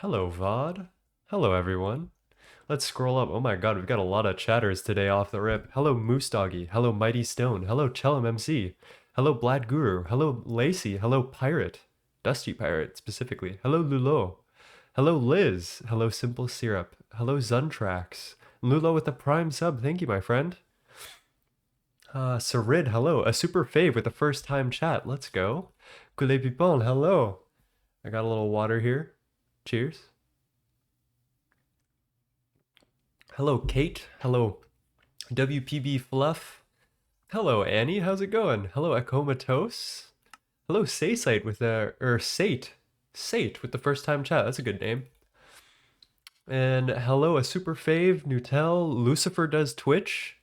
Hello, VOD. Hello, everyone. Let's scroll up. Oh my god, we've got a lot of chatters today off the rip. Hello, Moose Doggy. Hello, Mighty Stone. Hello, Chellum MC. Hello, Blad Guru. Hello, Lacey. Hello, Pirate. Dusty Pirate, specifically. Hello, Lulo. Hello, Liz. Hello, Simple Syrup. Hello, Zuntrax. Lulo with the prime sub. Thank you, my friend. Sarid, hello. A super fave with the first time chat. Let's go. Coulet Pipon, hello. I got a little water here. Cheers. Hello, Kate. Hello, WPB Fluff. Hello, Annie. How's it going? Hello, Acomatose. Hello, Saysite with Sate with the first time chat. That's a good name. And hello, a super fave, Nutel. Lucifer does Twitch.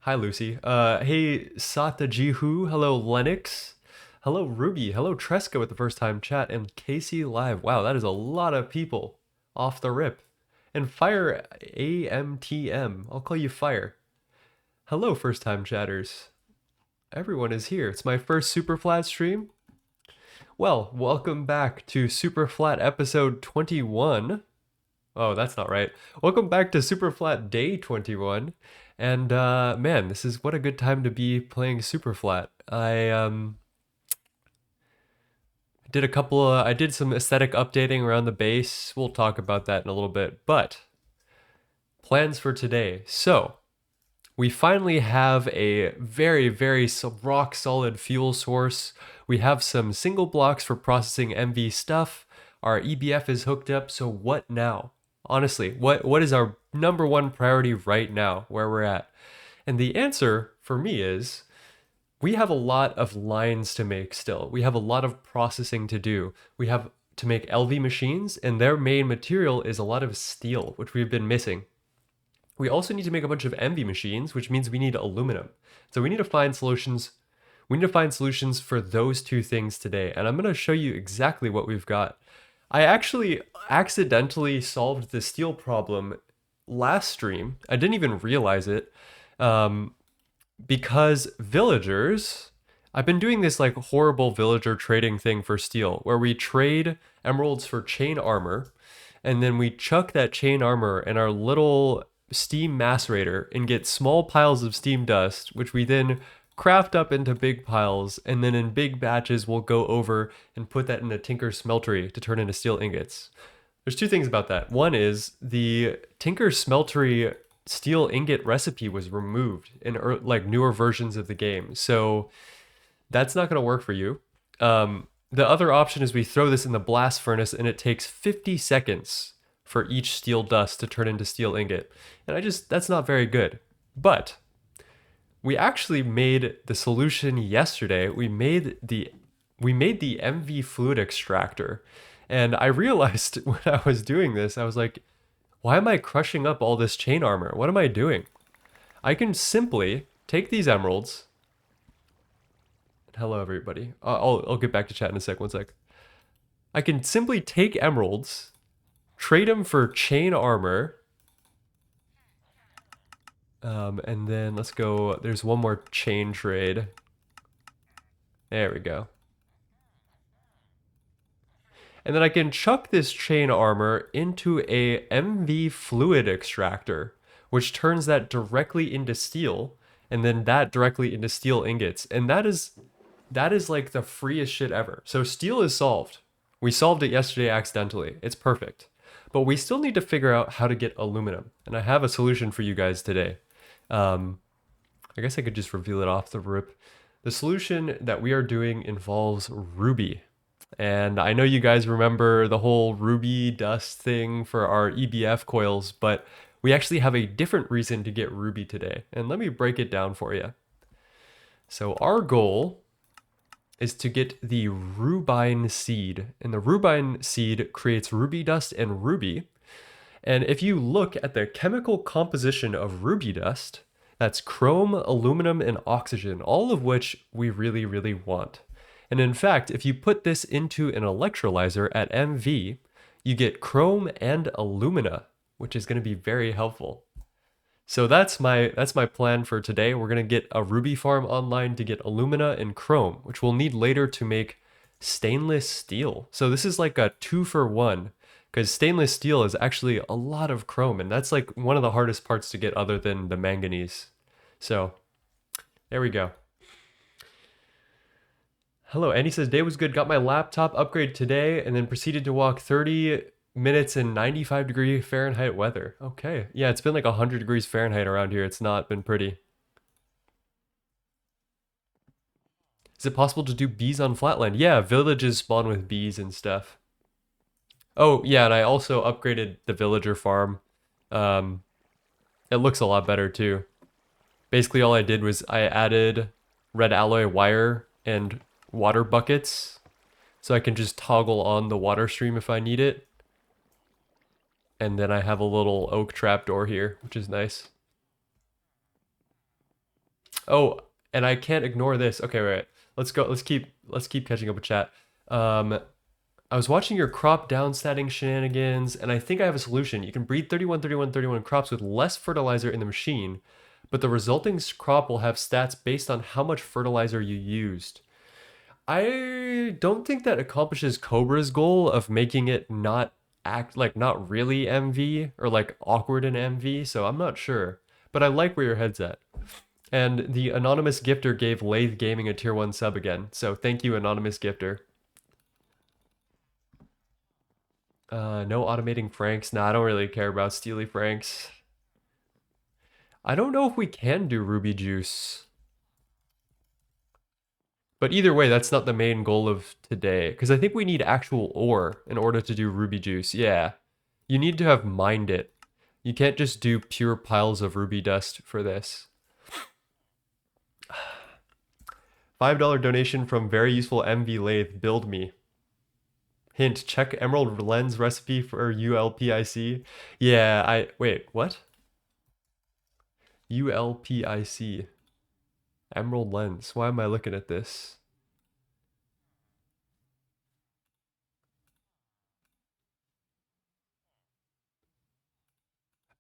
Hi, Lucy. Hey, Sata Jihu. Hello, Lennox. Hello, Ruby. Hello, Tresca with the first time chat. And Casey Live. Wow, that is a lot of people off the rip. And Fire AMTM. I'll call you Fire. Hello, first time chatters. Everyone is here. It's my first Superflat stream. Well, welcome back to Superflat episode 21. Oh, that's not right. Welcome back to Superflat day 21. And man, this is what a good time to be playing Superflat. I did some aesthetic updating around the base. We'll talk about that in a little bit. But plans for today. So, we finally have a very rock solid fuel source. We have some single blocks for processing MV stuff. Our EBF is hooked up. So what now? Honestly, what is our number one priority right now where we're at? And the answer for me is we have a lot of lines to make still. We have a lot of processing to do. We have to make LV machines, and their main material is a lot of steel, which we've been missing. We also need to make a bunch of MV machines, which means we need aluminum. So we need to find solutions. We need to find solutions for those two things today, and I'm going to show you exactly what we've got. I actually accidentally solved the steel problem last stream. I didn't even realize it. Because villagers, I've been doing this like horrible villager trading thing for steel, where we trade emeralds for chain armor, and then we chuck that chain armor in our little steam macerator and get small piles of steam dust, which we then craft up into big piles, and then in big batches we'll go over and put that in a tinker smeltery to turn into steel ingots. There's two things about that. One is the tinker smeltery steel ingot recipe was removed in like newer versions of the game, so that's not going to work for you. The other option is we throw this in the blast furnace and it takes 50 seconds for each steel dust to turn into steel ingot, and that's not very good. But we actually made the solution yesterday. We made the MV fluid extractor, and I realized when I was doing this, I was like, why am I crushing up all this chain armor? What am I doing? I can simply take these emeralds. Hello, everybody. I'll get back to chat in a sec. One sec. I can simply take emeralds, trade them for chain armor, and then let's go. There's one more chain trade. There we go. And then I can chuck this chain armor into a MV fluid extractor, which turns that directly into steel, and then that directly into steel ingots. And that is like the freest shit ever. So steel is solved. We solved it yesterday accidentally. It's perfect. But we still need to figure out how to get aluminum. And I have a solution for you guys today. I guess I could just reveal it off the rip. The solution that we are doing involves ruby. And I know you guys remember the whole ruby dust thing for our EBF coils, but we actually have a different reason to get ruby today. And let me break it down for you. So our goal is to get the rubine seed. And the rubine seed creates ruby dust and ruby. And if you look at the chemical composition of ruby dust, that's chrome, aluminum, and oxygen, all of which we really want. And in fact, if you put this into an electrolyzer at MV, you get chrome and alumina, which is going to be very helpful. So that's my plan for today. We're going to get a ruby farm online to get alumina and chrome, which we'll need later to make stainless steel. So this is like a 2-for-1. because stainless steel is actually a lot of chrome, and that's like one of the hardest parts to get other than the manganese. So there we go. Hello, Andy says, day was good. Got my laptop upgrade today and then proceeded to walk 30 minutes in 95-degree Fahrenheit weather. Okay. Yeah, it's been like 100 degrees Fahrenheit around here. It's not been pretty. Is it possible to do bees on flatland? Yeah, villages spawn with bees and stuff. Oh, yeah, and I also upgraded the villager farm. Um, it looks a lot better too. Basically, all I did was I added red alloy wire and water buckets so I can just toggle on the water stream if I need it. And then I have a little oak trapdoor here, which is nice. Oh, and I can't ignore this. Okay, right. Let's go. Let's keep catching up with chat. I was watching your crop downstatting shenanigans, and I think I have a solution. You can breed 31, 31, 31 crops with less fertilizer in the machine, but the resulting crop will have stats based on how much fertilizer you used. I don't think that accomplishes Cobra's goal of making it not act like not really MV or like awkward in MV, so I'm not sure. But I like where your head's at. And the anonymous gifter gave Lathe Gaming a tier 1 sub again. So thank you, anonymous gifter. No automating Franks. Nah, I don't really care about Steely Franks. I don't know if we can do Ruby Juice. But either way, that's not the main goal of today. Because I think we need actual ore in order to do Ruby Juice. Yeah. You need to have mined it. You can't just do pure piles of ruby dust for this. $5 donation from very useful MV Lathe. Build me. Hint, check Emerald Lens recipe for ULPIC. Yeah, wait, what? ULPIC. Emerald Lens. Why am I looking at this?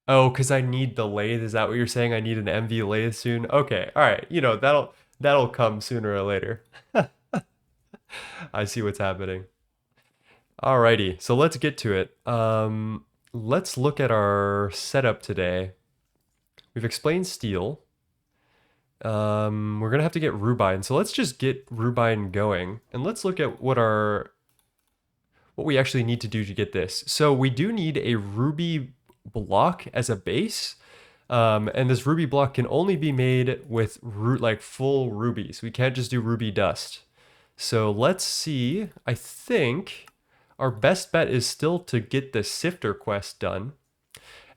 Oh, because I need the lathe. Is that what you're saying? I need an MV lathe soon? Okay, all right. You know, that'll come sooner or later. I see what's happening. Alrighty, so let's get to it. Let's look at our setup today. We've explained steel. We're gonna have to get Rubine, so let's just get Rubine going, and let's look at what we actually need to do to get this. So we do need a ruby block as a base, and this ruby block can only be made with like full rubies. We can't just do ruby dust. So let's see. I think our best bet is still to get the sifter quest done.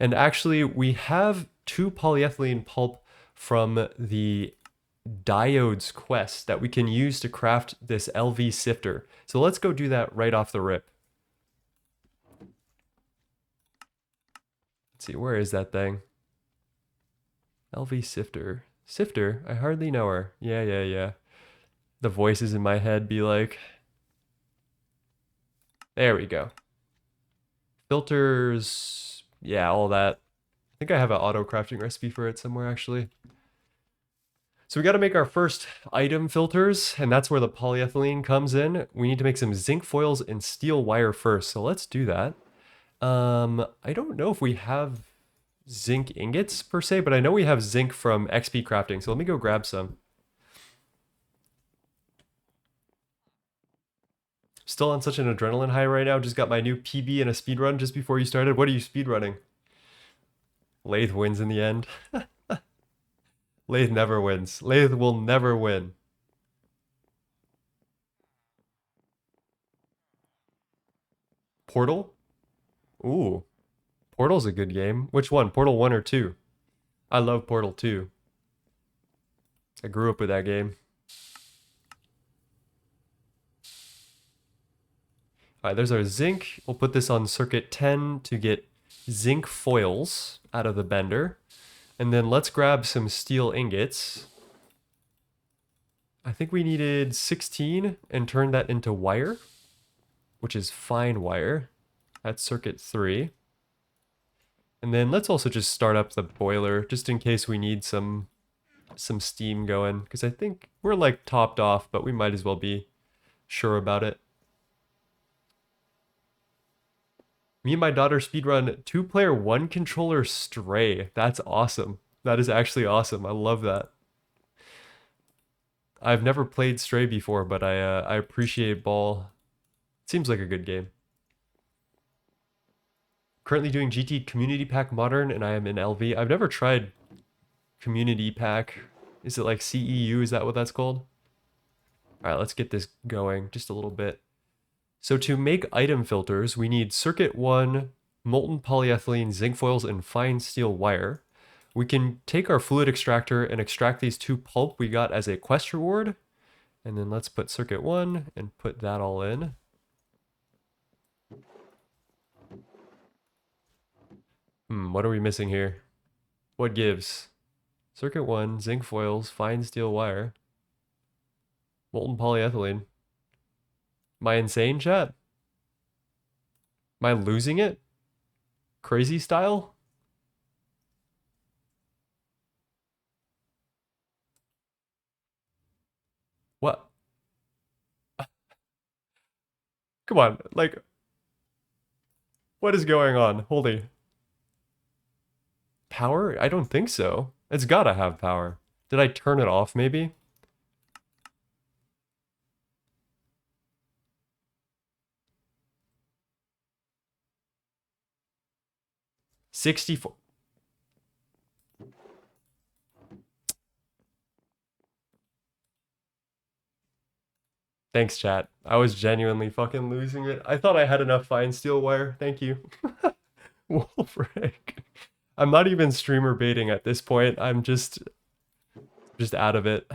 And actually, we have 2 polyethylene pulp from the diodes quest that we can use to craft this LV sifter. So let's go do that right off the rip. Let's see, where is that thing? LV sifter. Sifter? I hardly know her. Yeah. The voices in my head be like... There we go. Filters... Yeah, all that. I think I have an auto crafting recipe for it somewhere, actually. So we got to make our first item filters, and that's where the polyethylene comes in. We need to make some zinc foils and steel wire first, so let's do that. I don't know if we have zinc ingots per se, but I know we have zinc from XP crafting, so let me go grab some. Still on such an adrenaline high right now. Just got my new PB and a speed run just before you started. What are you speed running? Lathe wins in the end. Lathe never wins. Lathe will never win. Portal? Ooh. Portal's a good game. Which one? Portal 1 or 2? I love Portal 2. I grew up with that game. Alright, there's our zinc. We'll put this on circuit 10 to get zinc foils out of the bender. And then let's grab some steel ingots. I think we needed 16 and turn that into wire, which is fine wire. That's circuit 3. And then let's also just start up the boiler just in case we need some steam going, because I think we're like topped off, but we might as well be sure about it. Me and my daughter speedrun 2-player 1-controller Stray. That's awesome. That is actually awesome. I love that. I've never played Stray before, but I appreciate Ball. Seems like a good game. Currently doing GT Community Pack Modern, and I am in LV. I've never tried Community Pack. Is it like CEU? Is that what that's called? All right, let's get this going just a little bit. So to make item filters, we need circuit 1, molten polyethylene, zinc foils, and fine steel wire. We can take our fluid extractor and extract these 2 pulp we got as a quest reward. And then let's put circuit 1 and put that all in. What are we missing here? What gives? Circuit 1, zinc foils, fine steel wire, molten polyethylene. Am I insane, chat? Am I losing it? Crazy style? What? Come on, like, what is going on? Holy. Power? I don't think so. It's gotta have power. Did I turn it off, maybe? $64. Thanks, chat. I was genuinely fucking losing it. I thought I had enough fine steel wire. Thank you. Wolfric. I'm not even streamer baiting at this point. I'm just out of it.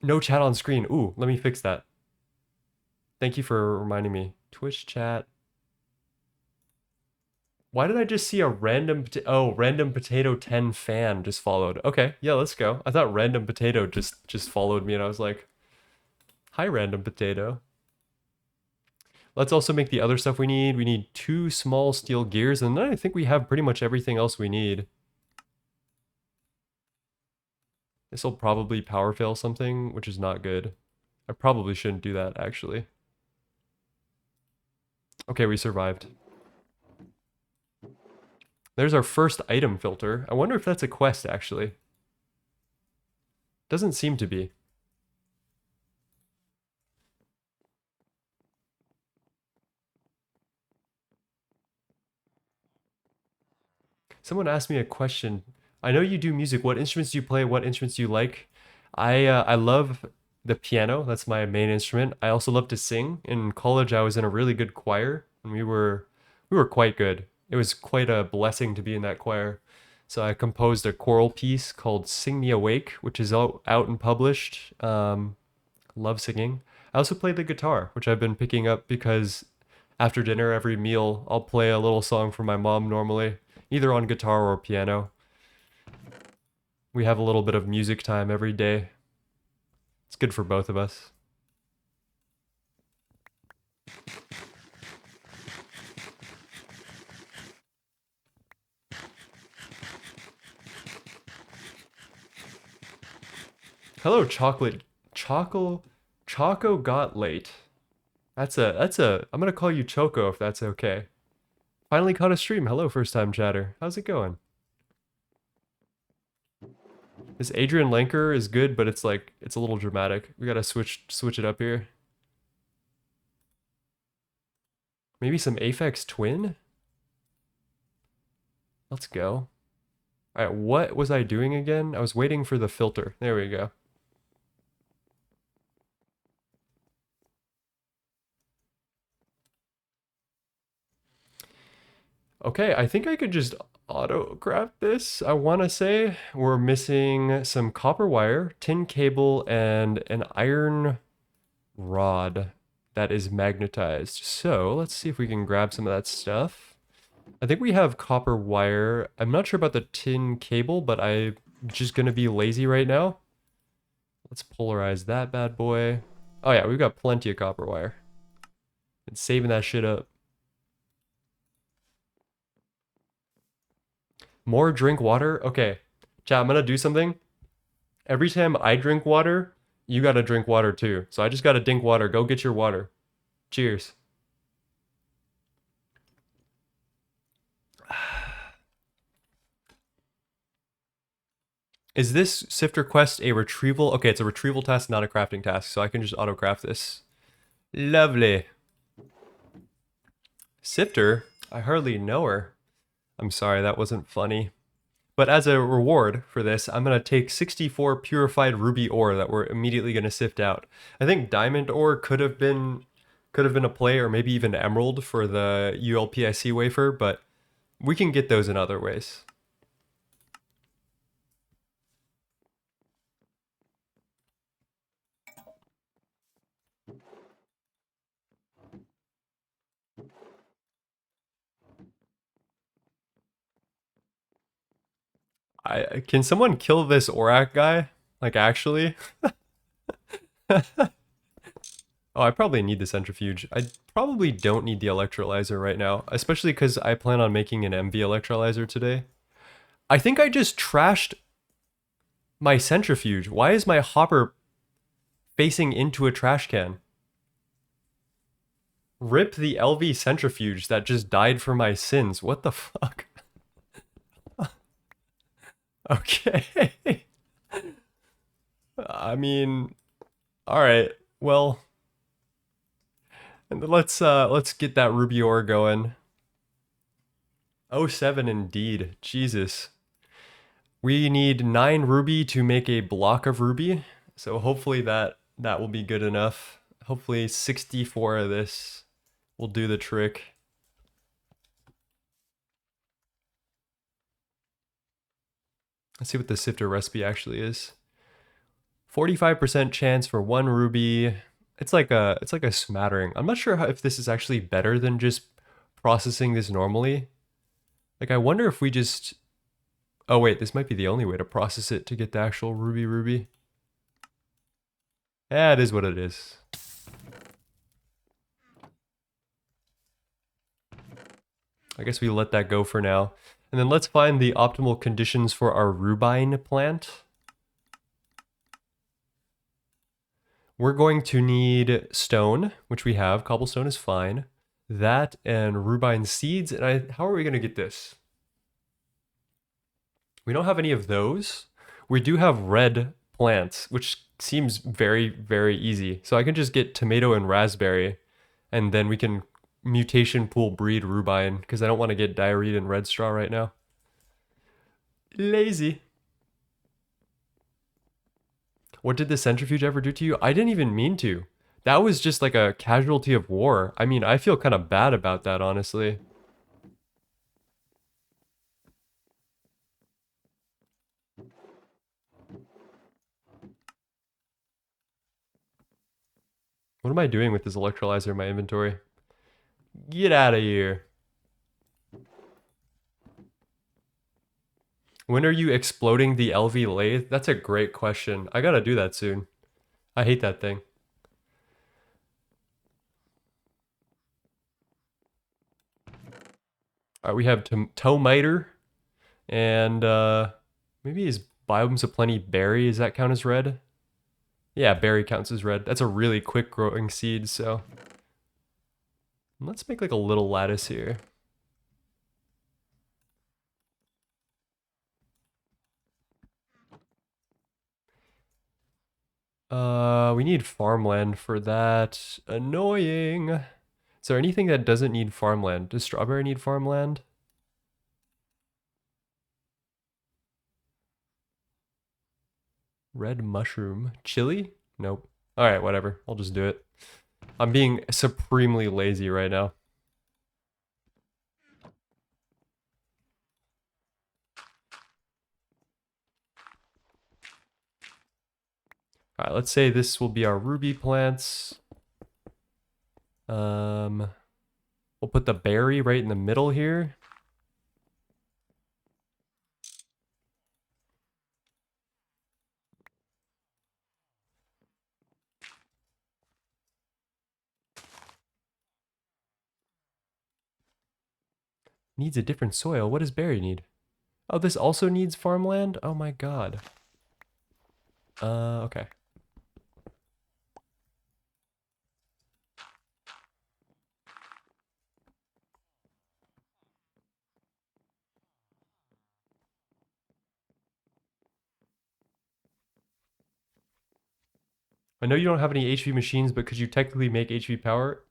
No chat on screen. Ooh, let me fix that. Thank you for reminding me. Twitch chat. Why did I just see a random random potato 10 fan just followed? Okay, yeah, let's go. I thought random potato just followed me and I was like, hi random potato. Let's also make the other stuff we need. We need 2 small steel gears, and then I think we have pretty much everything else we need. This will probably power fail something, which is not good. I probably shouldn't do that, actually. Okay, we survived. There's our first item filter. I wonder if that's a quest, actually. Doesn't seem to be. Someone asked me a question. I know you do music. What instruments do you play? What instruments do you like? I love the piano. That's my main instrument. I also love to sing. In college, I was in a really good choir, and we were quite good. It was quite a blessing to be in that choir. So I composed a choral piece called "Sing Me Awake," which is out and published. Love singing. I also play the guitar, which I've been picking up because after dinner, every meal, I'll play a little song for my mom normally, either on guitar or piano. We have a little bit of music time every day. It's good for both of us. Hello, chocolate. Choco got late. That's a, I'm gonna call you Choco if that's okay. Finally caught a stream. Hello, first time chatter. How's it going? This Adrian Lenker is good, but it's like, it's a little dramatic. We gotta switch it up here. Maybe some Aphex Twin? Let's go. All right, what was I doing again? I was waiting for the filter. There we go. Okay, I think I could just autograph this. I want to say we're missing some copper wire, tin cable, and an iron rod that is magnetized. So let's see if we can grab some of that stuff. I think we have copper wire. I'm not sure about the tin cable, but I'm just going to be lazy right now. Let's polarize that bad boy. Oh yeah, we've got plenty of copper wire. Been saving that shit up. More drink water? Okay. Chat, I'm gonna do something. Every time I drink water, you gotta drink water too. So I just gotta drink water. Go get your water. Cheers. Is this sifter quest a retrieval? Okay, it's a retrieval task, not a crafting task, so I can just auto-craft this. Lovely. Sifter? I hardly know her. I'm sorry, that wasn't funny. But as a reward for this, I'm going to take 64 purified ruby ore that we're immediately going to sift out. I think diamond ore could have been a play, or maybe even emerald for the ULPIC wafer, but we can get those in other ways. Can someone kill this Orak guy? Like, actually? Oh, I probably need the centrifuge. I probably don't need the electrolyzer right now, especially because I plan on making an MV electrolyzer today. I think I just trashed my centrifuge. Why is my hopper facing into a trash can? Rip the LV centrifuge that just died for my sins. What the fuck? Okay. I mean, all right. Well, let's get that ruby ore going. Oh 07 indeed. Jesus. We need 9 ruby to make a block of ruby. So hopefully that will be good enough. Hopefully 64 of this will do the trick. Let's see what the sifter recipe actually is. 45% chance for 1 ruby. It's like a smattering. I'm not sure if this is actually better than just processing this normally. Like, I wonder if we just... Oh wait, this might be the only way to process it to get the actual ruby. Yeah, it is what it is. I guess we let that go for now. And then let's find the optimal conditions for our rubine plant. We're going to need stone, which we have. Cobblestone is fine. That and rubine seeds. And how are we going to get this? We don't have any of those. We do have red plants, which seems very, very easy. So I can just get tomato and raspberry, and then we can mutation pool breed rubine, because I don't want to get diarrhea and red straw right now. Lazy. What did the centrifuge ever do to you? I didn't even mean to. That was just like a casualty of war. I mean, I feel kind of bad about that, honestly. What am I doing with this electrolyzer in my inventory? Get out of here. When are you exploding the LV lathe? That's a great question. I gotta do that soon. I hate that thing. All right, we have Tomiter and maybe is Biomes of Plenty berry. Does that count as red? Yeah, berry counts as red. That's a really quick growing seed, so let's make like a little lattice here. We need farmland for that. Annoying. Is there anything that doesn't need farmland? Does strawberry need farmland? Red mushroom. Chili? Nope. Alright, whatever. I'll just do it. I'm being supremely lazy right now. Alright, let's say this will be our ruby plants. We'll put the berry right in the middle here. Needs a different soil. What does berry need? Oh, this also needs farmland? Oh my god. Okay. I know you don't have any HV machines, but could you technically make HV power?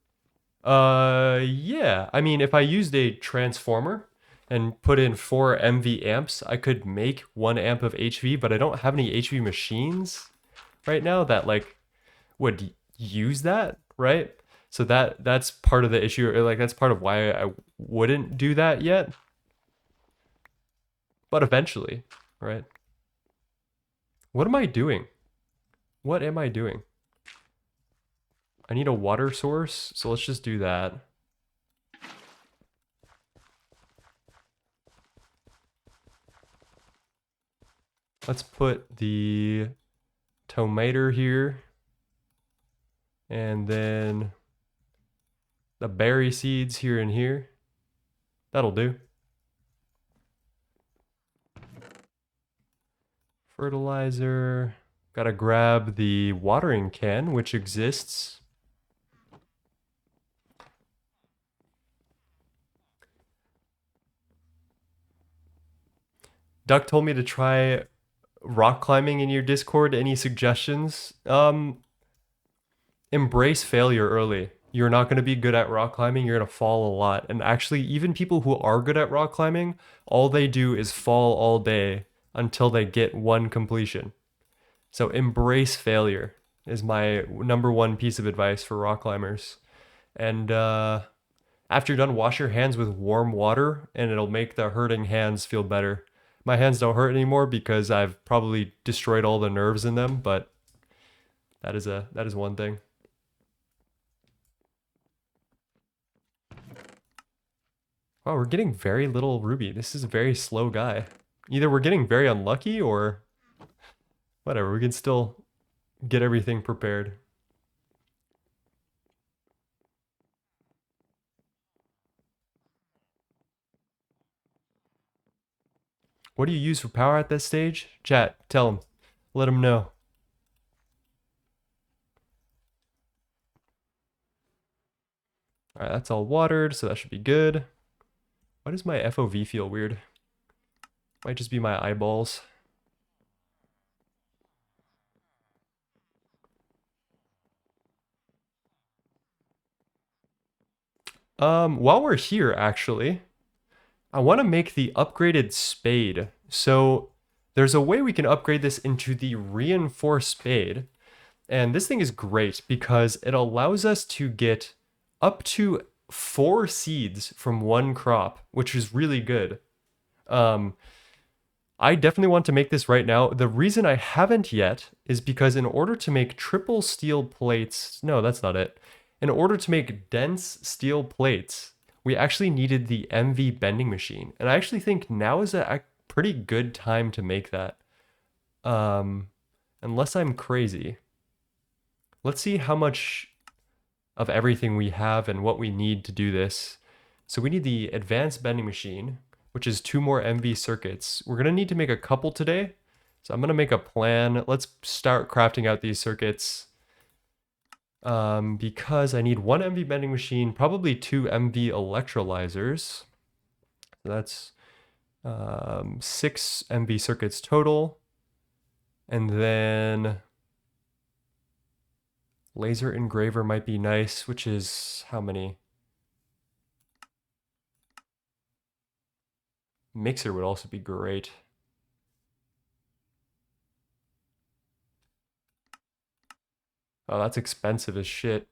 Yeah. I mean, if I used a transformer and put in 4 MV amps, I could make 1 amp of HV, but I don't have any HV machines right now that like would use that, right? So that's part of the issue, or like that's part of why I wouldn't do that yet. But eventually, right? What am I doing? What am I doing? I need a water source, so let's just do that. Let's put the tomato here. And then the berry seeds here and here. That'll do. Fertilizer. Gotta grab the watering can, which exists. Duck told me to try rock climbing in your Discord. Any suggestions? Embrace failure early. You're not going to be good at rock climbing. You're going to fall a lot. And actually, even people who are good at rock climbing, all they do is fall all day until they get one completion. So embrace failure is my #1 piece of advice for rock climbers. And after you're done, wash your hands with warm water and it'll make the hurting hands feel better. My hands don't hurt anymore because I've probably destroyed all the nerves in them, but that is one thing. Wow, we're getting very little ruby. This is a very slow guy. Either we're getting very unlucky or whatever. We can still get everything prepared. What do you use for power at this stage? Chat, tell him. Let him know. All right, that's all watered, so that should be good. Why does my FOV feel weird? Might just be my eyeballs. While we're here, actually, I want to make the upgraded spade. So there's a way we can upgrade this into the reinforced spade. And this thing is great because it allows us to get up to 4 seeds from one crop, which is really good. I definitely want to make this right now. The reason I haven't yet is because in order to make triple steel plates, no, that's not it. In order to make dense steel plates, we actually needed the MV bending machine. And I actually think now is a pretty good time to make that. Unless I'm crazy. Let's see how much of everything we have and what we need to do this. So we need the advanced bending machine, which is 2 more MV circuits. We're going to need to make a couple today. So I'm going to make a plan. Let's start crafting out these circuits. Because I need 1 MV bending machine, probably 2 MV electrolyzers. So that's 6 MV circuits total. And then laser engraver might be nice, which is how many? Mixer would also be great. Oh, that's expensive as shit.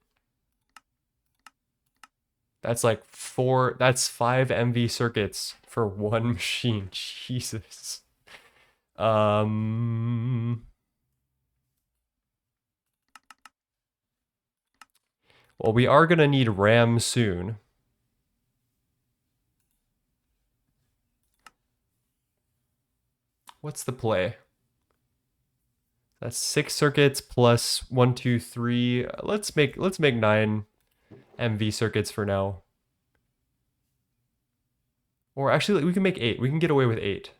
That's like 5 MV circuits for 1 machine. Jesus. Well, we are gonna need RAM soon. What's the play? That's 6 circuits plus 1, 2, 3. Let's make 9 MV circuits for now. Or actually, we can make 8. We can get away with 8.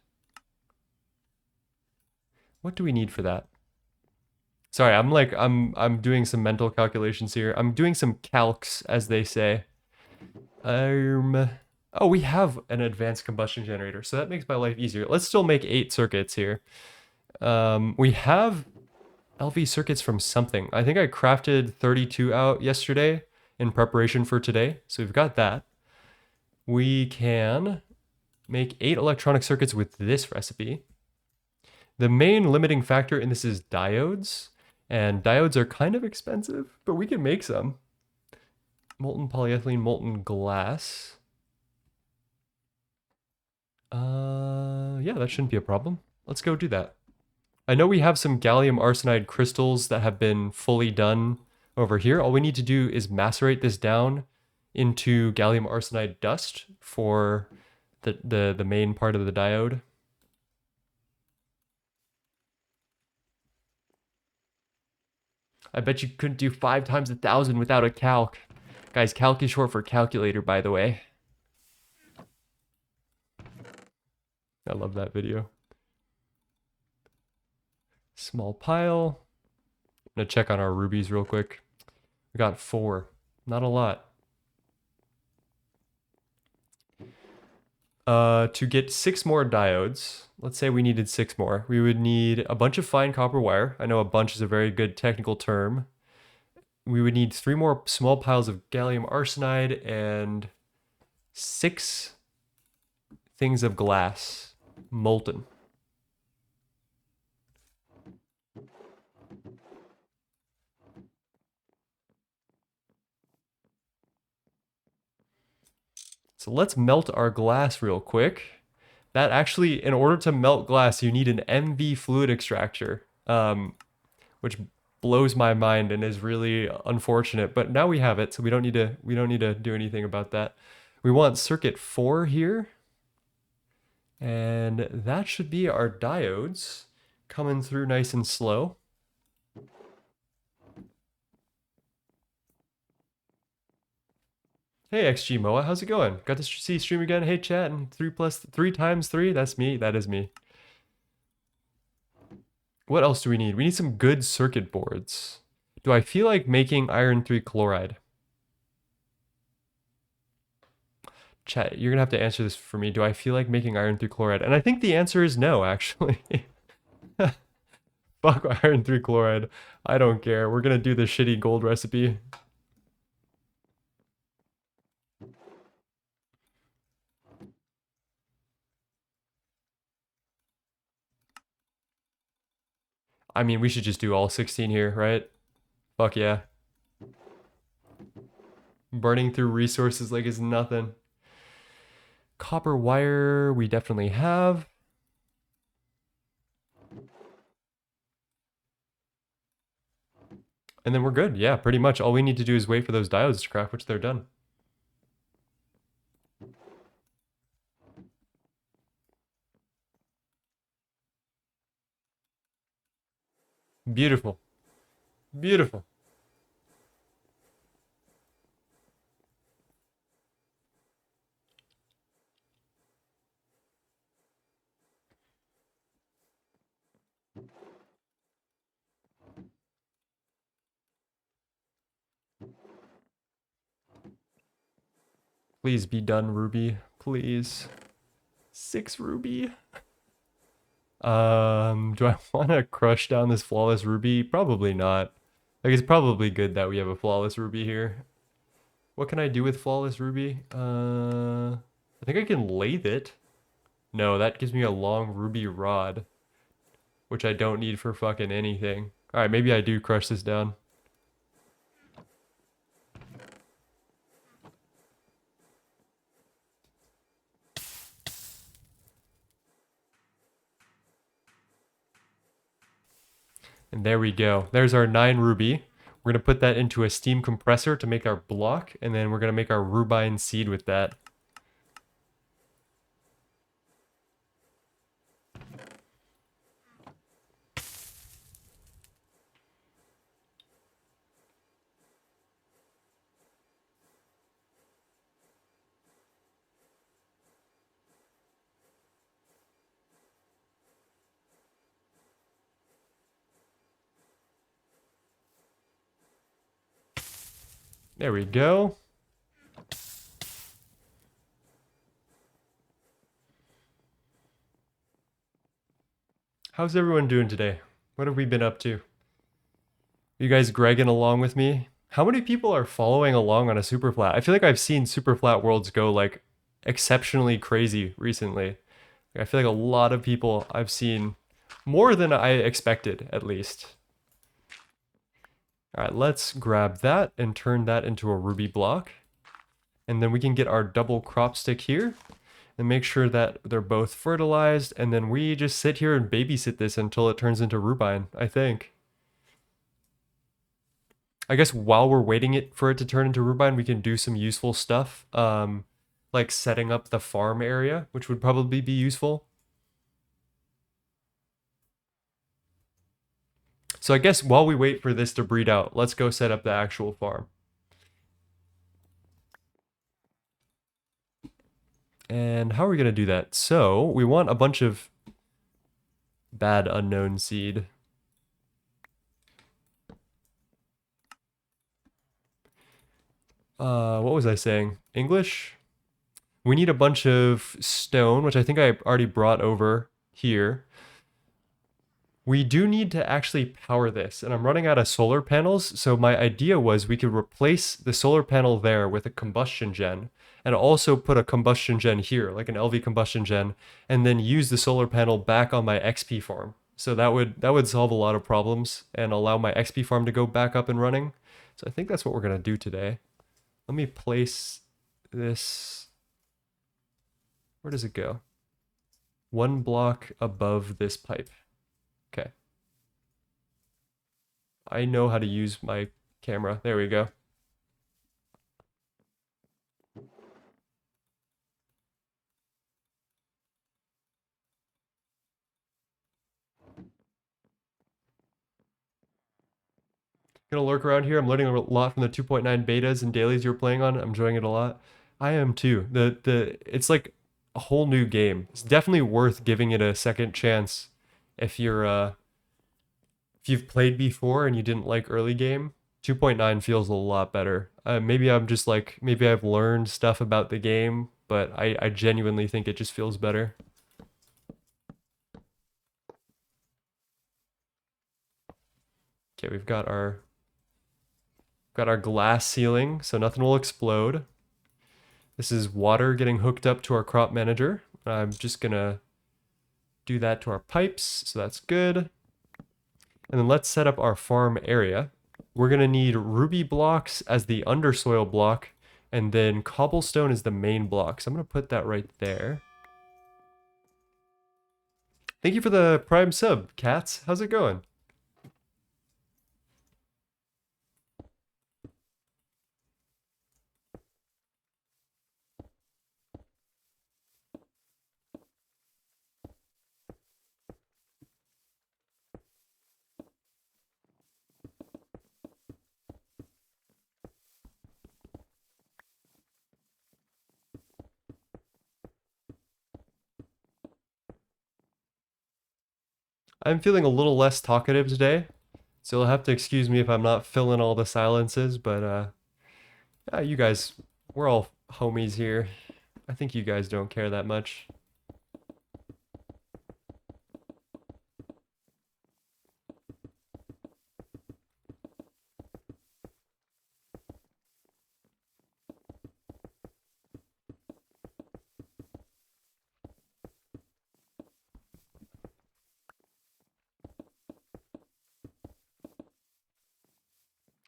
What do we need for that? Sorry, I'm doing some mental calculations here. I'm doing some calcs, as they say. Oh, we have an advanced combustion generator, so that makes my life easier. Let's still make 8 circuits here. We have LV circuits from something. I think I crafted 32 out yesterday in preparation for today. So we've got that. We can make 8 electronic circuits with this recipe. The main limiting factor in this is diodes. And diodes are kind of expensive, but we can make some. Molten polyethylene, molten glass. Yeah, that shouldn't be a problem. Let's go do that. I know we have some gallium arsenide crystals that have been fully done over here. All we need to do is macerate this down into gallium arsenide dust for the main part of the diode. I bet you couldn't do 5 times 1,000 without a calc. Guys, calc is short for calculator, by the way. I love that video. Small pile. I'm gonna check on our rubies real quick. We got 4. Not a lot. To get 6 more diodes, let's say we needed 6 more, we would need a bunch of fine copper wire. I know a bunch is a very good technical term. We would need 3 more small piles of gallium arsenide and 6 things of glass, molten. So let's melt our glass real quick. That actually, in order to melt glass, you need an MV fluid extractor, which blows my mind and is really unfortunate. But now we have it, so we don't need to do anything about that. We want circuit 4 here, and that should be our diodes coming through nice and slow. Hey XG Moa, how's it going? Got to see stream again. Hey chat, and 3 times 3, that's me. That is me. What else do we need? We need some good circuit boards. Do I feel like making iron 3 chloride? Chat, you're gonna have to answer this for me. Do I feel like making iron 3 chloride? And I think the answer is no, actually. Fuck iron 3 chloride. I don't care. We're gonna do the shitty gold recipe. I mean, we should just do all 16 here, right? Fuck yeah. Burning through resources like it's nothing. Copper wire, we definitely have. And then we're good. Yeah, pretty much. All we need to do is wait for those diodes to crack, which they're done. Beautiful. Beautiful. Please be done, Ruby. Please. 6 Ruby. Do I want to crush down this flawless Ruby? Probably not. Like, it's probably good that we have a flawless Ruby here. What can I do with flawless Ruby? I think I can lathe it. No, that gives me a long ruby rod, which I don't need for fucking anything. Alright, maybe I do crush this down. And there we go. There's our 9 ruby. We're going to put that into a steam compressor to make our block, and then we're going to make our rubine seed with that. There we go. How's everyone doing today? What have we been up to? You guys Gregging along with me? How many people are following along on a Superflat? I feel like I've seen Superflat worlds go like exceptionally crazy recently. I feel like a lot of people I've seen more than I expected, at least. All right, let's grab that and turn that into a ruby block. And then we can get our double crop stick here and make sure that they're both fertilized. And then we just sit here and babysit this until it turns into rubine, I think. I guess while we're waiting for it to turn into rubine, we can do some useful stuff, like setting up the farm area, which would probably be useful. So I guess while we wait for this to breed out, let's go set up the actual farm. And how are we going to do that? So we want a bunch of bad unknown seed. What was I saying? English? We need a bunch of stone, which I think I already brought over here. We do need to actually power this, and I'm running out of solar panels, so my idea was we could replace the solar panel there with a combustion gen, and also put a combustion gen here, like an LV combustion gen, and then use the solar panel back on my XP farm. So that would solve a lot of problems and allow my XP farm to go back up and running. So I think that's what we're gonna do today. Let me place this. Where does it go? One block above this pipe. Okay. I know how to use my camera. There we go. Gonna lurk around here. I'm learning a lot from the 2.9 betas and dailies you're playing on. I'm enjoying it a lot. I am too. It's like a whole new game. It's definitely worth giving it a second chance if you've played before and you didn't like early game. 2.9 feels a lot better. Maybe I'm just like, maybe I've learned stuff about the game, but I genuinely think it just feels better. Okay, we've got our glass ceiling, so nothing will explode. This is water getting hooked up to our crop manager. I'm just gonna do that to our pipes, so that's good. And then let's set up our farm area. We're gonna need ruby blocks as the undersoil block, and then cobblestone is the main block. So I'm gonna put that right there. Thank you for the prime sub, Cats. How's it going? I'm feeling a little less talkative today, so you'll have to excuse me if I'm not filling all the silences, but yeah, you guys, we're all homies here. I think you guys don't care that much.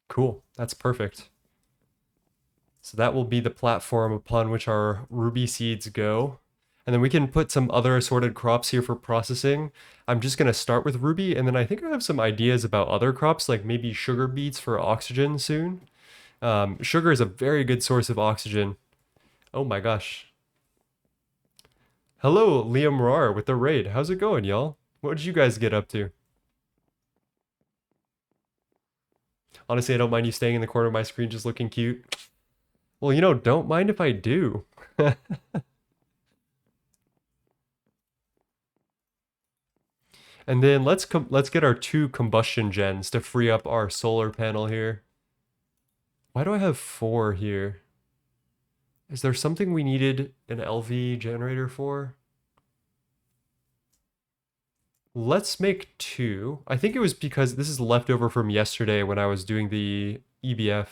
Cool, that's perfect. So that will be the platform upon which our ruby seeds go. And then we can put some other assorted crops here for processing. I'm just going to start with ruby, and then I think I have some ideas about other crops, like maybe sugar beets for oxygen soon. Sugar is a very good source of oxygen. Oh my gosh. Hello, Liam Rar with the raid. How's it going, y'all? What did you guys get up to? Honestly, I don't mind you staying in the corner of my screen just looking cute. Well, don't mind if I do. And then let's get our 2 combustion gens to free up our solar panel here. Why do I have 4 here? Is there something we needed an LV generator for? Let's make two. I think it was because this is leftover from yesterday when I was doing the EBF.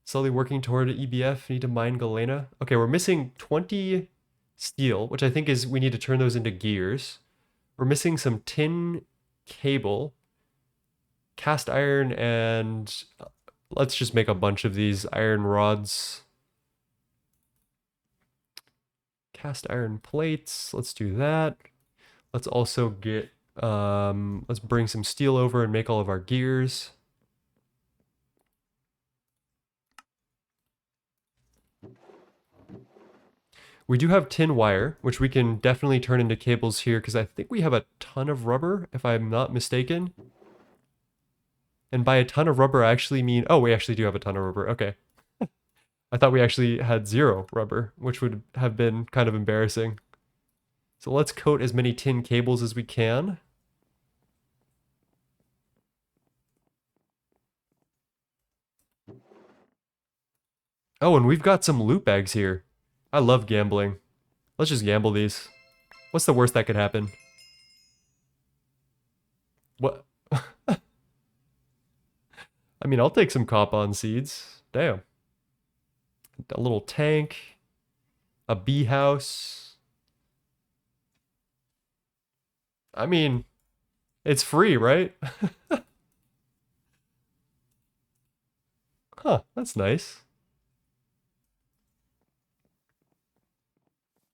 Slowly working toward EBF. Need to mine Galena. Okay, we're missing 20 steel, which I think is we need to turn those into gears. We're missing some tin cable, cast iron, and let's just make a bunch of these iron rods. Cast iron plates. Let's do that. Let's also get, let's bring some steel over and make all of our gears. We do have tin wire, which we can definitely turn into cables here because I think we have a ton of rubber, if I'm not mistaken. And by a ton of rubber, I actually mean, oh, we actually do have a ton of rubber. Okay. I thought we actually had 0 rubber, which would have been kind of embarrassing. So let's coat as many tin cables as we can. Oh, and we've got some loot bags here. I love gambling. Let's just gamble these. What's the worst that could happen? What? I mean, I'll take some cop-on seeds. Damn. A little tank. A bee house. I mean, it's free, right? Huh, that's nice.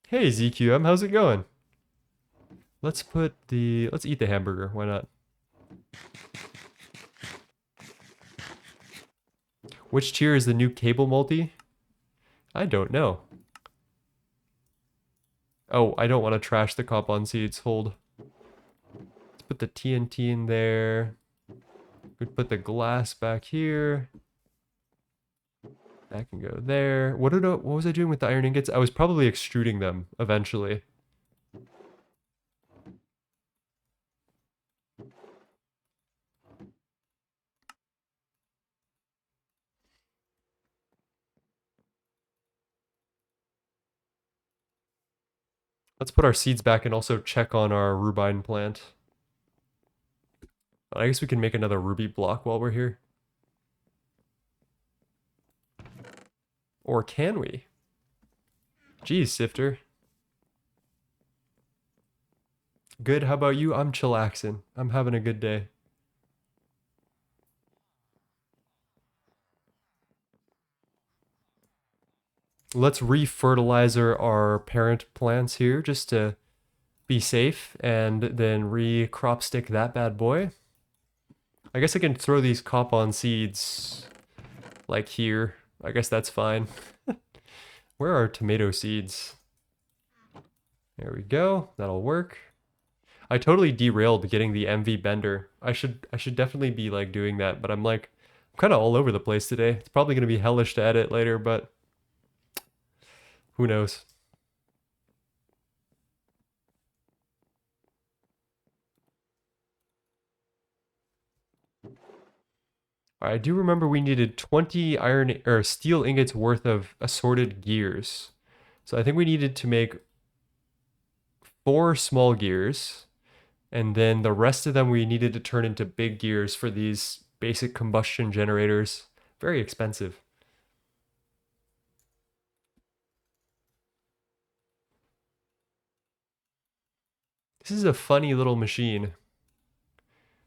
Hey, ZQM, how's it going? Let's eat the hamburger, why not? Which tier is the new cable multi? I don't know. Oh, I don't want to trash the cop-on seeds, hold. Let's put the TNT in there. We put the glass back here. That can go there. What was I doing with the iron ingots? I was probably extruding them eventually. Let's put our seeds back and also check on our rubine plant. I guess we can make another ruby block while we're here. Or can we? Geez, Sifter. Good, how about you? I'm chillaxing. I'm having a good day. Let's re-fertilizer our parent plants here just to be safe and then re-crop stick that bad boy. I guess I can throw these cop-on seeds like here. I guess that's fine. Where are tomato seeds? There we go. That'll work. I totally derailed getting the MV bender. I should definitely be like doing that, but I'm kind of all over the place today. It's probably going to be hellish to edit later, but who knows? I do remember we needed 20 iron or steel ingots worth of assorted gears. So I think we needed to make 4 small gears, and then the rest of them we needed to turn into big gears for these basic combustion generators. Very expensive. This is a funny little machine.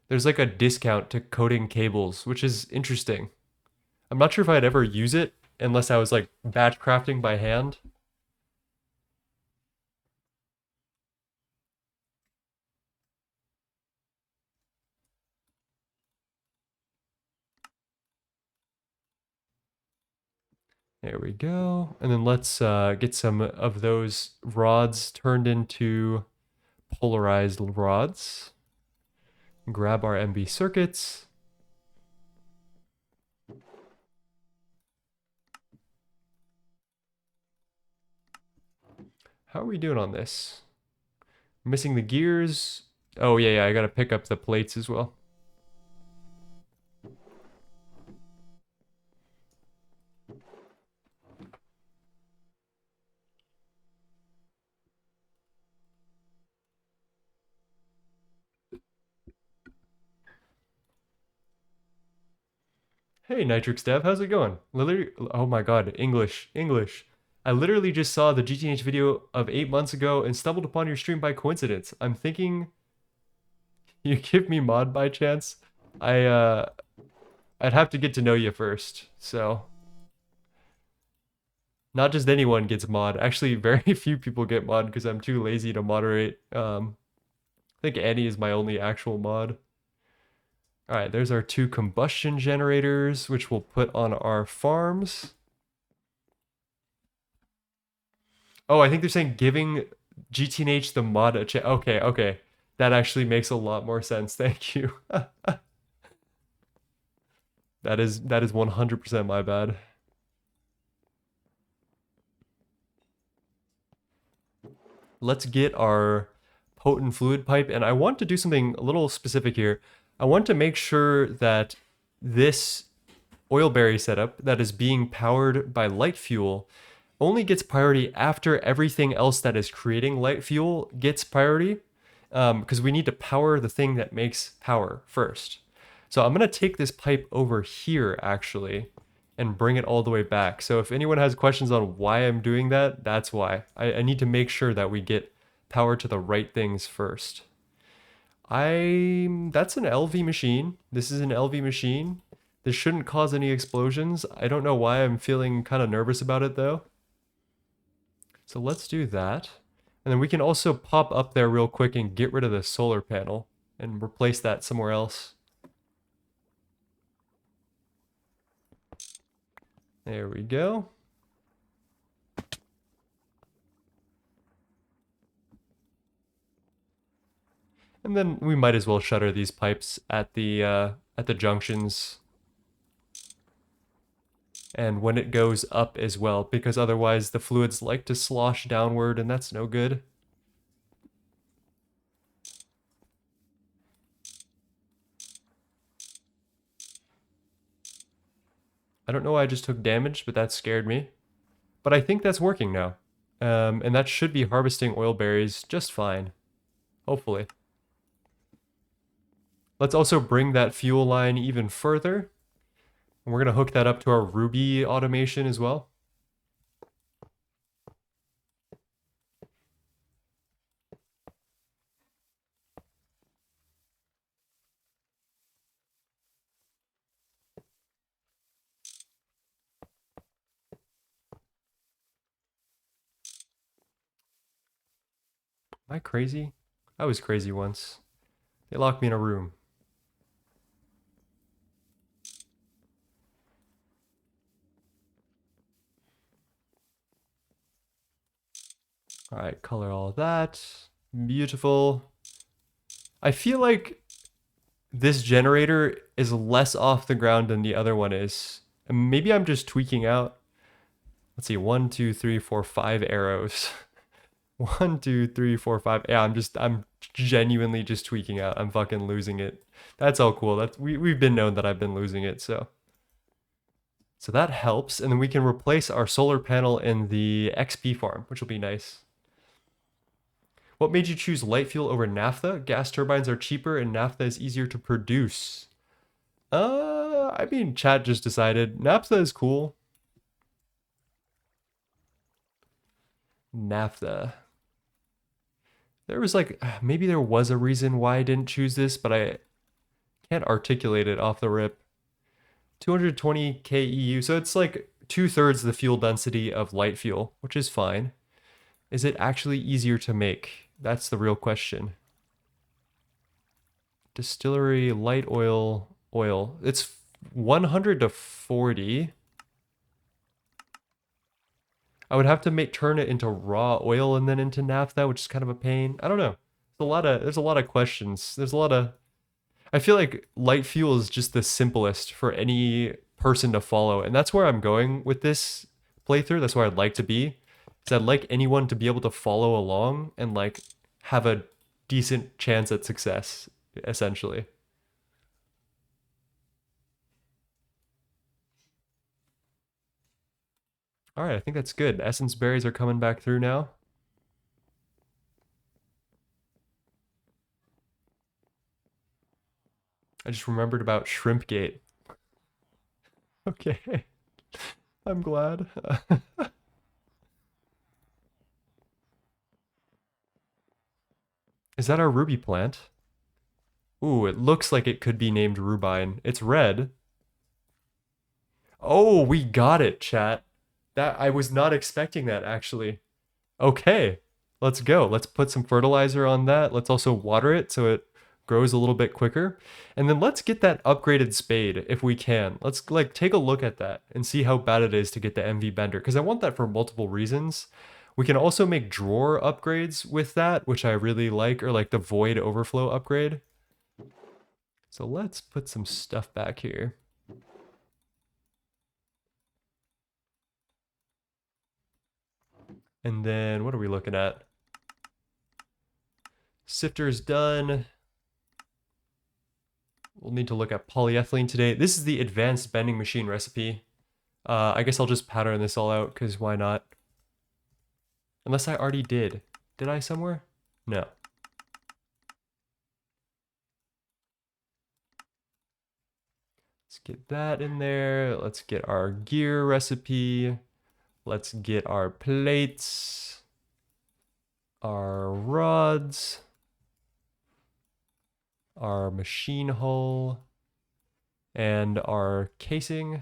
There's like a discount to coating cables, which is interesting. I'm not sure if I'd ever use it unless I was like batch crafting by hand. There we go. And then let's get some of those rods turned into polarized rods. Grab our MB circuits. How are we doing on this? Missing the gears. Oh, yeah, I gotta pick up the plates as well. Hey, Nitrix Dev, how's it going? Literally, oh my god, English, English. I literally just saw the GTNH video of 8 months ago and stumbled upon your stream by coincidence. I'm thinking you give me mod by chance. I I'd have to get to know you first. So, not just anyone gets mod. Actually, very few people get mod because I'm too lazy to moderate. I think Annie is my only actual mod. All right, there's our 2 combustion generators, which we'll put on our farms. Oh, I think they're saying giving GTNH the mod a chance. Okay, okay. That actually makes a lot more sense. Thank you. That is 100% my bad. Let's get our potent fluid pipe, and I want to do something a little specific here. I want to make sure that this oilberry setup that is being powered by light fuel only gets priority after everything else that is creating light fuel gets priority, because we need to power the thing that makes power first. So I'm going to take this pipe over here actually and bring it all the way back. So if anyone has questions on why I'm doing that, that's why. I need to make sure that we get power to the right things first. That's an LV machine. This is an LV machine. This shouldn't cause any explosions. I don't know why I'm feeling kind of nervous about it though. So let's do that. And then we can also pop up there real quick and get rid of the solar panel and replace that somewhere else. There we go. And then we might as well shutter these pipes at the junctions and when it goes up as well, because otherwise the fluids like to slosh downward and that's no good. I don't know why I just took damage, but that scared me. But I think that's working now. And that should be harvesting oil berries just fine. Hopefully. Let's also bring that fuel line even further. And we're going to hook that up to our Ruby automation as well. Am I crazy? I was crazy once. They locked me in a room. All right, color all of that. Beautiful. I feel like this generator is less off the ground than the other one is. And maybe I'm just tweaking out. Let's see, 1, 2, 3, 4, 5 arrows. 1, 2, 3, 4, 5. Yeah, I'm genuinely just tweaking out. I'm fucking losing it. That's all cool. We've been known that I've been losing it, so that helps. And then we can replace our solar panel in the XP farm, which will be nice. What made you choose light fuel over naphtha? Gas turbines are cheaper and naphtha is easier to produce. I mean, chat just decided naphtha is cool. Naphtha. There was like, maybe there was a reason why I didn't choose this, but I can't articulate it off the rip. 220 KEU, so it's like 2/3 the fuel density of light fuel, which is fine. Is it actually easier to make? That's the real question. Distillery light oil. It's 100 to 40. I would have to turn it into raw oil and then into naphtha, which is kind of a pain. I don't know. There's a lot of questions. I feel like light fuel is just the simplest for any person to follow, and that's where I'm going with this playthrough. That's where I'd like to be. Is I'd like anyone to be able to follow along and like have a decent chance at success, essentially. All right, I think that's good. Essence berries are coming back through now. I just remembered about Shrimpgate. Okay, I'm glad. Is that our ruby plant? Ooh, it looks like it could be named Rubine. It's red. Oh, we got it, chat. That I was not expecting that actually. Okay, let's go. Let's put some fertilizer on that. Let's also water it so it grows a little bit quicker. And then let's get that upgraded spade if we can. Let's like take a look at that and see how bad it is to get the MV bender because I want that for multiple reasons. We can also make drawer upgrades with that, which I really like, or like the void overflow upgrade. So let's put some stuff back here. And then what are we looking at? Sifter's done. We'll need to look at polyethylene today. This is the advanced bending machine recipe. I guess I'll just pattern this all out because why not? Unless I already did. Did I somewhere? No. Let's get that in there. Let's get our gear recipe. Let's get our plates, our rods, our machine hull, and our casing.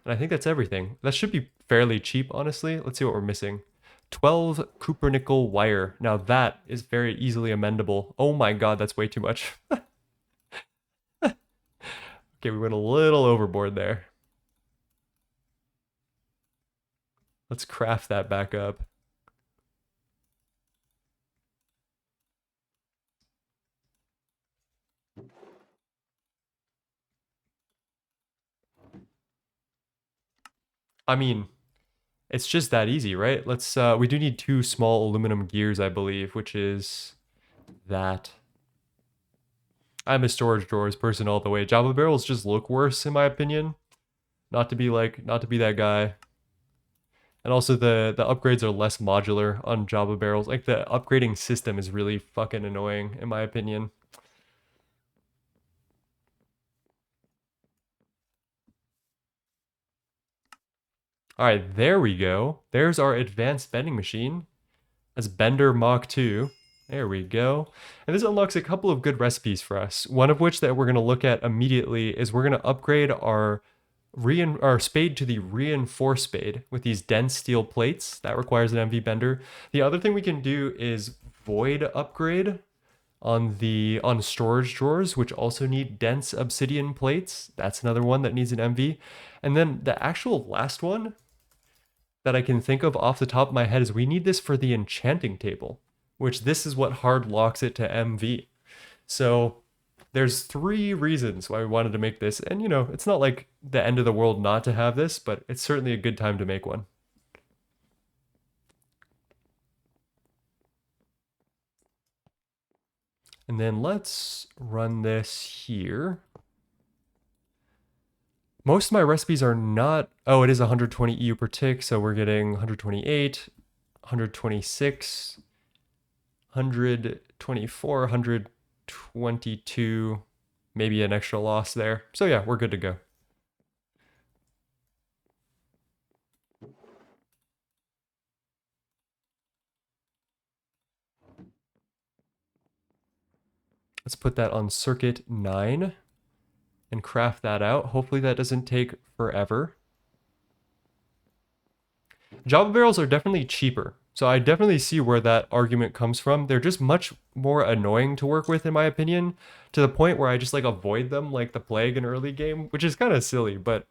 And I think that's everything. That should be fairly cheap, honestly. Let's see what we're missing. 12 copper nickel wire. Now that is very easily amendable. Oh my god, that's way too much. Okay, we went a little overboard there. Let's craft that back up. I mean, it's just that easy, right? Let's we do need 2 small aluminum gears, I believe, which is that. I'm a storage drawers person all the way. Java barrels just look worse in my opinion. Not to be that guy. And also the upgrades are less modular on Java barrels. Like the upgrading system is really fucking annoying in my opinion. All right, there we go. There's our advanced bending machine. That's Bender Mach 2. There we go. And this unlocks a couple of good recipes for us. One of which that we're going to look at immediately is we're going to upgrade our spade to the reinforced spade with these dense steel plates. That requires an MV bender. The other thing we can do is void upgrade on storage drawers, which also need dense obsidian plates. That's another one that needs an MV. And then the actual last one that I can think of off the top of my head is we need this for the enchanting table, which this is what hard locks it to MV. So there's 3 reasons why we wanted to make this. And you know, it's not like the end of the world not to have this, but it's certainly a good time to make one. And then let's run this here. Most of my recipes are not, oh, it is 120 EU per tick, so we're getting 128, 126, 124, 122, maybe an extra loss there. So yeah, we're good to go. Let's put that on circuit 9 and craft that out. Hopefully that doesn't take forever. Java barrels are definitely cheaper. So I definitely see where that argument comes from. They're just much more annoying to work with in my opinion, to the point where I just like avoid them like the plague in early game, which is kind of silly, but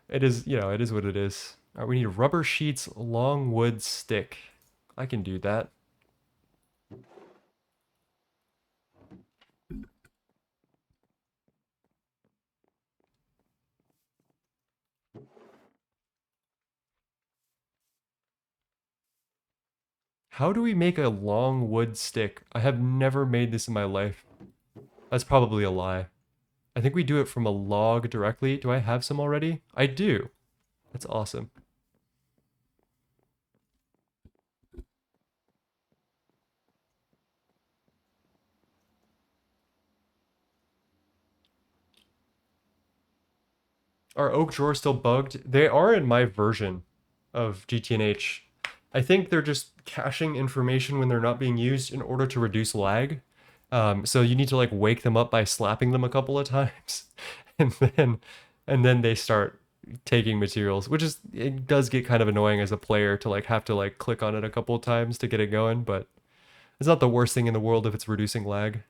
it is, you know, it is what it is. All right, we need rubber sheets, long wood stick. I can do that. How do we make a long wood stick? I have never made this in my life. That's probably a lie. I think we do it from a log directly. Do I have some already? I do. That's awesome. Are oak drawers still bugged? They are in my version of GTNH. I think they're just caching information when they're not being used in order to reduce lag. So you need to like wake them up by slapping them a couple of times, and then they start taking materials, which is it does get kind of annoying as a player to like have to like click on it a couple of times to get it going, but it's not the worst thing in the world if it's reducing lag.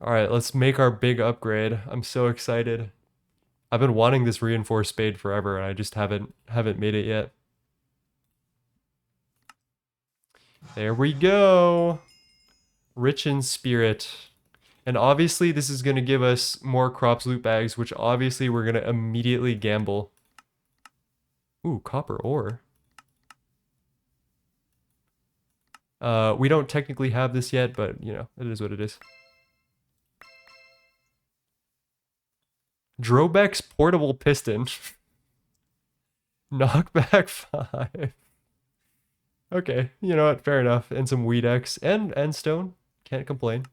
All right, let's make our big upgrade. I'm so excited. I've been wanting this reinforced spade forever, and I just haven't made it yet. There we go. Rich in spirit. And obviously this is going to give us more crops loot bags, which obviously we're going to immediately gamble. Ooh, copper ore. We don't technically have this yet, but you know, it is what it is. Drobeck's portable piston. Knockback 5. Okay, you know what? Fair enough. And some Weed X and stone. Can't complain.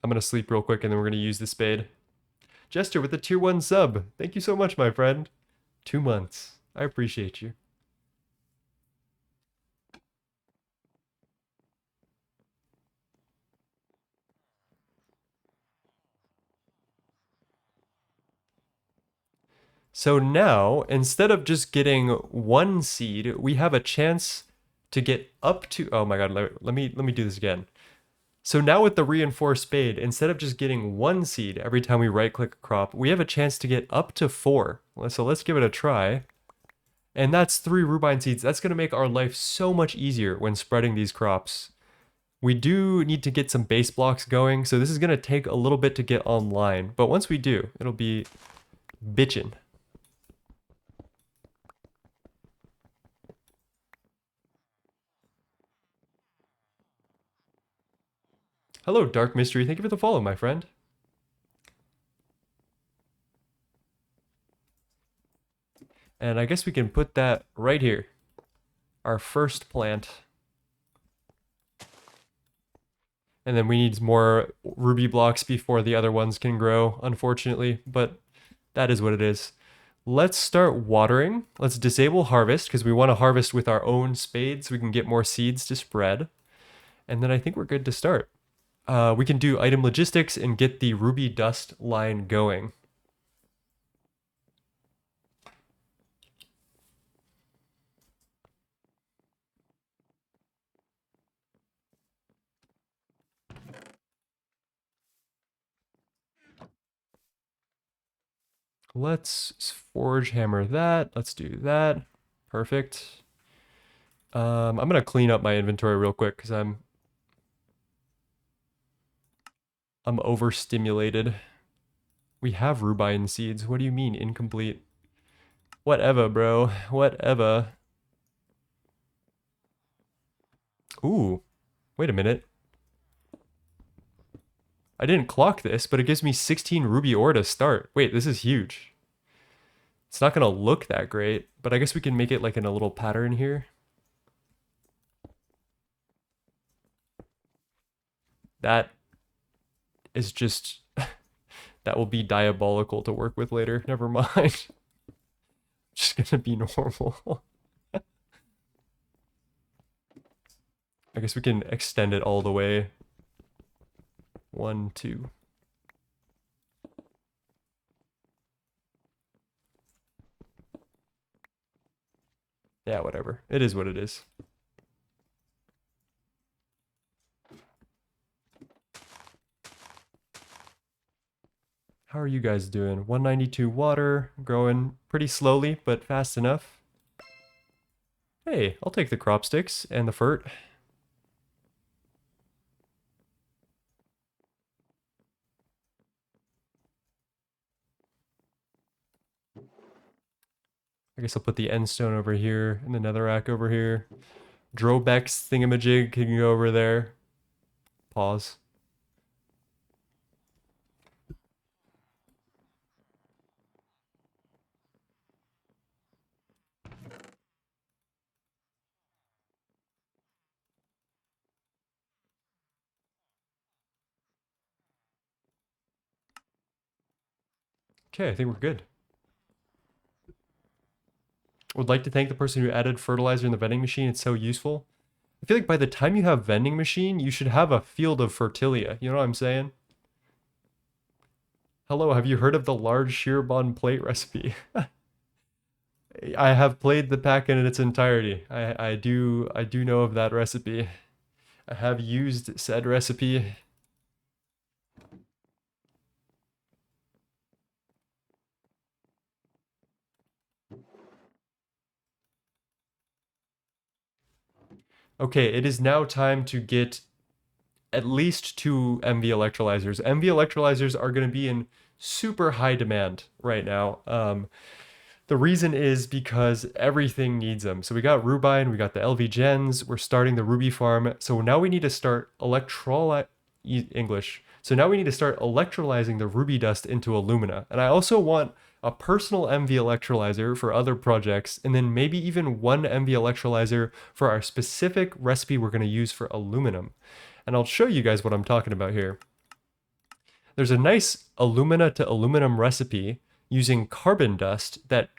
I'm gonna sleep real quick and then we're gonna use the spade. Jester with the tier 1 sub. Thank you so much, my friend. 2 months. I appreciate you. So now, instead of just getting 1 seed, we have a chance to get up to... Oh my god, let me do this again. So now with the reinforced spade, instead of just getting 1 seed every time we right-click a crop, we have a chance to get up to 4. So let's give it a try. And that's 3 rubine seeds. That's going to make our life so much easier when spreading these crops. We do need to get some base blocks going, so this is going to take a little bit to get online. But once we do, it'll be bitchin'. Hello, Dark Mystery. Thank you for the follow, my friend. And I guess we can put that right here. Our first plant. And then we need more ruby blocks before the other ones can grow, unfortunately. But that is what it is. Let's start watering. Let's disable harvest because we want to harvest with our own spades so we can get more seeds to spread. And then I think we're good to start. We can do item logistics and get the ruby dust line going. Let's forge hammer that. Let's do that. Perfect. I'm gonna clean up my inventory real quick because I'm overstimulated. We have rubine seeds. What do you mean incomplete? Whatever, bro. Whatever. Ooh, wait a minute. I didn't clock this, but it gives me 16 ruby ore to start. Wait, this is huge. It's not gonna look that great, but I guess we can make it like in a little pattern here. That is just... that will be diabolical to work with later. Never mind. Just gonna be normal. I guess we can extend it all the way. 1, 2. Yeah, whatever. It is what it is. How are you guys doing? 192 water, growing pretty slowly, but fast enough. Hey, I'll take the crop sticks and the fert. I guess I'll put the end stone over here and the netherrack over here. Drobeck's thingamajig can go over there. Pause. Okay, I think we're good. Would like to thank the person who added fertilizer in the vending machine. It's so useful. I feel like by the time you have vending machine, you should have a field of fertilia. You know what I'm saying? Hello, have you heard of the large shear bond plate recipe? I have played the pack in its entirety. I do know of that recipe. I have used said recipe. Okay, it is now time to get at least 2 MV electrolyzers. MV electrolyzers are going to be in super high demand right now. The reason is because everything needs them. So we got Rubine, we got the LV gens, we're starting the Ruby farm. So now we need to start English. So now we need to start electrolyzing the ruby dust into alumina. And I also want a personal MV electrolyzer for other projects, and then maybe even 1 MV electrolyzer for our specific recipe we're going to use for aluminum. And I'll show you guys what I'm talking about here. There's a nice alumina to aluminum recipe using carbon dust that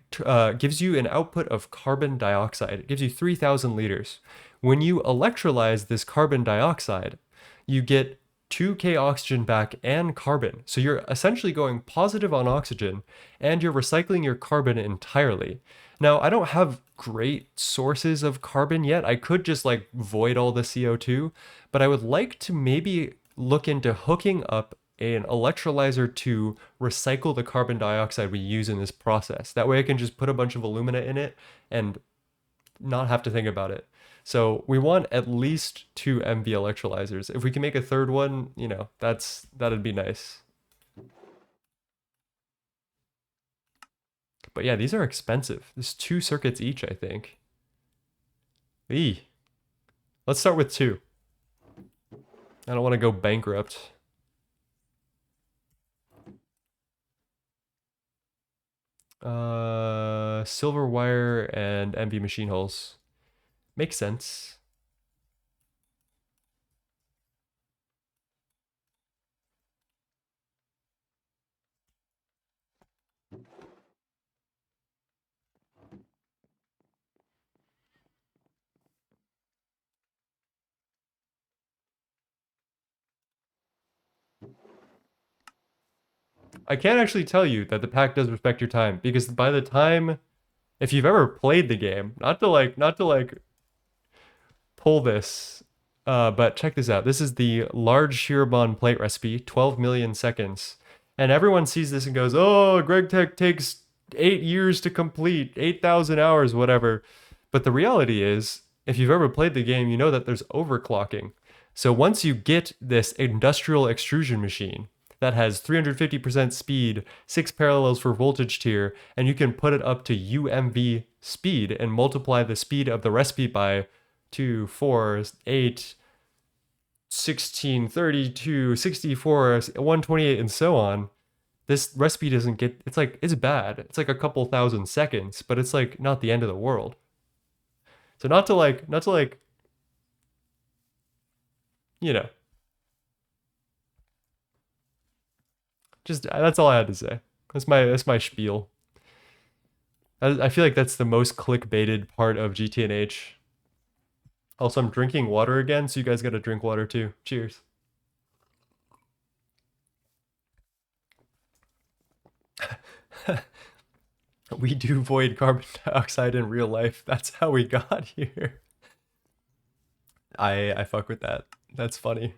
gives you an output of carbon dioxide. It gives you 3,000 liters. When you electrolyze this carbon dioxide, you get 2K oxygen back and carbon. So you're essentially going positive on oxygen and you're recycling your carbon entirely. Now, I don't have great sources of carbon yet. I could just like void all the CO2, but I would like to maybe look into hooking up an electrolyzer to recycle the carbon dioxide we use in this process. That way I can just put a bunch of alumina in it and not have to think about it. So we want at least 2 MV electrolyzers. If we can make a third one, you know, that'd be nice. But yeah, these are expensive. There's 2 circuits each, I think. Eee. Let's start with 2. I don't want to go bankrupt. Silver wire and MV machine holes. Makes sense. I can't actually tell you that the pack does respect your time, because by the time, if you've ever played the game, not to like pull this, but check this out. This is the large shear bond plate recipe, 12 million seconds. And everyone sees this and goes, oh, Greg Tech takes 8 years to complete, 8,000 hours, whatever. But the reality is, if you've ever played the game, you know that there's overclocking. So once you get this industrial extrusion machine that has 350% speed, 6 parallels for voltage tier, and you can put it up to UMV speed and multiply the speed of the recipe by 2, 4, 8, 16, 32, 64, 128, and so on. This recipe doesn't get, it's bad. It's like a couple thousand seconds, but it's like not the end of the world. So not to like, you know, just that's all I had to say. That's my spiel. I feel like that's the most clickbaited part of GTNH. Also, I'm drinking water again, so you guys gotta drink water too. Cheers. We do void carbon dioxide in real life. That's how we got here. I fuck with that. That's funny.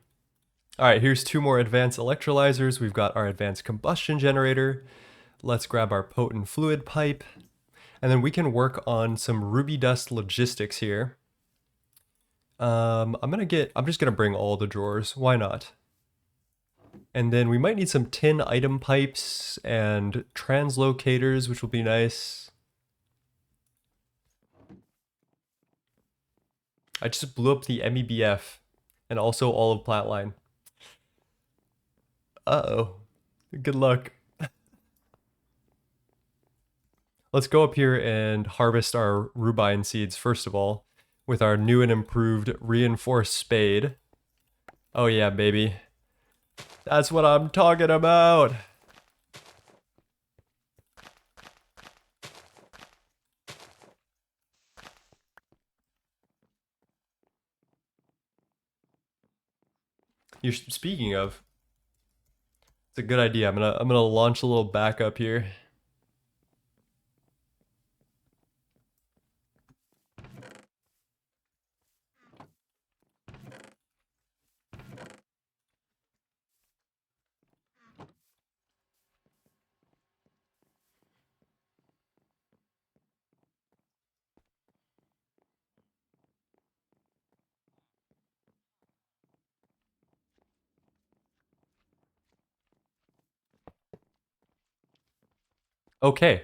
All right, here's 2 more advanced electrolyzers. We've got our advanced combustion generator. Let's grab our potent fluid pipe. And then we can work on some ruby dust logistics here. I'm just gonna bring all the drawers. Why not? And then we might need some tin item pipes and translocators, which will be nice. I just blew up the MEBF and also all of Platline. Uh-oh. Good luck. Let's go up here and harvest our rubine seeds first of all with our new and improved reinforced spade. Oh yeah, baby. That's what I'm talking about. You're speaking of. It's a good idea. I'm gonna launch a little backup here. Okay.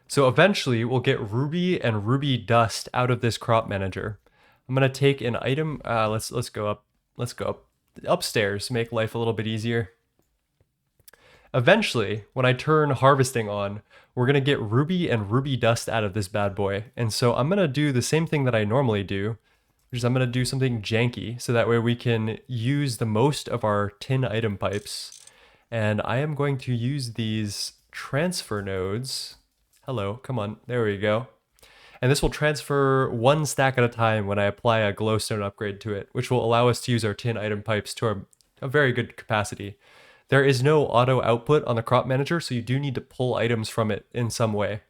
So eventually we'll get ruby and ruby dust out of this crop manager. I'm gonna take an item. Let's go up. Let's go up upstairs. Make life a little bit easier. Eventually, when I turn harvesting on, we're gonna get ruby and ruby dust out of this bad boy. And so I'm gonna do the same thing that I normally do, which is I'm gonna do something janky so that way we can use the most of our tin item pipes. And I am going to use these transfer nodes. Hello, come on, there we go. And this will transfer one stack at a time when I apply a glowstone upgrade to it, which will allow us to use our tin item pipes to a very good capacity. There is no auto output on the crop manager, so you do need to pull items from it in some way.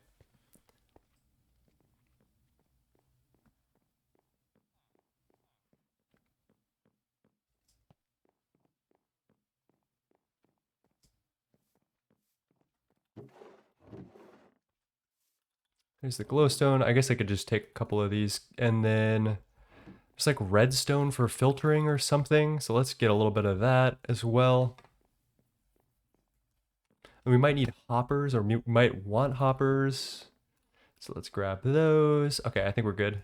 There's the glowstone. I guess I could just take a couple of these and then there's like redstone for filtering or something. So let's get a little bit of that as well. And we might need hoppers, or we might want hoppers. So let's grab those. Okay, I think we're good.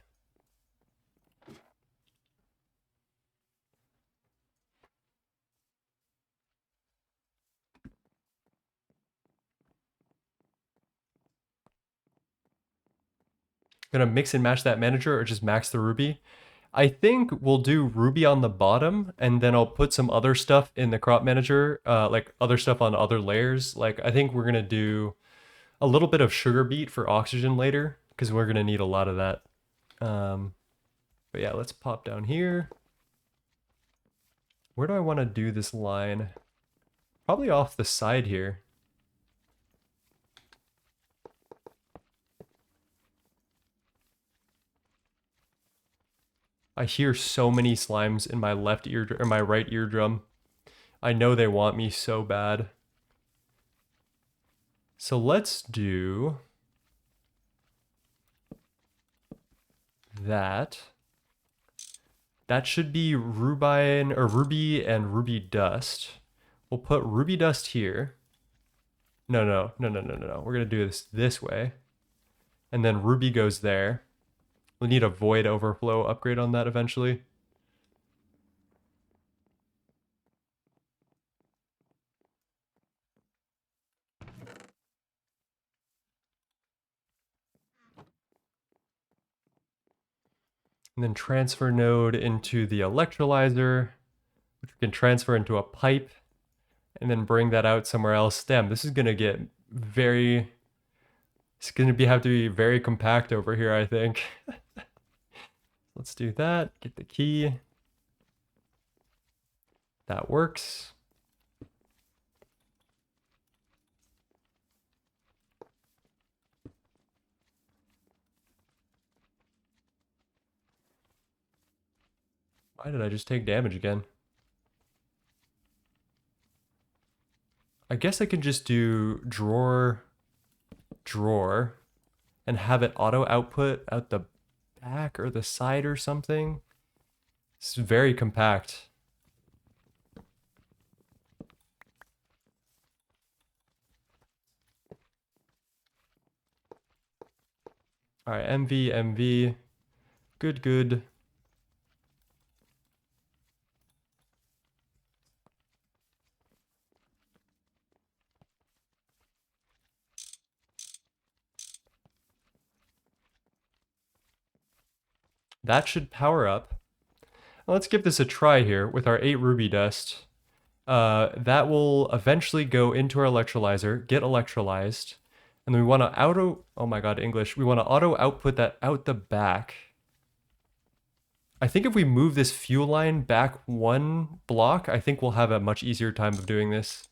Gonna mix and match that manager or just max the ruby. I think we'll do ruby on the bottom and then I'll put some other stuff in the crop manager, like other stuff on other layers. Like I think we're gonna do a little bit of sugar beet for oxygen later because we're gonna need a lot of that. But yeah, let's pop down here. Where do I want to do this line? Probably off the side here. I hear so many slimes in my left ear or my right eardrum. I know they want me so bad. So let's do that. That should be ruby and ruby dust. We'll put ruby dust here. No. We're gonna do this way. And then ruby goes there. We'll need a void overflow upgrade on that eventually. And then transfer node into the electrolyzer, which we can transfer into a pipe and then bring that out somewhere else. Damn, this is gonna get very, it's gonna have to be very compact over here, I think. Let's do that, get the key. That works. Why did I just take damage again? I guess I can just do drawer, and have it auto output out the back or the side or something. It's very compact. All right, MV. Good. That should power up. Let's give this a try here with our 8 ruby dust. That will eventually go into our electrolyzer, get electrolyzed, and then we want to oh my god, English. We want to auto output that out the back. I think if we move this fuel line back one block, I think we'll have a much easier time of doing this.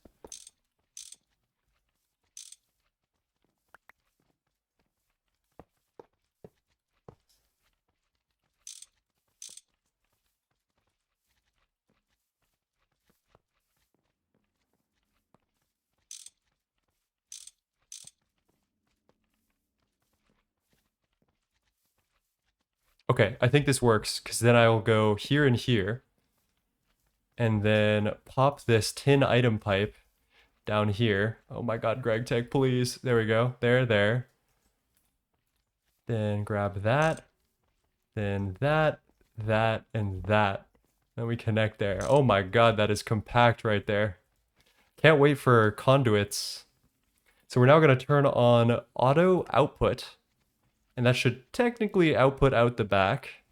Okay, I think this works because then I will go here and here and then pop this tin item pipe down here. Oh my God, Greg Tech, please. There we go. There. Then grab that, then that, and that. And we connect there. Oh my God, that is compact right there. Can't wait for conduits. So we're now going to turn on auto output, and that should technically output out the back.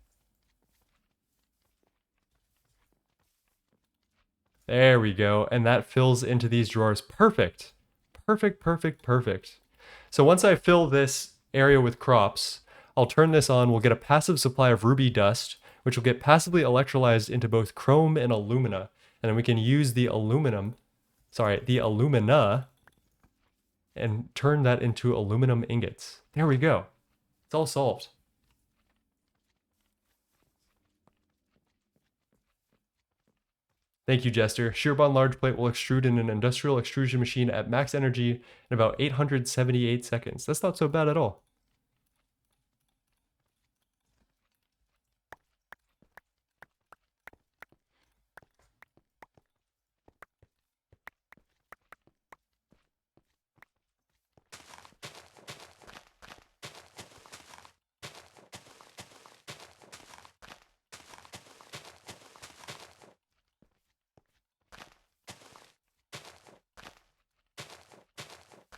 There we go. And that fills into these drawers. Perfect. Perfect. So once I fill this area with crops, I'll turn this on. We'll get a passive supply of ruby dust, which will get passively electrolyzed into both chrome and alumina. And then we can use the alumina, and turn that into aluminum ingots. There we go. It's all solved. Thank you, Jester. Shear bond large plate will extrude in an industrial extrusion machine at max energy in about 878 seconds. That's not so bad at all.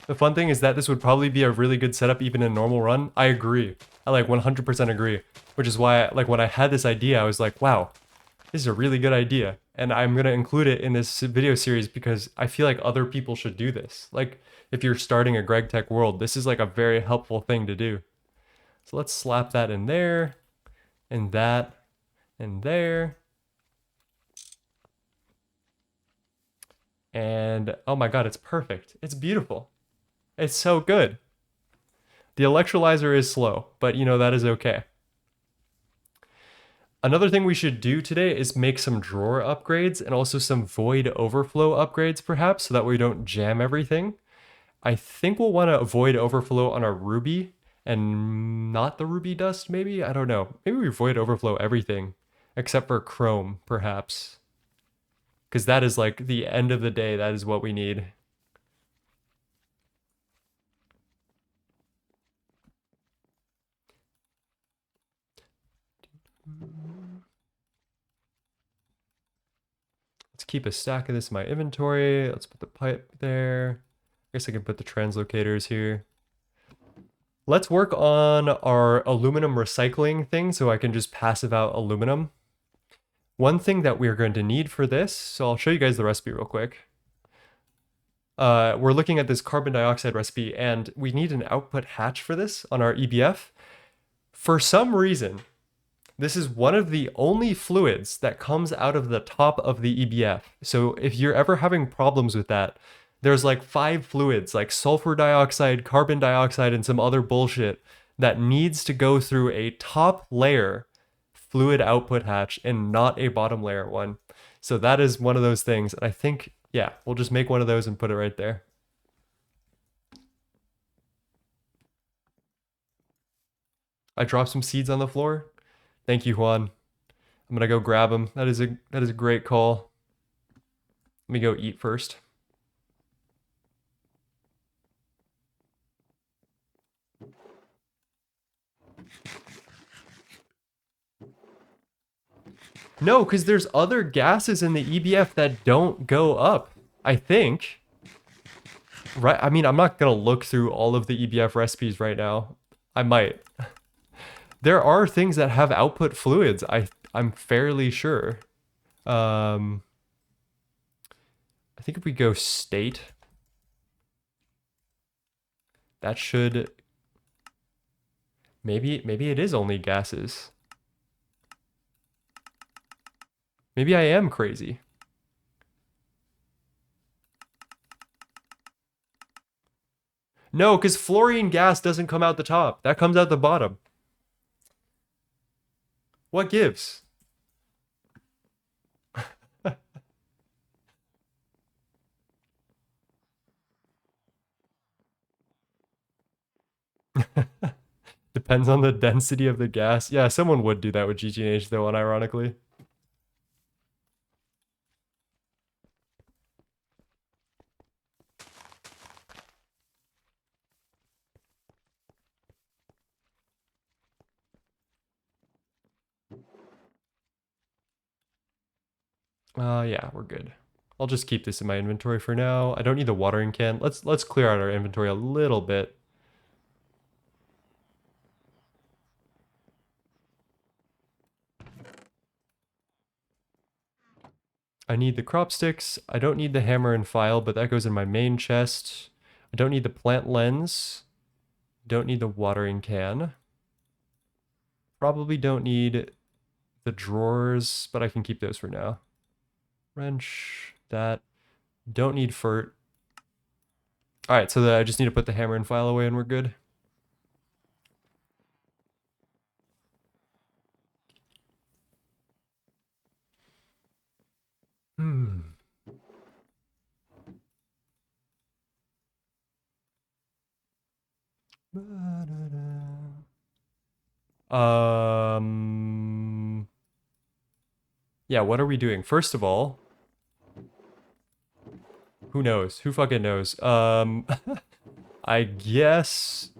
The fun thing is that this would probably be a really good setup even in a normal run. I agree. I like 100% agree. Which is why, like, when I had this idea, I was like, wow, this is a really good idea. And I'm going to include it in this video series because I feel like other people should do this. Like, if you're starting a Greg Tech world, this is like a very helpful thing to do. So let's slap that in there, and that, and there. And oh my God, it's perfect. It's beautiful. It's so good. The electrolyzer is slow, but you know, that is okay. Another thing we should do today is make some drawer upgrades and also some void overflow upgrades perhaps, so that we don't jam everything. I think we'll want to avoid overflow on our ruby and not the ruby dust maybe? I don't know. Maybe we void overflow everything except for chrome perhaps. Because that is like the end of the day, that is what we need. Let's keep a stack of this in my inventory. Let's put the pipe there. I guess I can put the translocators here. Let's work on our aluminum recycling thing so I can just passive out aluminum. One thing that we're going to need for this, so I'll show you guys the recipe real quick. We're looking at this carbon dioxide recipe and we need an output hatch for this on our EBF. For some reason, this is one of the only fluids that comes out of the top of the EBF. So if you're ever having problems with that, there's like 5 fluids like sulfur dioxide, carbon dioxide, and some other bullshit that needs to go through a top layer fluid output hatch and not a bottom layer one. So that is one of those things. And I think, yeah, we'll just make one of those and put it right there. I dropped some seeds on the floor. Thank you, Juan. I'm gonna go grab them. That is a great call. Let me go eat first. No, because there's other gases in the EBF that don't go up, I think. Right? I mean, I'm not gonna look through all of the EBF recipes right now. I might. There are things that have output fluids, I'm fairly sure. I think if we go state, that should... Maybe it is only gases. Maybe I am crazy. No, because fluorine gas doesn't come out the top. That comes out the bottom. What gives? Depends on the density of the gas. Yeah, someone would do that with GTNH though, unironically. Yeah, we're good. I'll just keep this in my inventory for now. I don't need the watering can. Let's clear out our inventory a little bit. I need the crop sticks. I don't need the hammer and file, but that goes in my main chest. I don't need the plant lens. Don't need the watering can. Probably don't need the drawers, but I can keep those for now. Wrench, that. Don't need fert. All right, so I just need to put the hammer and file away and we're good. Hmm. Um, yeah, what are we doing? First of all, who knows? Who fucking knows? I guess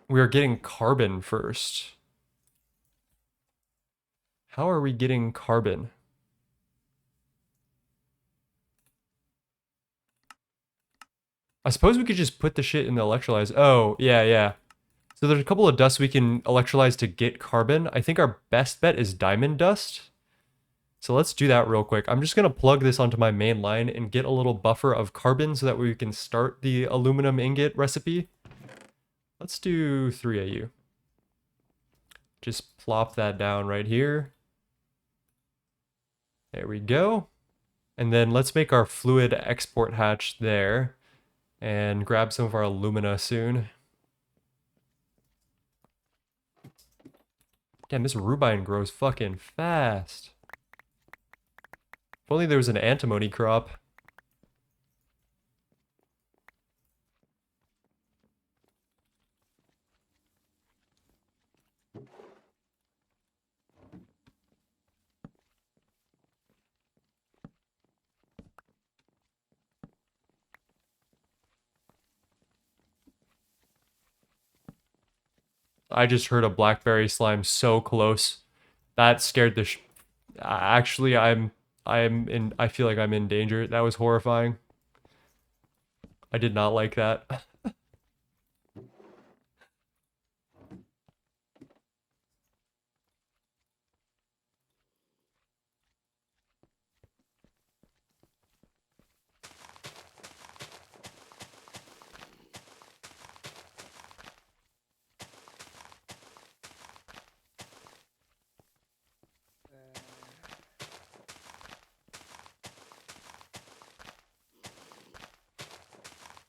we are getting carbon first. How are we getting carbon? I suppose we could just put the shit in the electrolyzer. Oh, yeah, yeah. So there's a couple of dusts we can electrolyze to get carbon. I think our best bet is diamond dust. So let's do that real quick. I'm just going to plug this onto my main line and get a little buffer of carbon so that we can start the aluminum ingot recipe. Let's do 3 AU. Just plop that down right here. There we go. And then let's make our fluid export hatch there and grab some of our alumina soon. Damn, this rubine grows fucking fast. If only there was an antimony crop. I just heard a blackberry slime so close. That scared the actually, I feel like I'm in danger. That was horrifying. I did not like that.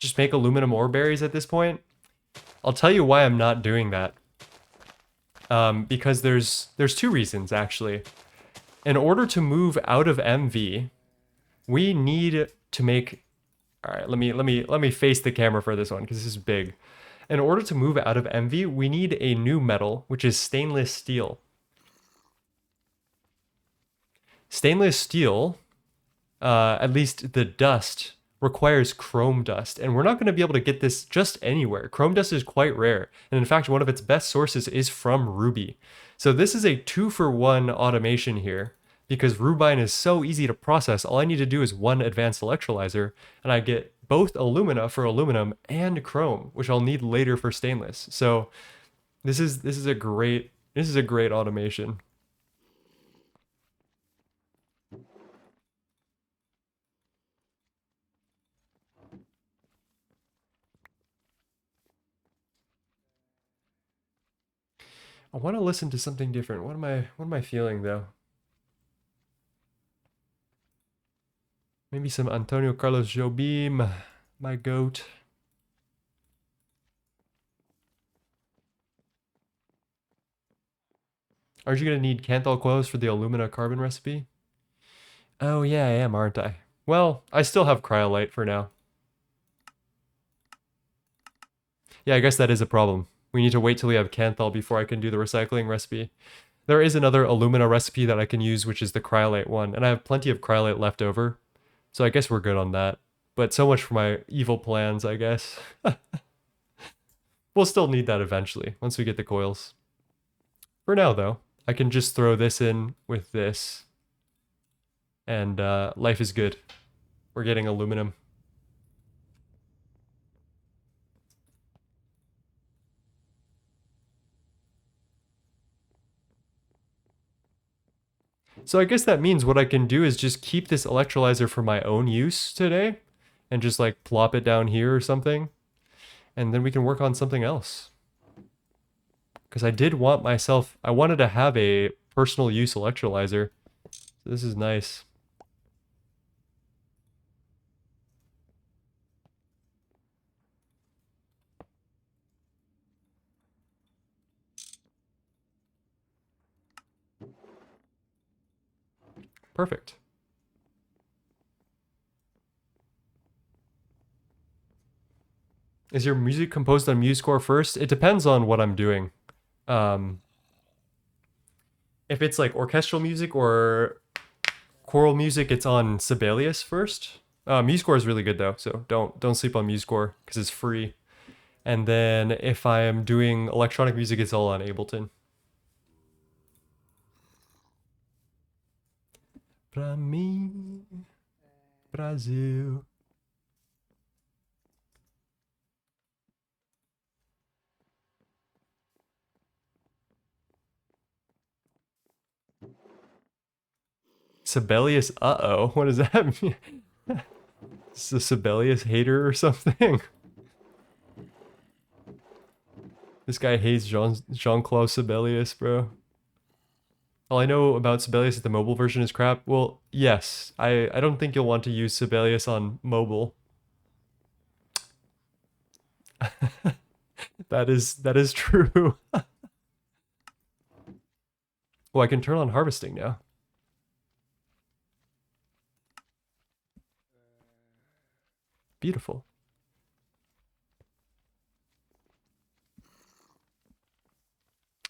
Just make aluminum ore berries at this point. I'll tell you why I'm not doing that. Because there's two reasons actually. In order to move out of MV, we need to make. All right, let me face the camera for this one because this is big. In order to move out of MV, we need a new metal, which is stainless steel. Stainless steel, at least the dust, requires chrome dust, and we're not going to be able to get this just anywhere. Chrome dust is quite rare, and in fact, one of its best sources is from ruby. So this is a 2-for-1 automation here, because rubine is so easy to process. All I need to do is one advanced electrolyzer, and I get both alumina for aluminum and chrome, which I'll need later for stainless. So this is a great automation. I want to listen to something different. What am I feeling though? Maybe some Antonio Carlos Jobim, my goat. Aren't you going to need Canthal coils for the alumina carbon recipe? Oh yeah, I am, aren't I? Well, I still have cryolite for now. Yeah, I guess that is a problem. We need to wait till we have Canthal before I can do the recycling recipe. There is another alumina recipe that I can use, which is the cryolite one, and I have plenty of cryolite left over. So I guess we're good on that. But so much for my evil plans, I guess. We'll still need that eventually, once we get the coils. For now, though, I can just throw this in with this. And life is good. We're getting aluminum. So I guess that means what I can do is just keep this electrolyzer for my own use today. And just like plop it down here or something. And then we can work on something else. Because I did want myself, I wanted to have a personal use electrolyzer. So this is nice. Perfect. Is your music composed on MuseScore first? It depends on what I'm doing. If it's like orchestral music or choral music, it's on Sibelius first. MuseScore is really good though, so don't sleep on MuseScore because it's free. And then if I am doing electronic music, it's all on Ableton. Pra mim, Brasil. Sibelius, uh-oh. What does that mean? Is a Sibelius hater or something? This guy hates Jean-Claude Sibelius, bro. All I know about Sibelius is the mobile version is crap. Well, yes. I don't think you'll want to use Sibelius on mobile. That is true. Oh, I can turn on harvesting now. Beautiful.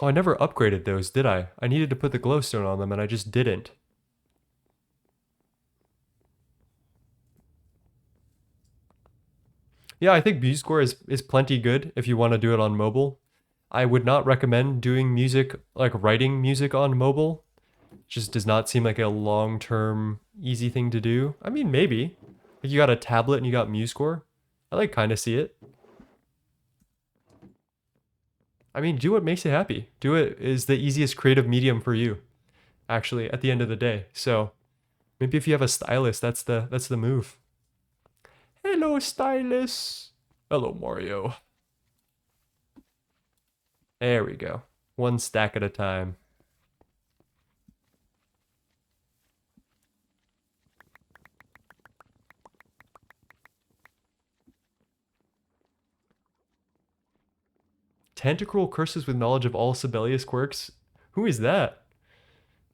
Oh, I never upgraded those, did I? I needed to put the glowstone on them and I just didn't. Yeah, I think MuseScore is plenty good if you want to do it on mobile. I would not recommend doing music, like writing music on mobile. It just does not seem like a long-term easy thing to do. I mean, maybe. Like you got a tablet and you got MuseScore. I like kind of see it. I mean, do what makes you happy. Do it is the easiest creative medium for you, actually, at the end of the day. So maybe if you have a stylus, that's the move. Hello, stylus. Hello, Mario. There we go. One stack at a time. Tentacruel curses with knowledge of all Sibelius quirks. Who is that?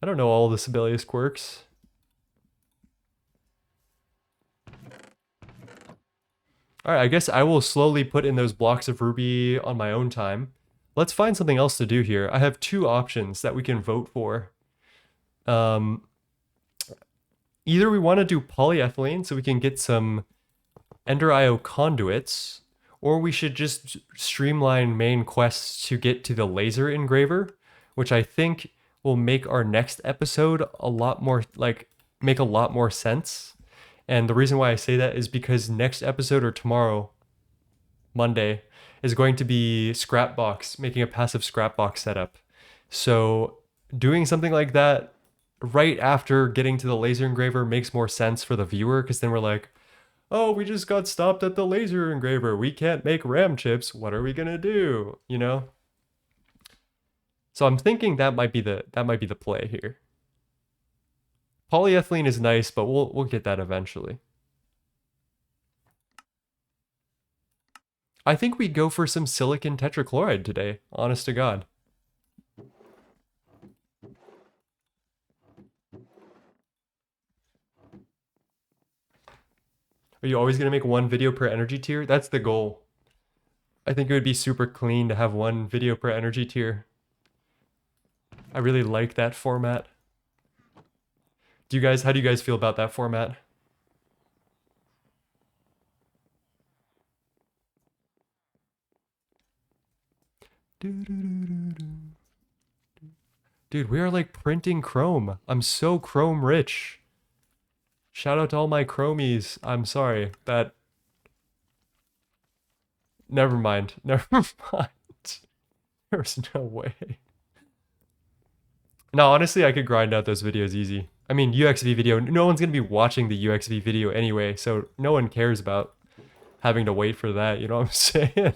I don't know all the Sibelius quirks. Alright, I guess I will slowly put in those blocks of ruby on my own time. Let's find something else to do here. I have two options that we can vote for. Either we want to do polyethylene so we can get some Ender IO conduits, or we should just streamline main quests to get to the laser engraver, which I think will make our next episode a lot more, make a lot more sense. And the reason why I say that is because next episode or tomorrow, Monday, is going to be Scrapbox, making a passive Scrapbox setup. So doing something like that right after getting to the laser engraver makes more sense for the viewer, because then we're like, oh, we just got stopped at the laser engraver. We can't make RAM chips. What are we gonna do? You know? So I'm thinking that might be the play here. Polyethylene is nice, but we'll get that eventually. I think we go for some silicon tetrachloride today, honest to God. Are you always going to make one video per energy tier? That's the goal. I think it would be super clean to have one video per energy tier. I really like that format. How do you guys feel about that format? Dude, we are like printing chrome. I'm so chrome rich. Shout out to all my chromies. I'm sorry. Never mind. Never mind. There's no way. No, honestly, I could grind out those videos easy. I mean, UXV video, no one's going to be watching the UXV video anyway, so no one cares about having to wait for that, you know what I'm saying?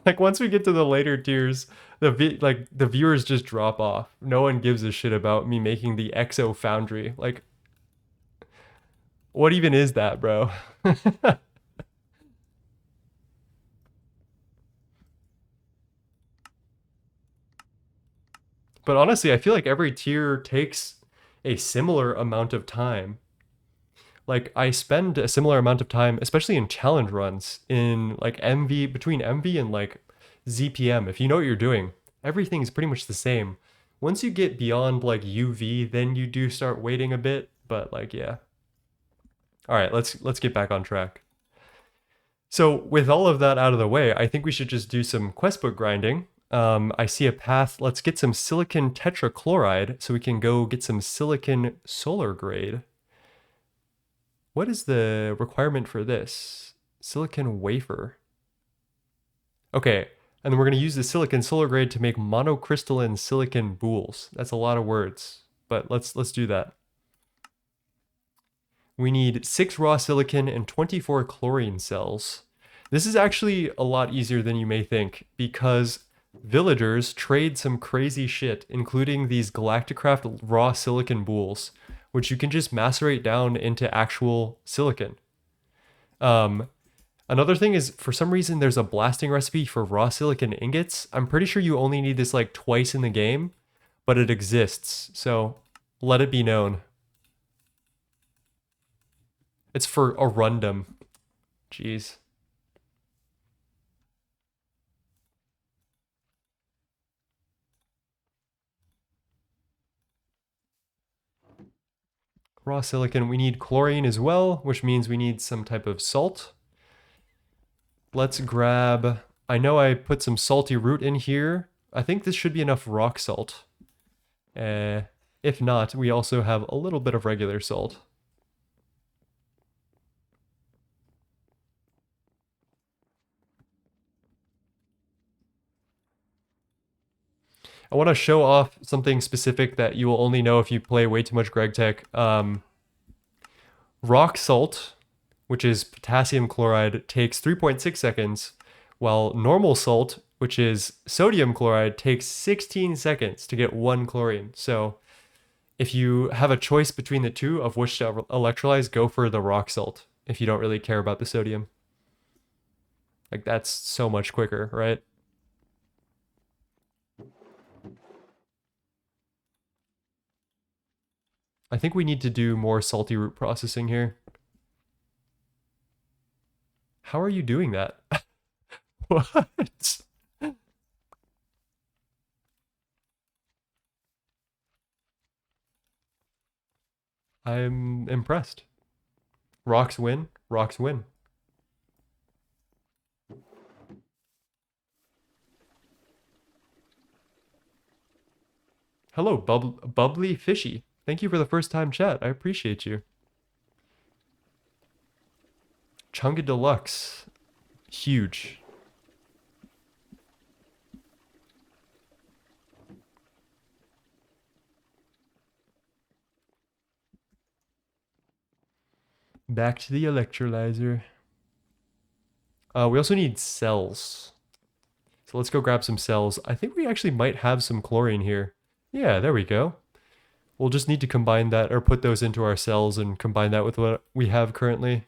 Like, once we get to the later tiers, the viewers just drop off. No one gives a shit about me making the Exo Foundry. Like, what even is that, bro? But honestly, I feel like every tier takes a similar amount of time. Like, I spend a similar amount of time, especially in challenge runs, in like MV, between MV and like ZPM. If you know what you're doing, everything's pretty much the same. Once you get beyond like UV, then you do start waiting a bit, but like, yeah. All right, let's get back on track. So with all of that out of the way, I think we should just do some quest book grinding. I see a path. Let's get some silicon tetrachloride so we can go get some silicon solar grade. What is the requirement for this? Silicon wafer. Okay, and then we're going to use the silicon solar grade to make monocrystalline silicon boules. That's a lot of words, but let's do that. We need 6 raw silicon and 24 chlorine cells. This is actually a lot easier than you may think because villagers trade some crazy shit, including these Galacticraft raw silicon boules, which you can just macerate down into actual silicon. Another thing is, for some reason, there's a blasting recipe for raw silicon ingots. I'm pretty sure you only need this like twice in the game, but it exists, so let it be known. It's for a rundum. Jeez. Raw silicon, we need chlorine as well, which means we need some type of salt. Let's grab, I know I put some salty root in here. I think this should be enough rock salt. If not, we also have a little bit of regular salt. I want to show off something specific that you will only know if you play way too much GregTech. Rock salt, which is potassium chloride, takes 3.6 seconds, while normal salt, which is sodium chloride, takes 16 seconds to get 1 chlorine. So if you have a choice between the two of which to electrolyze, go for the rock salt if you don't really care about the sodium. Like, that's so much quicker, right? I think we need to do more salty root processing here. How are you doing that? What? I'm impressed. Rocks win. Rocks win. Hello, Bubbly Fishy. Thank you for the first time chat. I appreciate you. Chunga Deluxe. Huge. Back to the electrolyzer. We also need cells. So let's go grab some cells. I think we actually might have some chlorine here. Yeah, there we go. We'll just need to combine that or put those into our cells and combine that with what we have currently.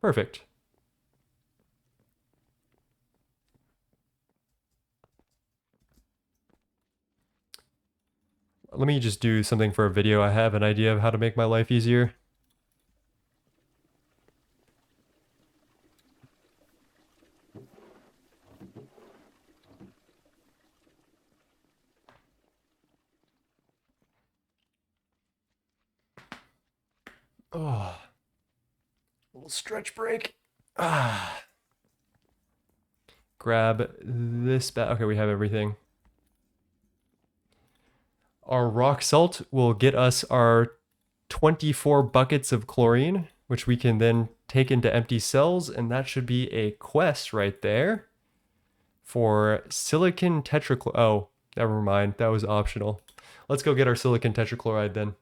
Perfect. Let me just do something for a video. I have an idea of how to make my life easier. Oh, a little stretch break. Ah. Grab this back. Okay, we have everything. Our rock salt will get us our 24 buckets of chlorine, which we can then take into empty cells, and that should be a quest right there for silicon tetrachloride. Oh, never mind. That was optional. Let's go get our silicon tetrachloride then.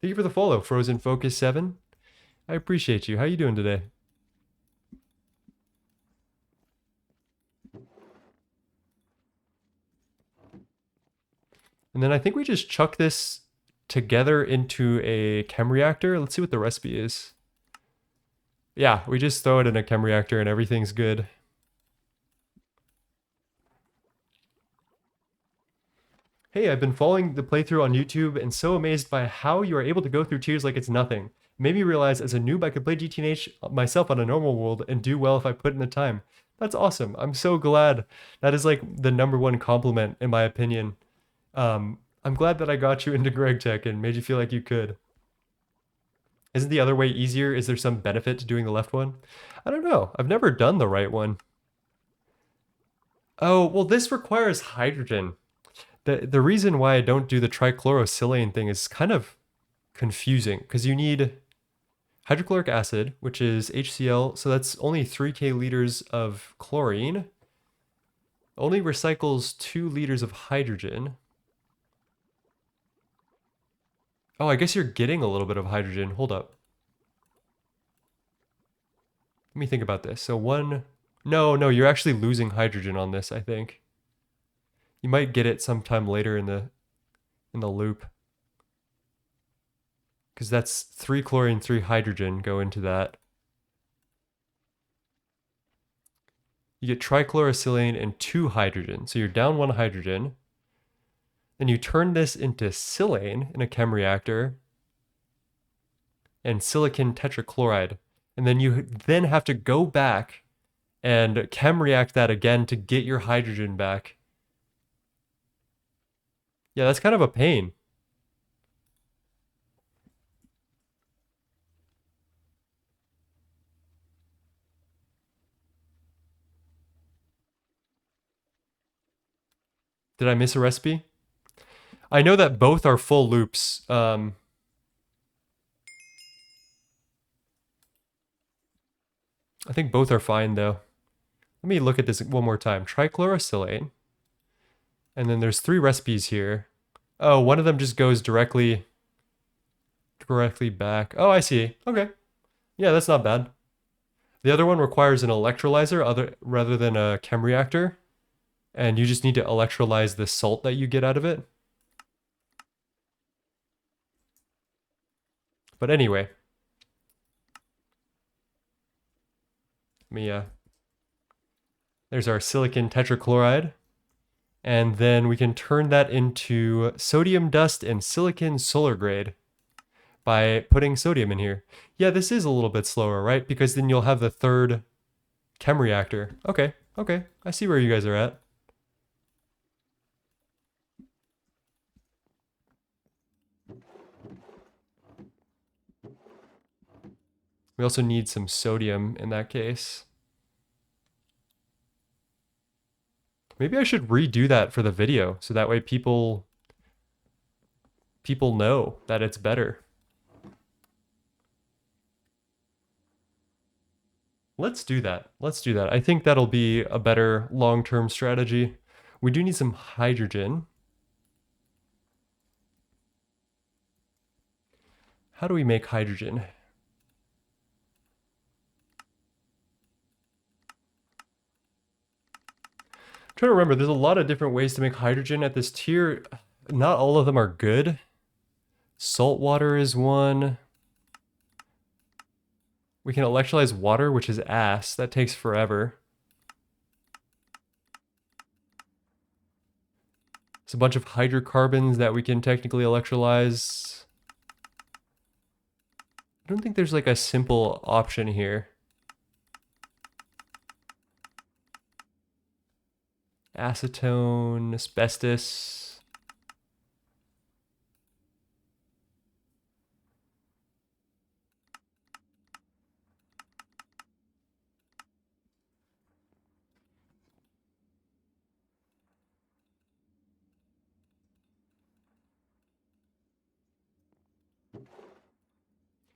Thank you for the follow, Frozen Focus 7. I appreciate you. How you doing today? And then I think we just chuck this together into a chem reactor. Let's see what the recipe is. Yeah, we just throw it in a chem reactor and everything's good. Hey, I've been following the playthrough on YouTube and so amazed by how you are able to go through tiers like it's nothing. It made me realize as a noob I could play GTNH myself on a normal world and do well if I put in the time. That's awesome. I'm so glad. That is like the #1 compliment in my opinion. I'm glad that I got you into Greg Tech and made you feel like you could. Isn't the other way easier? Is there some benefit to doing the left one? I don't know. I've never done the right one. Oh, well, this requires hydrogen. The reason why I don't do the trichlorosilane thing is kind of confusing because you need hydrochloric acid, which is HCl, so that's only 3k liters of chlorine. Only recycles 2 liters of hydrogen. Oh, I guess you're getting a little bit of hydrogen. Hold up. Let me think about this. So no, you're actually losing hydrogen on this, I think. You might get it sometime later in the loop. Because that's 3 chlorine, 3 hydrogen go into that. You get trichlorosilane and 2 hydrogen. So you're down 1 hydrogen. Then you turn this into silane in a chem reactor and silicon tetrachloride. And then you then have to go back and chem react that again to get your hydrogen back. Yeah, that's kind of a pain. Did I miss a recipe? I know that both are full loops. I think both are fine though. Let me look at this one more time. Trichlorosilane. And then there's 3 recipes here. Oh, one of them just goes directly back. Oh, I see. Okay. Yeah, that's not bad. The other one requires an electrolyzer rather than a chem reactor. And you just need to electrolyze the salt that you get out of it. But anyway. There's our silicon tetrachloride. And then we can turn that into sodium dust and silicon solar grade by putting sodium in here. Yeah, this is a little bit slower, right? Because then you'll have the 3rd chem reactor. Okay. I see where you guys are at. We also need some sodium in that case. Maybe I should redo that for the video so that way people know that it's better. Let's do that. I think that'll be a better long-term strategy. We do need some hydrogen. How do we make hydrogen? trying to remember, there's a lot of different ways to make hydrogen at this tier. Not all of them are good. Salt water is one. We can electrolyze water, which is ass. That takes forever. There's a bunch of hydrocarbons that we can technically electrolyze. I don't think there's like a simple option here. Acetone, asbestos.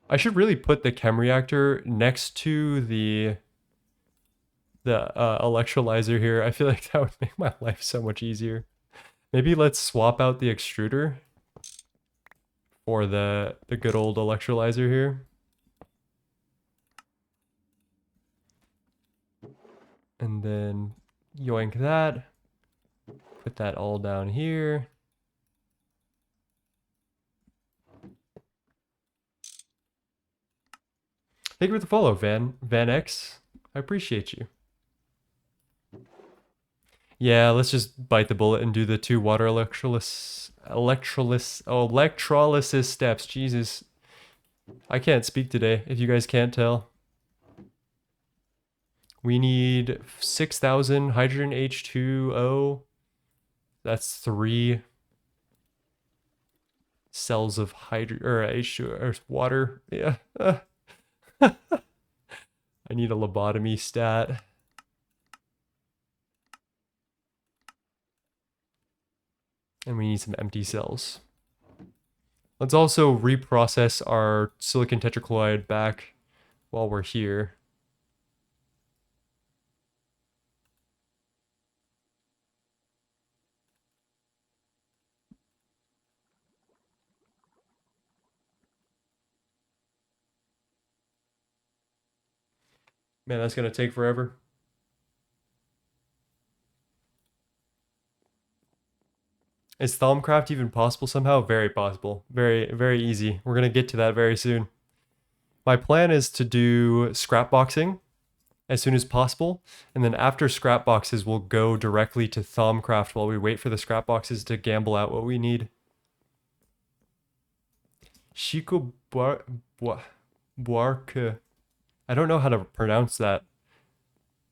I should really put the chem reactor next to the electrolyzer here. I feel like that would make my life so much easier. Maybe let's swap out the extruder for the good old electrolyzer here. And then yoink that. Put that all down here. Thank you for the follow, Van X. I appreciate you. Yeah, let's just bite the bullet and do the 2 water electrolysis steps. Jesus. I can't speak today, if you guys can't tell. We need 6,000 hydrogen H2O. That's 3 cells of hydrogen or H2O or water. Yeah. I need a lobotomy stat. And we need some empty cells. Let's also reprocess our silicon tetrachloride back while we're here. Man, that's gonna take forever. Is Thaumcraft even possible somehow? Very possible. Very, very easy. We're gonna get to that very soon. My plan is to do scrap boxing as soon as possible, and then after scrap boxes, we'll go directly to Thaumcraft while we wait for the scrap boxes to gamble out what we need. Chico Buarque. I don't know how to pronounce that.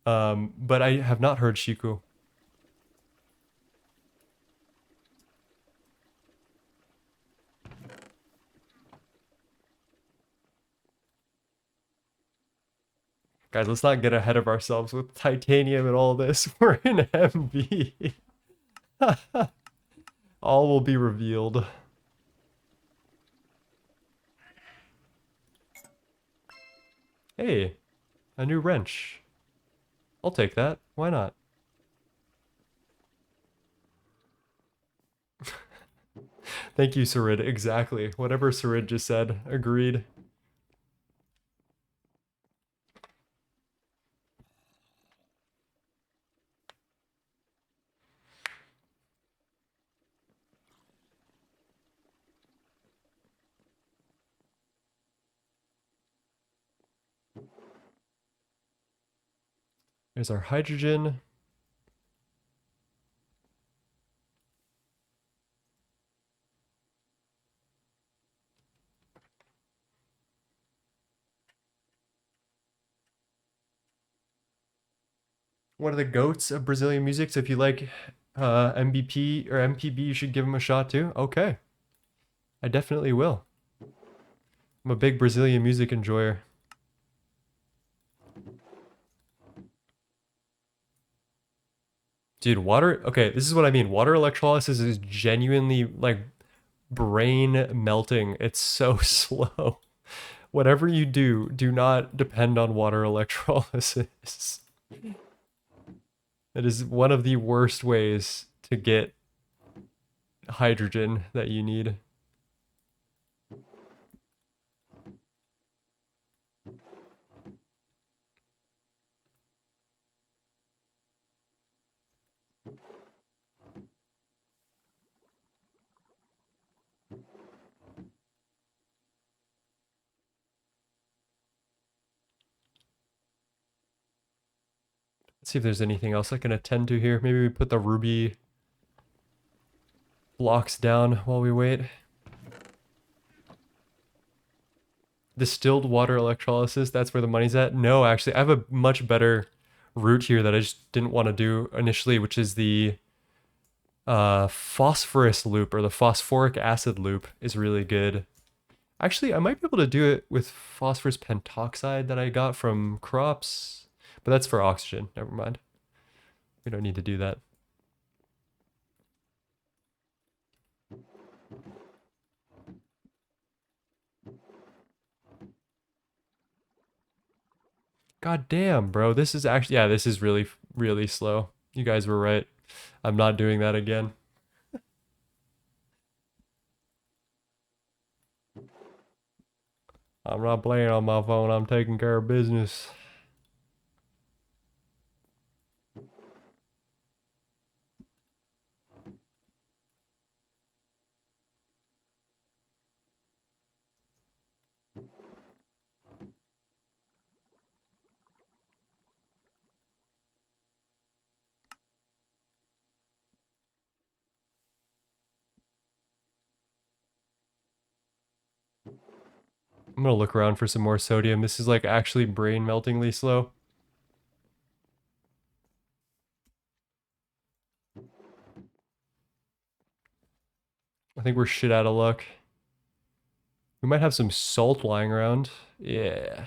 But I have not heard Shiku. Guys, let's not get ahead of ourselves with titanium and all this. We're in MV. All will be revealed. Hey, a new wrench. I'll take that. Why not? Thank you, Sarid. Exactly. Whatever Sarid just said. Agreed. There's our hydrogen. One of the goats of Brazilian music. So if you like MBP or MPB, you should give him a shot too. Okay. I definitely will. I'm a big Brazilian music enjoyer. Dude, water, okay, this is what I mean. Water electrolysis is genuinely like brain melting. It's so slow. Whatever you do, do not depend on water electrolysis. It is one of the worst ways to get hydrogen that you need. Let's see if there's anything else I can attend to here. Maybe we put the ruby blocks down while we wait. Distilled water electrolysis, that's where the money's at? No, actually, I have a much better route here that I just didn't want to do initially, which is the phosphorus loop, or the phosphoric acid loop is really good. Actually, I might be able to do it with phosphorus pentoxide that I got from crops, but that's for oxygen. Never mind. We don't need to do that. God damn, bro. This is actually, yeah, this is really, really slow. You guys were right. I'm not doing that again. I'm not playing on my phone. I'm taking care of business. I'm gonna look around for some more sodium. This is like actually brain meltingly slow. I think we're shit out of luck. We might have some salt lying around. Yeah.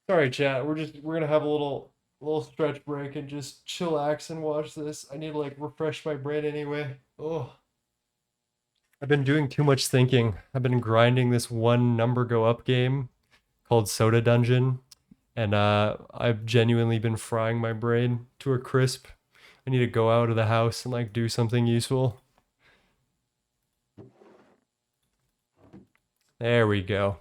Sorry, chat. We're gonna have a little stretch break and just chillax and watch this. I need to like refresh my brain anyway. Oh, I've been doing too much thinking. I've been grinding this one number go up game called Soda Dungeon, and I've genuinely been frying my brain to a crisp. I need to go out of the house and like do something useful. There we go.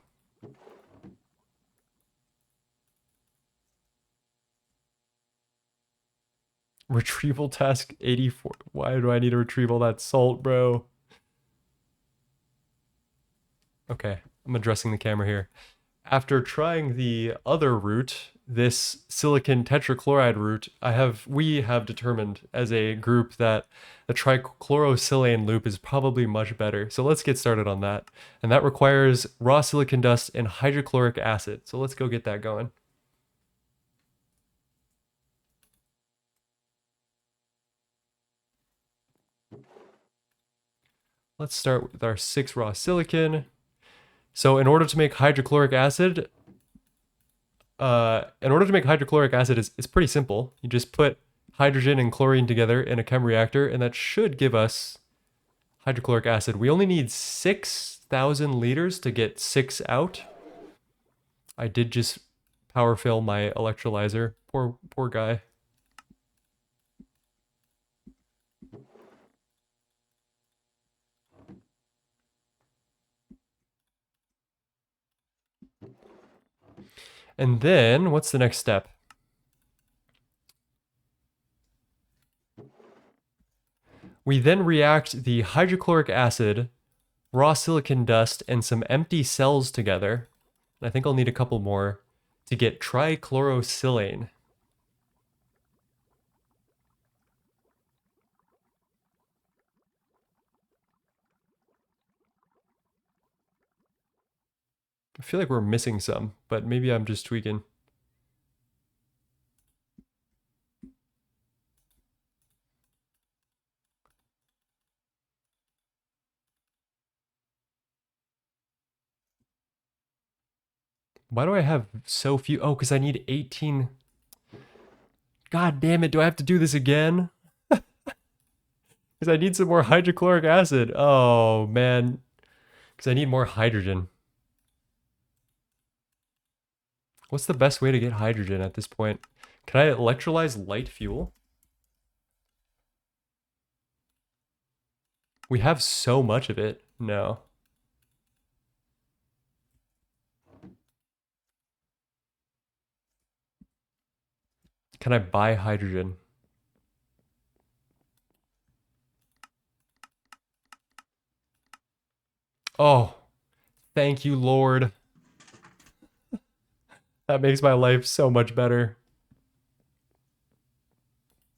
Retrieval task 84. Why do I need to retrieve all that salt, bro? Okay, I'm addressing the camera here. After trying the other route, this silicon tetrachloride route, we have determined as a group that the trichlorosilane loop is probably much better. So let's get started on that. And that requires raw silicon dust and hydrochloric acid. So let's go get that going. Let's start with our 6 raw silicon. So in order to make hydrochloric acid, it's pretty simple. You just put hydrogen and chlorine together in a chem reactor, and that should give us hydrochloric acid. We only need 6,000 liters to get 6 out. I did just power fill my electrolyzer. Poor guy. And then, what's the next step? We then react the hydrochloric acid, raw silicon dust, and some empty cells together. I think I'll need a couple more to get trichlorosilane. I feel like we're missing some, but maybe I'm just tweaking. Why do I have so few? Oh, because I need 18. God damn it, do I have to do this again? Because I need some more hydrochloric acid. Oh, man. Because I need more hydrogen. What's the best way to get hydrogen at this point? Can I electrolyze light fuel? We have so much of it. No. can I buy hydrogen? Oh, thank you, Lord. That makes my life so much better.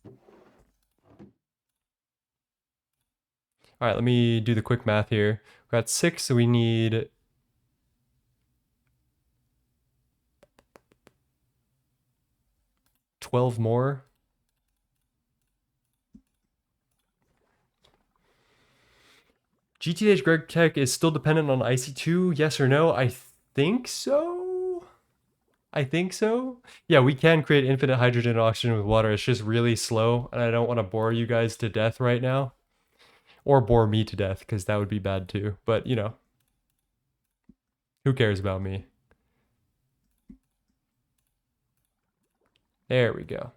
All right, let me do the quick math here. We got 6, so we need 12 more. GTNH Greg Tech is still dependent on IC2, yes or no? I think so. I think so. Yeah, we can create infinite hydrogen and oxygen with water. It's just really slow, and I don't want to bore you guys to death right now. Or bore me to death, because that would be bad too. But, you know, who cares about me? There we go.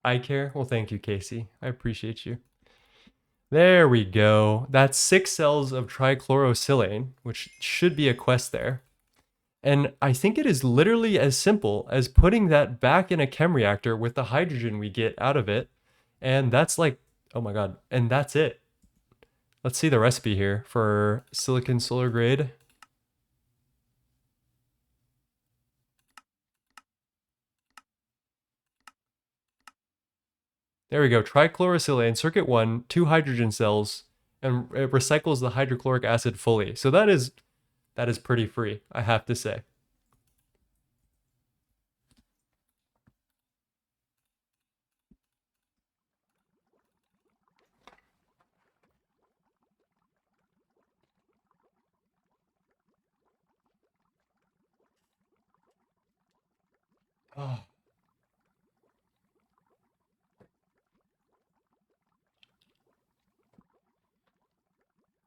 I care? Well, thank you, Casey. I appreciate you. There we go. That's 6 cells of trichlorosilane, which should be a quest there. And I think it is literally as simple as putting that back in a chem reactor with the hydrogen we get out of it. And that's like, oh my God. And that's it. Let's see the recipe here for silicon solar grade. There we go. Trichlorosilane, circuit 1, 2 hydrogen cells, and it recycles the hydrochloric acid fully. So that is pretty free, I have to say. Oh.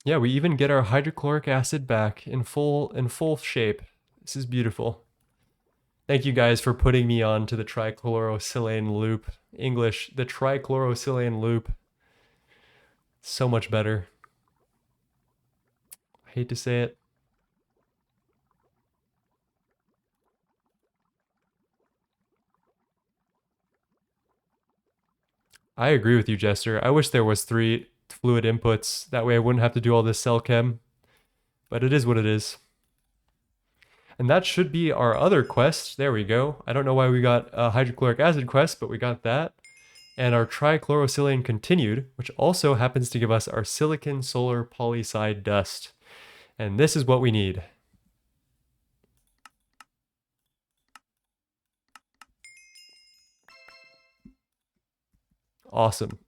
Yeah, we even get our hydrochloric acid back in full shape. This is beautiful. Thank you guys for putting me on to the trichlorosilane loop. English, the trichlorosilane loop. So much better. I hate to say it. I agree with you, Jester. I wish there was 3 fluid inputs. That way I wouldn't have to do all this cell chem. But it is what it is. And that should be our other quest. There we go. I don't know why we got a hydrochloric acid quest, but we got that. And our trichlorosilane continued, which also happens to give us our silicon solar polyside dust. And this is what we need. Awesome.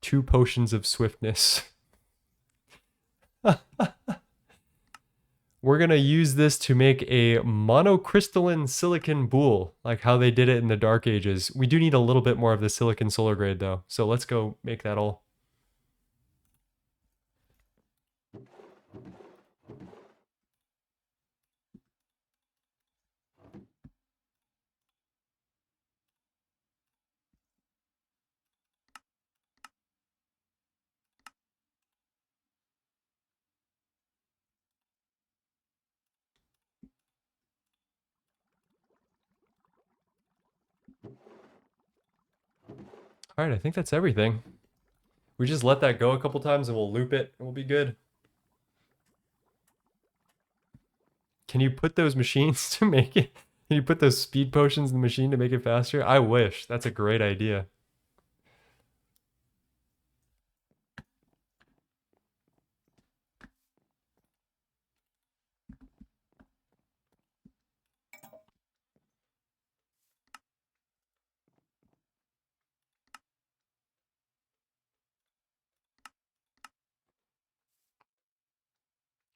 2 potions of swiftness. We're going to use this to make a monocrystalline silicon boule, like how they did it in the Dark Ages. We do need a little bit more of the silicon solar grade, though. So let's go make that all. All right, I think that's everything. We just let that go a couple times and we'll loop it and we'll be good. Can you put those machines to make it? Can you put those speed potions in the machine to make it faster? I wish. That's a great idea.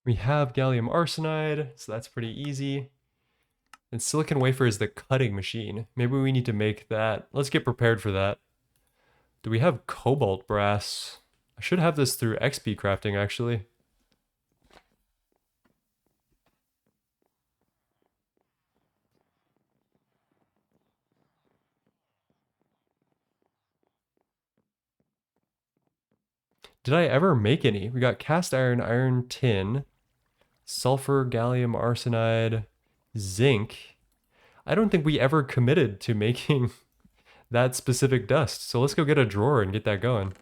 We have gallium arsenide, so that's pretty easy. And silicon wafer is the cutting machine. Maybe we need to make that. Let's get prepared for that. Do we have cobalt brass? I should have this through XP crafting, actually. Did I ever make any? We got cast iron, iron, tin, sulfur, gallium arsenide, zinc. I don't think we ever committed to making that specific dust. So let's go get a drawer and get that going.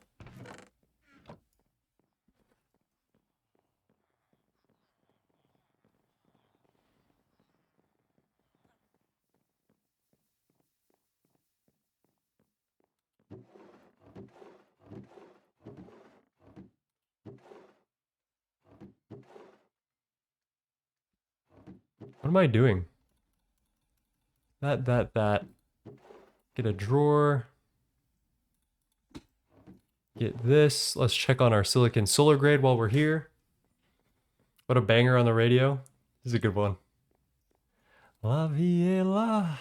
What am I doing? That. Get a drawer. Get this. Let's check on our silicon solar grade while we're here. What a banger on the radio. This is a good one. La vie est la.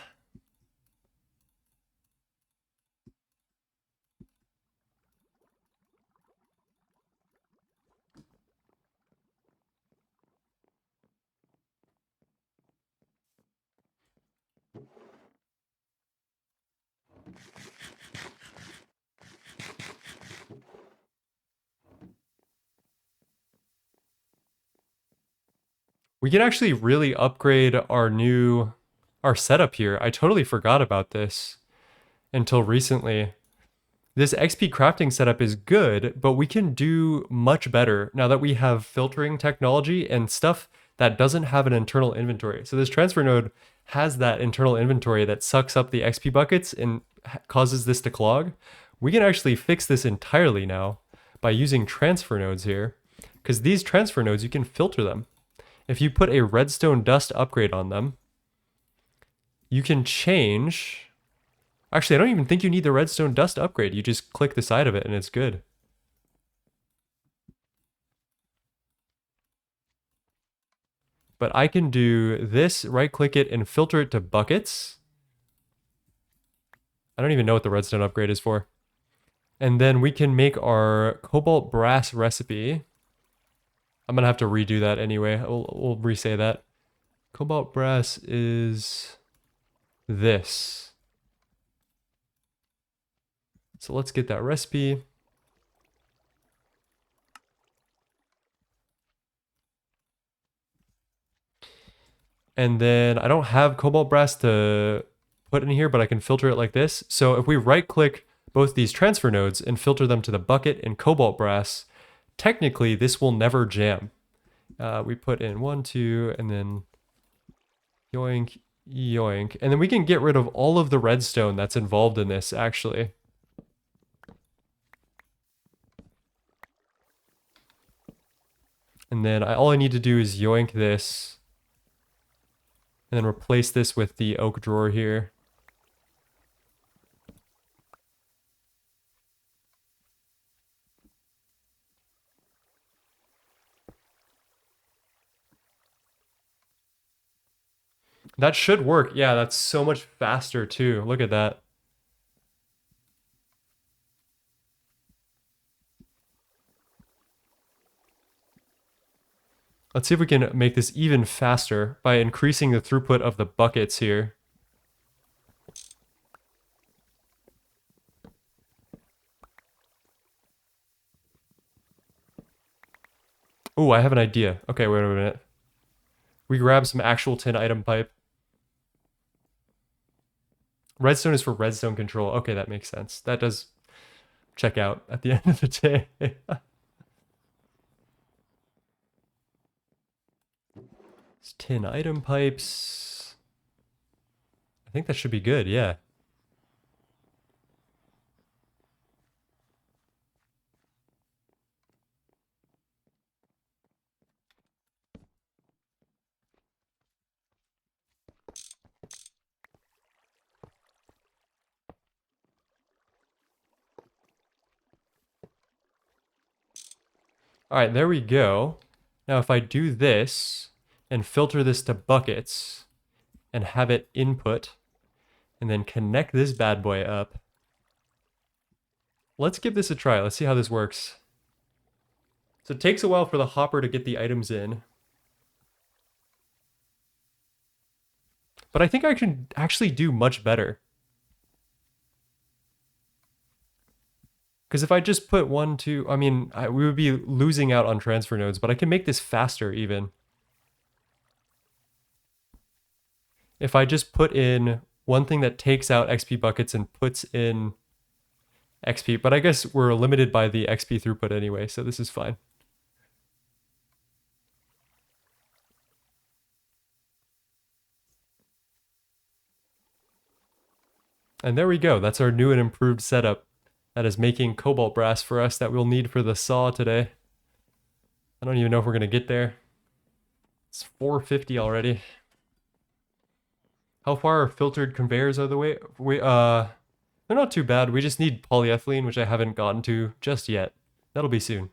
We can actually really upgrade our setup here. I totally forgot about this until recently. This XP crafting setup is good, but we can do much better now that we have filtering technology and stuff that doesn't have an internal inventory. So this transfer node has that internal inventory that sucks up the XP buckets and causes this to clog. We can actually fix this entirely now by using transfer nodes here, because these transfer nodes, you can filter them. If you put a redstone dust upgrade on them, you can change. Actually, I don't even think you need the redstone dust upgrade. You just click the side of it and it's good. But I can do this, right click it and filter it to buckets. I don't even know what the redstone upgrade is for. And then we can make our cobalt brass recipe. I'm gonna have to redo that anyway. We'll re-say that. Cobalt brass is this. So let's get that recipe. And then I don't have cobalt brass to put in here, but I can filter it like this. So if we right click both these transfer nodes and filter them to the bucket and cobalt brass, technically this will never jam. We put in 1, 2, and then yoink, yoink. And then we can get rid of all of the redstone that's involved in this, actually. And then all I need to do is yoink this. And then replace this with the oak drawer here. That should work. Yeah, that's so much faster too. Look at that. Let's see if we can make this even faster by increasing the throughput of the buckets here. Oh, I have an idea. Okay, wait a minute. We grab some actual tin item pipe. Redstone is for redstone control. Okay, that makes sense. That does check out at the end of the day. It's tin item pipes. I think that should be good, yeah. All right, there we go. Now if I do this and filter this to buckets and have it input and then connect this bad boy up. Let's give this a try. Let's see how this works. So it takes a while for the hopper to get the items in. But I think I can actually do much better. Because if I just put 1, 2, I mean, we would be losing out on transfer nodes, but I can make this faster even. If I just put in one thing that takes out XP buckets and puts in XP, but I guess we're limited by the XP throughput anyway, so this is fine. And there we go. That's our new and improved setup that is making cobalt brass for us that we'll need for the saw today. I don't even know if we're going to get there. It's 450 already. How far are filtered conveyors out of the way? They're not too bad. We just need polyethylene, which I haven't gotten to just yet. That'll be soon.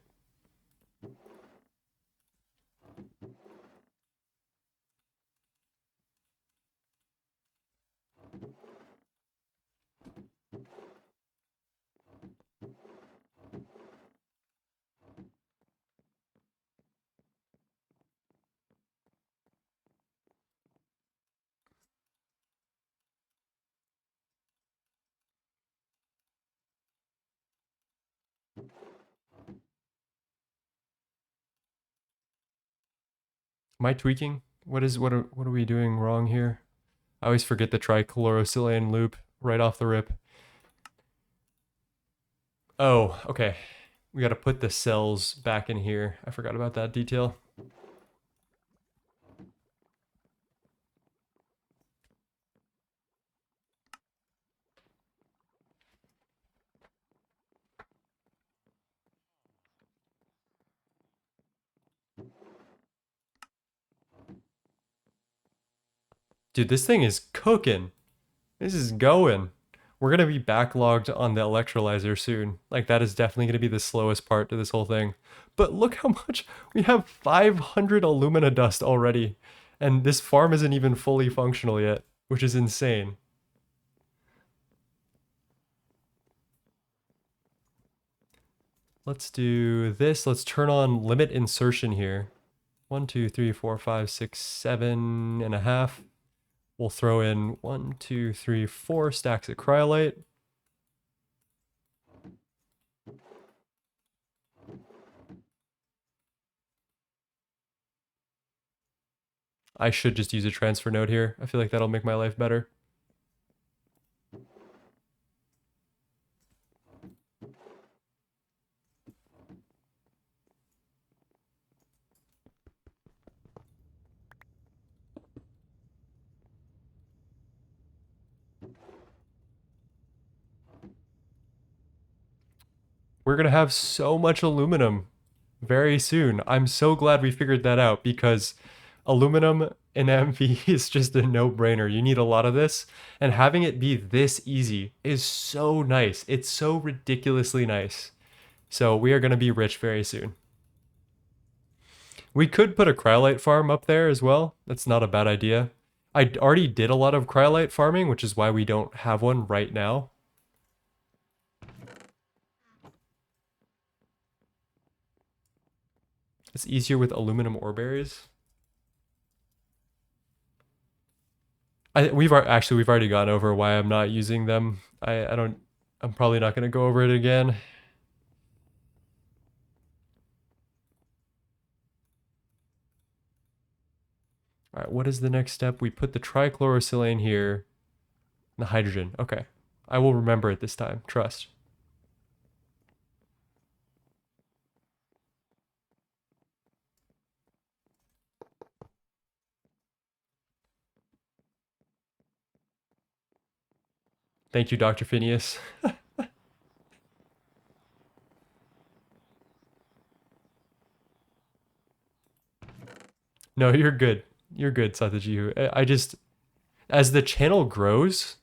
Am I tweaking? What are we doing wrong here? I always forget the trichlorosilane loop right off the rip. Oh, okay. We got to put the cells back in here. I forgot about that detail. Dude, this thing is cooking. This is going. We're going to be backlogged on the electrolyzer soon. Like, that is definitely going to be the slowest part to this whole thing. But look how much... We have 500 alumina dust already. And this farm isn't even fully functional yet, which is insane. Let's do this. Let's turn on limit insertion here. 1, 2, 3, 4, 5, 6, 7.5. We'll throw in 1, 2, 3, 4 stacks of cryolite. I should just use a transfer node here. I feel like that'll make my life better. We're going to have so much aluminum very soon. I'm so glad we figured that out because aluminum in MV is just a no-brainer. You need a lot of this, and having it be this easy is so nice. It's so ridiculously nice. So we are going to be rich very soon. We could put a cryolite farm up there as well. That's not a bad idea. I already did a lot of cryolite farming, which is why we don't have one right now. It's easier with aluminum ore berries. We've already gone over why I'm not using them. I'm probably not going to go over it again. All right, what is the next step? We put the trichlorosilane here, the hydrogen. Okay, I will remember it this time. Trust. Thank you, Dr. Phineas. No, you're good. You're good, Satajihu. I just, as the channel grows,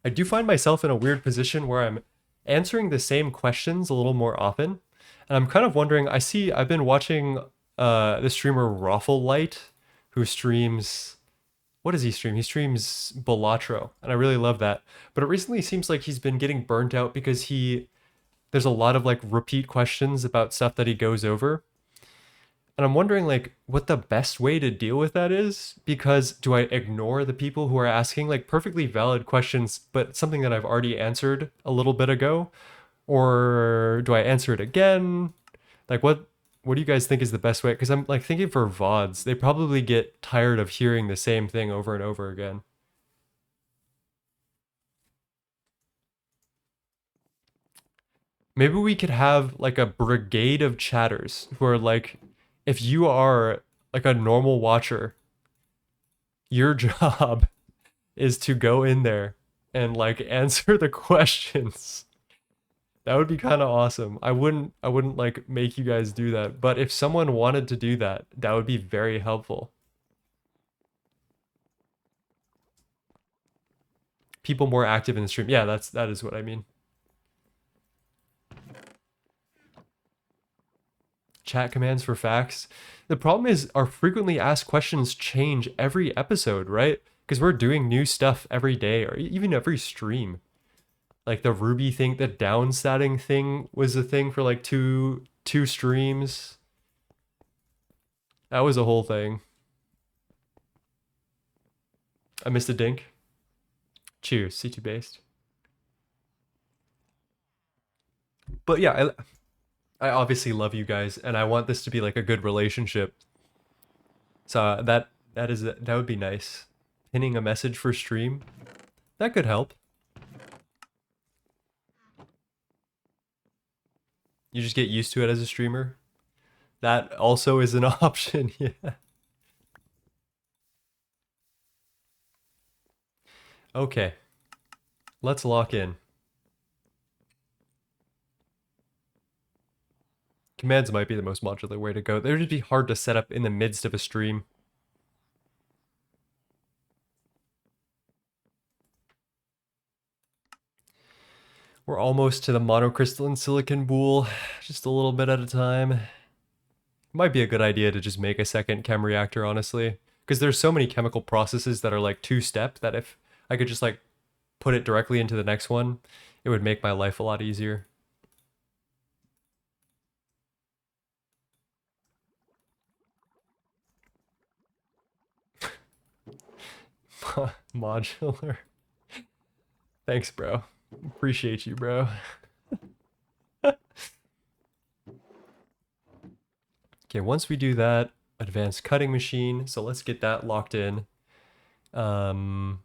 I do find myself in a weird position where I'm answering the same questions a little more often. And I'm kind of wondering, I've been watching the streamer Raffle Light, who streams, what does he stream? He streams Balatro, and I really love that. But it recently seems like he's been getting burnt out because he there's a lot of like repeat questions about stuff that he goes over. And I'm wondering like what the best way to deal with that is, because do I ignore the people who are asking like perfectly valid questions but something that I've already answered a little bit ago, or do I answer it again? Like what do you guys think is the best way? Because I'm like thinking for VODs, they probably get tired of hearing the same thing over and over again. Maybe we could have like a brigade of chatters who are like, if you are like a normal watcher, your job is to go in there and like answer the questions. That would be kind of awesome. I wouldn't like make you guys do that, but if someone wanted to do that, that would be very helpful. People more active in the stream. Yeah, that is what I mean. Chat commands for facts. The problem is our frequently asked questions change every episode, right? Because we're doing new stuff every day or even every stream. Like the Ruby thing, the downstatting thing was a thing for like two streams. That was a whole thing. I missed a dink. Cheers, C2 based. But yeah, I obviously love you guys and I want this to be like a good relationship. So that would be nice. Pinning a message for stream, that could help. You just get used to it as a streamer. That also is an option. Yeah. Okay. Let's lock in. Commands might be the most modular way to go. They'd just be hard to set up in the midst of a stream. We're almost to the monocrystalline silicon boule, just a little bit at a time. Might be a good idea to just make a second chem reactor, honestly. Because there's so many chemical processes that are like two-step that if I could just like put it directly into the next one, it would make my life a lot easier. Modular. Thanks, bro. Appreciate you, bro. Okay, once we do that, advanced cutting machine. So let's get that locked in. Diamond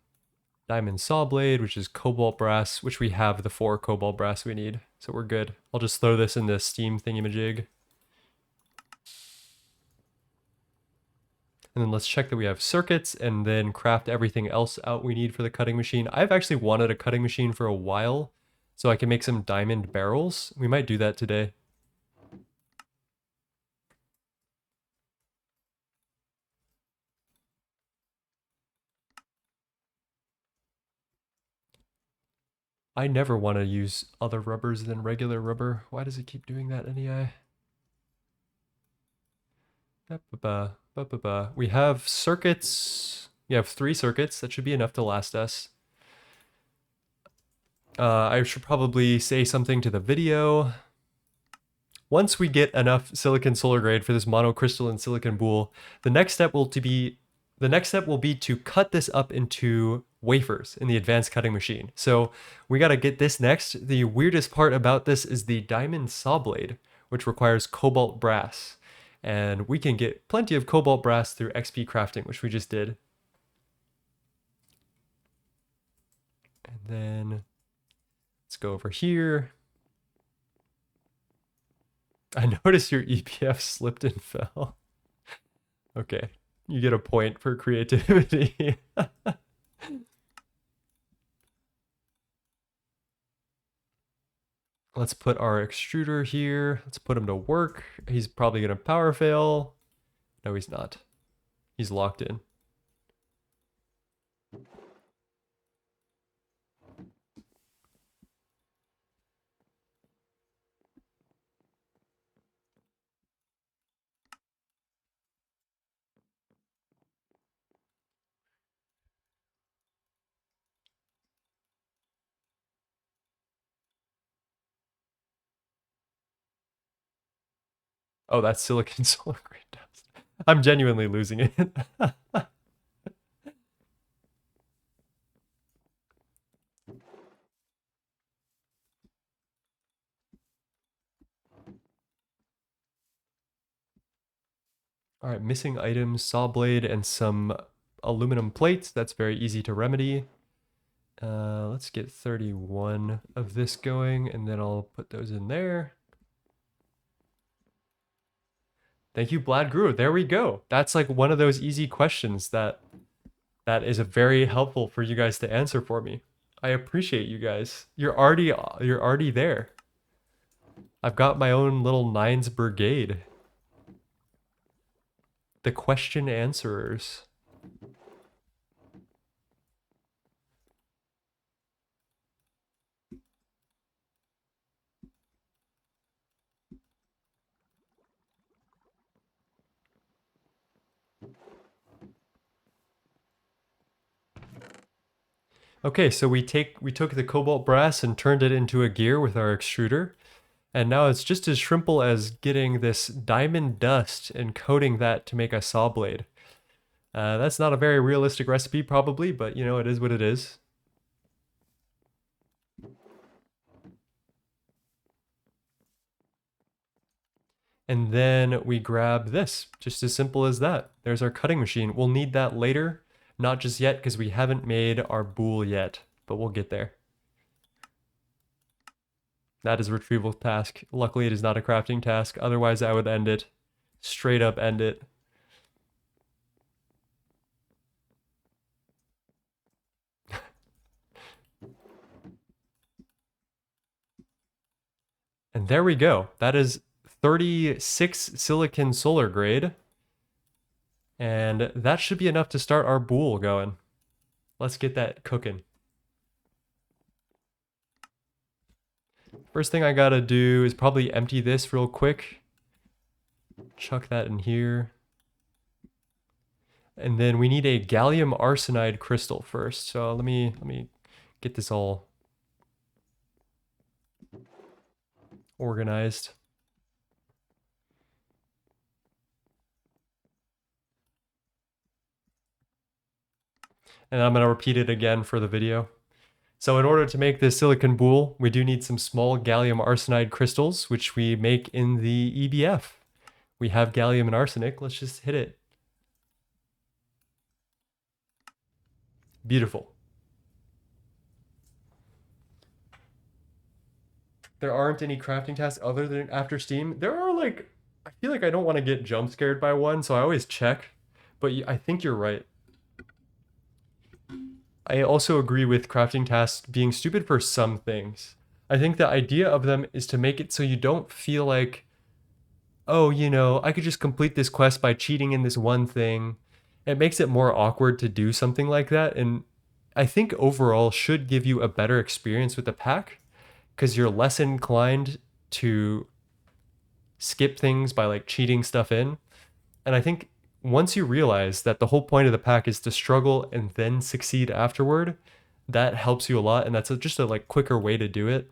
saw blade, which is cobalt brass, which we have the 4 cobalt brass we need. So we're good. I'll just throw this in the steam thingamajig. And then let's check that we have circuits and then craft everything else out we need for the cutting machine. I've actually wanted a cutting machine for a while so I can make some diamond barrels. We might do that today. I never want to use other rubbers than regular rubber. Why does it keep doing that, NEI? We have circuits. We have 3 circuits. That should be enough to last us. I should probably say something to the video. Once we get enough silicon solar grade for this monocrystalline silicon boule, the next step will be to cut this up into wafers in the advanced cutting machine. So we got to get this next. The weirdest part about this is the diamond saw blade, which requires cobalt brass. And we can get plenty of cobalt brass through XP crafting, which we just did. And then let's go over here. I noticed your EPF slipped and fell. Okay, you get a point for creativity. Let's put our extruder here. Let's put him to work. He's probably going to power fail. No, he's not. He's locked in. Oh, that's silicon solar grade dust. I'm genuinely losing it. All right, missing items, saw blade, and some aluminum plates. That's very easy to remedy. Let's get 31 of this going, and then I'll put those in there. Thank you, Blad Guru. There we go. That's like one of those easy questions that is very helpful for you guys to answer for me. I appreciate you guys. You're already there. I've got my own little nines brigade. The question answerers. Okay, so we took the cobalt brass and turned it into a gear with our extruder. And now it's just as simple as getting this diamond dust and coating that to make a saw blade. That's not a very realistic recipe probably, but you know, it is what it is. And then we grab this, just as simple as that. There's our cutting machine. We'll need that later, not just yet because we haven't made our boule yet, but we'll get there. That is a retrieval task. Luckily, it is not a crafting task. Otherwise, I would end it. Straight up end it. And there we go. That is 36 silicon solar grade. And that should be enough to start our boule going. Let's get that cooking. First thing I gotta do is probably empty this real quick. Chuck that in here. And then we need a gallium arsenide crystal first. So let me get this all organized. And I'm gonna repeat it again for the video. So in order to make this silicon boule, we do need some small gallium arsenide crystals, which we make in the EBF. We have gallium and arsenic. Let's just hit it. Beautiful. There aren't any crafting tasks other than after Steam. There are like, I feel like I don't want to get jump scared by one, so I always check. But I think you're right. I also agree with crafting tasks being stupid for some things. I think the idea of them is to make it so you don't feel like, oh, you know, I could just complete this quest by cheating in this one thing. It makes it more awkward to do something like that. And I think overall should give you a better experience with the pack because you're less inclined to skip things by like cheating stuff in. And I think once you realize that the whole point of the pack is to struggle and then succeed afterward, that helps you a lot. And that's just a like quicker way to do it.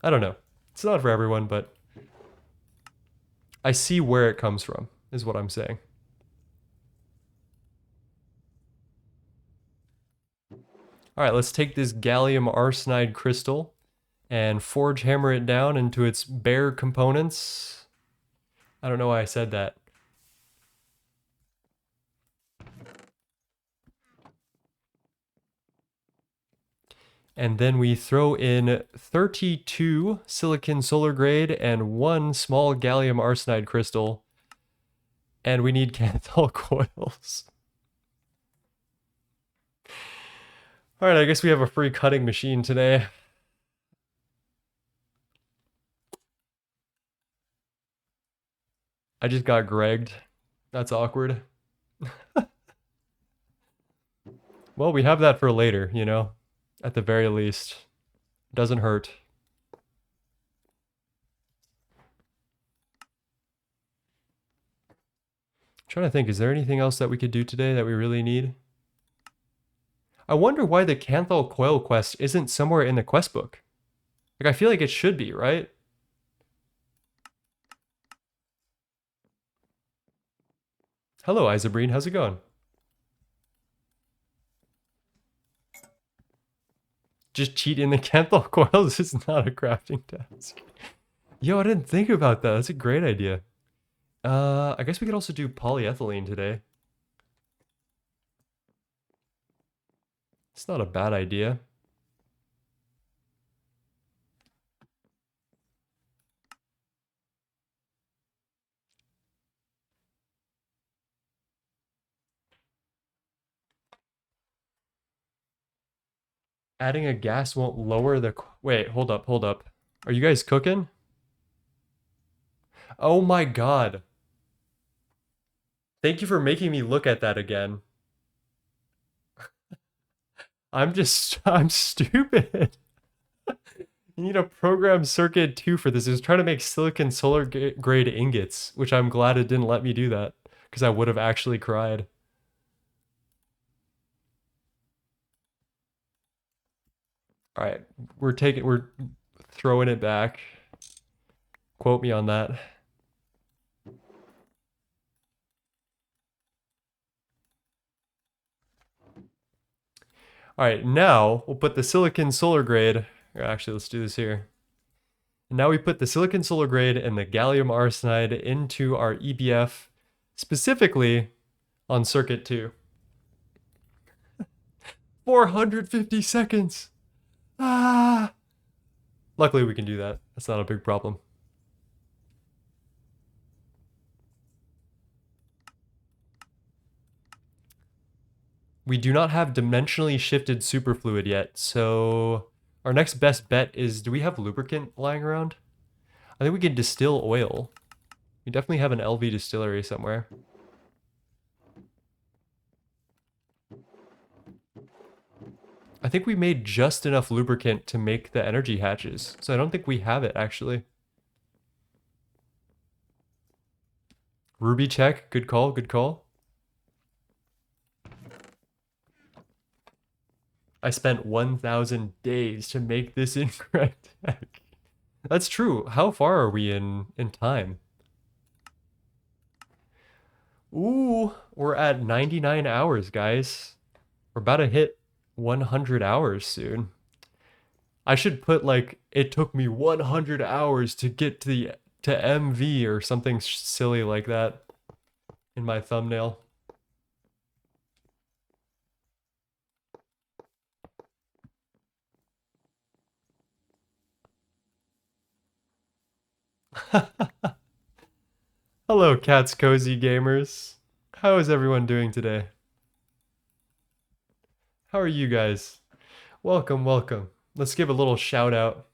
I don't know. It's not for everyone, but I see where it comes from, is what I'm saying. All right, let's take this gallium arsenide crystal and forge hammer it down into its bare components. I don't know why I said that. And then we throw in 32 silicon solar grade and 1 small gallium arsenide crystal. And we need Canthal coils. All right, I guess we have a free cutting machine today. I just got Gregged. That's awkward. Well, we have that for later, you know? At the very least. Doesn't hurt. I'm trying to think, is there anything else that we could do today that we really need? I wonder why the Canthal coil quest isn't somewhere in the quest book. Like, I feel like it should be, right? Hello, Isobreen. How's it going? Just cheat in the Kenthal coils is not a crafting task. Yo, I didn't think about that. That's a great idea. I guess we could also do polyethylene today. It's not a bad idea. Adding a gas won't lower the... Wait, hold up, hold up. Are you guys cooking? Oh my god. Thank you for making me look at that again. I'm stupid. You need a program circuit 2 for this. It was trying to make silicon solar grade ingots, which I'm glad it didn't let me do that, because I would have actually cried. All right, we're throwing it back. Quote me on that. All right, now we'll put the silicon solar grade. Actually, let's do this here. And now we put the silicon solar grade and the gallium arsenide into our EBF, specifically on circuit 2. 450 seconds. Ah. Luckily, we can do that. That's not a big problem. We do not have dimensionally shifted superfluid yet, so our next best bet is, do we have lubricant lying around? I think we can distill oil. We definitely have an LV distillery somewhere. I think we made just enough lubricant to make the energy hatches, so I don't think we have it actually. Ruby check, good call, good call. I spent 1,000 days to make this incorrect deck. That's true. How far are we in time? Ooh, we're at 99 hours, guys. We're about to hit 100 hours soon. I should put like, it took me 100 hours to get to MV or something silly like that in my thumbnail. Hello, Cat's Cozy Gamers. How is everyone doing today? How are you guys? Welcome, welcome. Let's give a little shout out.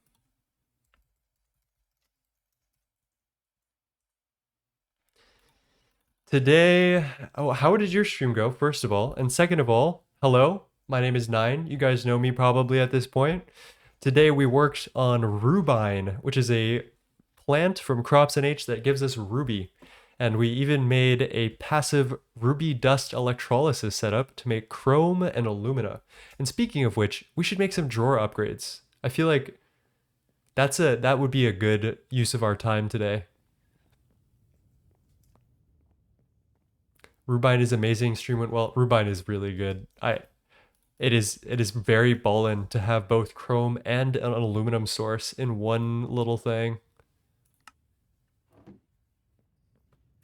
Today, oh, how did your stream go, first of all? And second of all, hello, my name is Nine. You guys know me probably at this point. Today we worked on rubine, which is a plant from Crops NH that gives us ruby. And we even made a passive ruby dust electrolysis setup to make chrome and alumina. And speaking of which, we should make some drawer upgrades. I feel like that would be a good use of our time today. Rubine is amazing. Stream went well. Rubine is really good. It is very ballin' to have both chrome and an aluminum source in one little thing.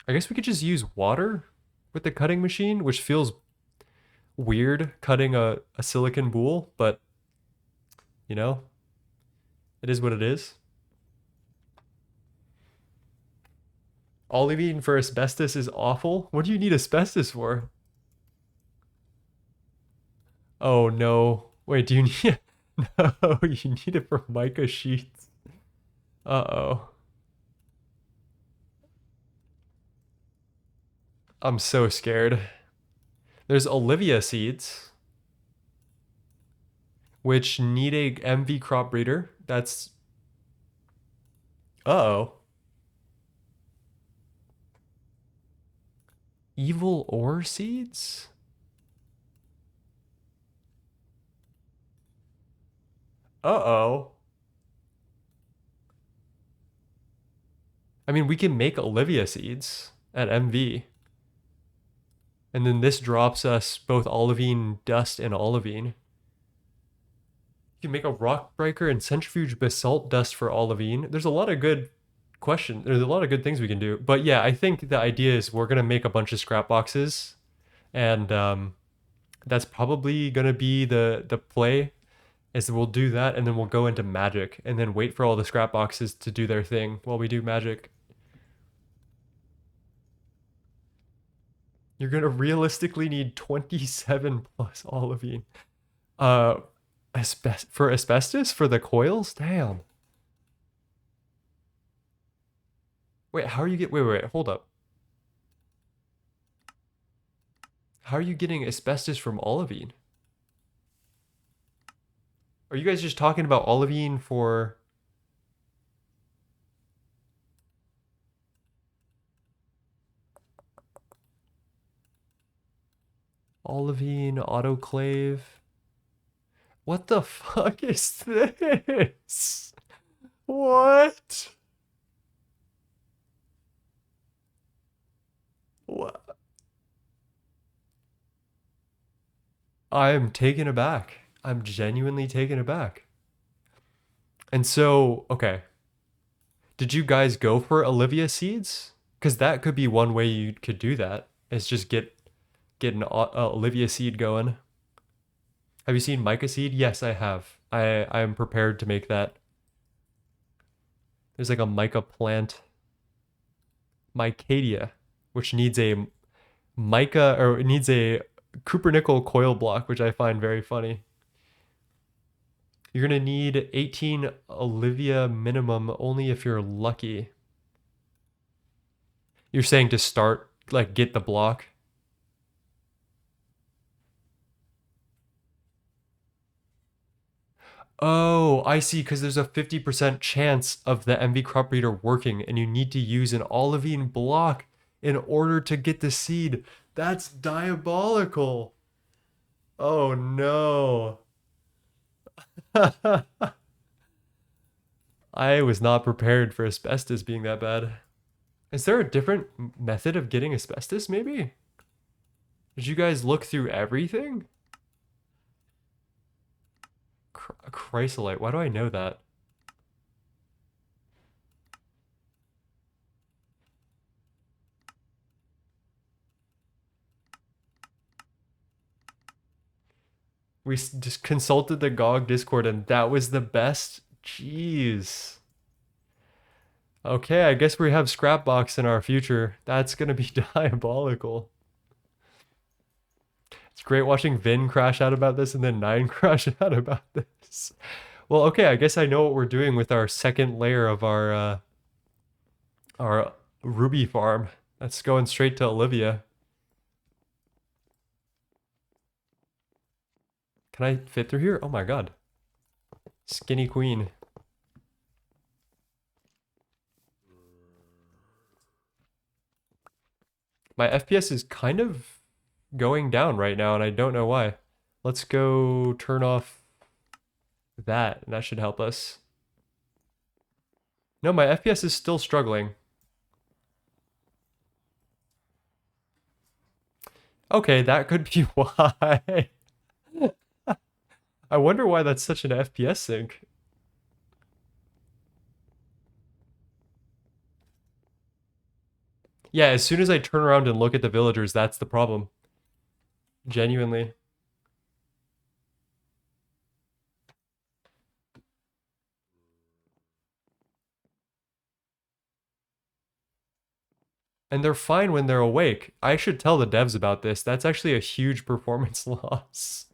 I guess we could just use water with the cutting machine, which feels weird cutting a silicon boule, but you know, it is what it is. Olivine for asbestos is awful. What do you need asbestos for? Oh no. Wait, do you need No, you need it for mica sheets. Uh-oh. I'm so scared. There's Olivia seeds, which need a MV crop breeder. That's... Uh-oh. Evil ore seeds? Uh-oh. I mean, we can make Olivia seeds at MV. And then this drops us both olivine dust and olivine. You can make a rock breaker and centrifuge basalt dust for olivine. There's a lot of good questions. There's a lot of good things we can do. But yeah, I think the idea is we're gonna make a bunch of scrap boxes, and that's probably gonna be the play. Is we'll do that, and then we'll go into magic, and then wait for all the scrap boxes to do their thing while we do magic. You're gonna realistically need 27 plus olivine. Uh, for asbestos for the coils? Damn. Wait, how are you wait, hold up. How are you getting asbestos from olivine? Are you guys just talking about olivine for... Olivine, autoclave. What the fuck is this? What? What? I am taken aback. I'm genuinely taken aback. And so, okay. Did you guys go for Olivia seeds? Because that could be one way you could do that. Is just get an Olivia seed going. Have you seen mica seed? Yes, I have. I am prepared to make that. There's like a mica plant. Micadia, which needs a mica, or it needs a cupronickel coil block, which I find very funny. You're gonna need 18 Olivia minimum only if you're lucky. You're saying to start, like, get the block? Oh, I see, because there's a 50% chance of the MV crop breeder working, and you need to use an olivine block in order to get the seed. That's diabolical. Oh no. I was not prepared for asbestos being that bad. Is there a different method of getting asbestos, maybe? Did you guys look through everything? Chrysolite, why do I know that? We just consulted the GOG Discord and that was the best? Jeez. Okay, I guess we have Scrapbox in our future. That's gonna be diabolical. It's great watching Vin crash out about this and then Nine crash out about this. Well, okay, I guess I know what we're doing with our second layer of our Ruby farm. That's going straight to Olivia. Can I fit through here? Oh my god. Skinny queen. My FPS is kind of going down right now and I don't know why. Let's go turn off that and that should help us. No, my FPS is still struggling. Okay, that could be why. I wonder why that's such an FPS sync. Yeah, as soon as I turn around and look at the villagers, that's the problem. Genuinely. And they're fine when they're awake. I should tell the devs about this. That's actually a huge performance loss.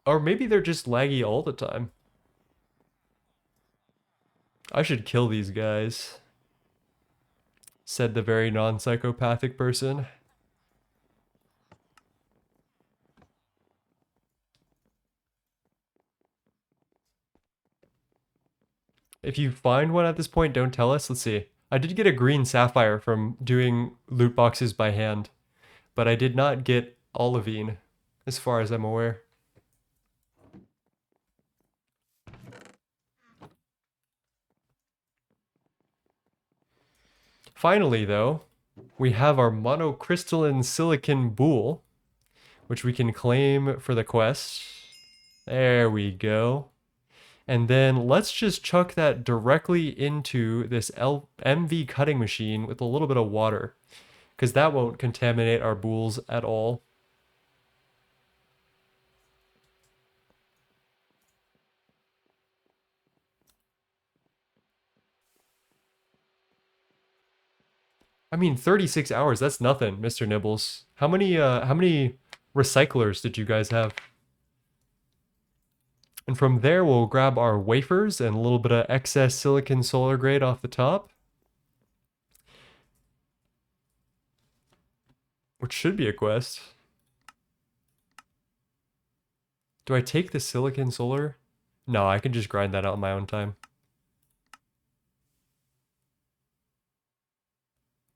Or maybe they're just laggy all the time. I should kill these guys, said the very non-psychopathic person. If you find one at this point, don't tell us. Let's see. I did get a green sapphire from doing loot boxes by hand, but I did not get olivine, as far as I'm aware. Finally, though, We have our monocrystalline silicon boule, which we can claim for the quest. There we go. And then let's just chuck that directly into this MV cutting machine with a little bit of water, because that won't contaminate our boules at all. I mean, 36 hours, that's nothing, Mr. Nibbles. How many recyclers did you guys have? And from there, we'll grab our wafers and a little bit of excess silicon solar grade off the top, which should be a quest. Do I take the silicon solar? No, I can just grind that out in my own time.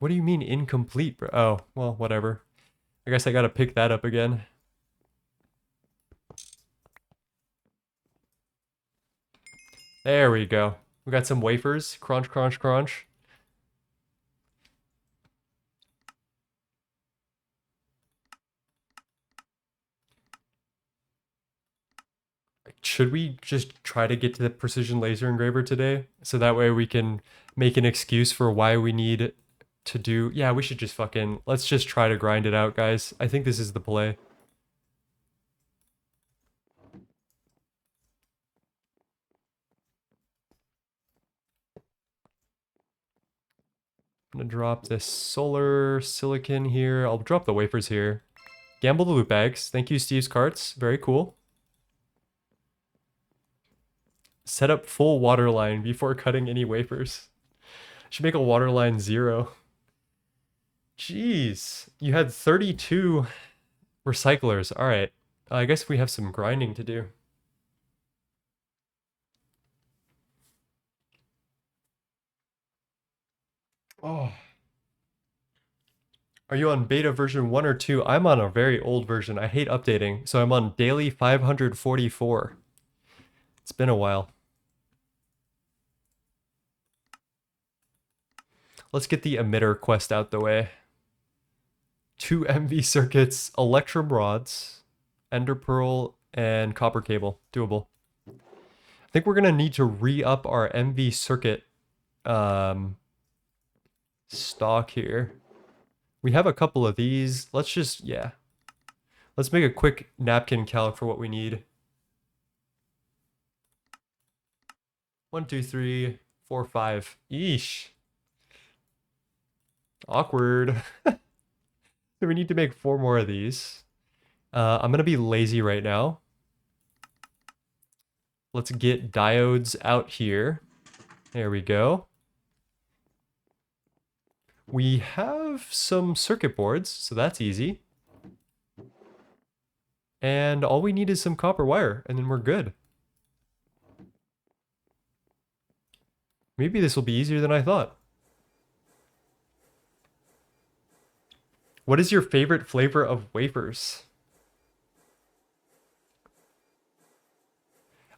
What do you mean incomplete, bro? Oh, well, whatever. I guess I gotta pick that up again. There we go. We got some wafers. Crunch, crunch, crunch. Should we just try to get to the precision laser engraver today? So that way we can make an excuse for why we need to do... Yeah, we should just fucking... Let's just try to grind it out, guys. I think this is the play. I'm gonna drop this solar silicon here. I'll drop the wafers here. Gamble the loot bags. Thank you, Steve's Carts. Very cool. Set up full water line before cutting any wafers. Should make a water line 0. Jeez. You had 32 recyclers. All right. I guess we have some grinding to do. Oh. Are you on beta version 1 or 2? I'm on a very old version. I hate updating. So I'm on daily 544. It's been a while. Let's get the emitter quest out the way. 2 MV circuits, electrum rods, ender pearl, and copper cable. Doable. I think we're going to need to re-up our MV circuit stock here. We have a couple of these. Let's just, yeah. Let's make a quick napkin calc for what we need. 1, 2, 3, 4, 5. Eesh. Awkward. So we need to make 4 more of these. I'm going to be lazy right now. Let's get diodes out here. There we go. We have some circuit boards, so that's easy. And all we need is some copper wire, and then we're good. Maybe this will be easier than I thought. What is your favorite flavor of wafers?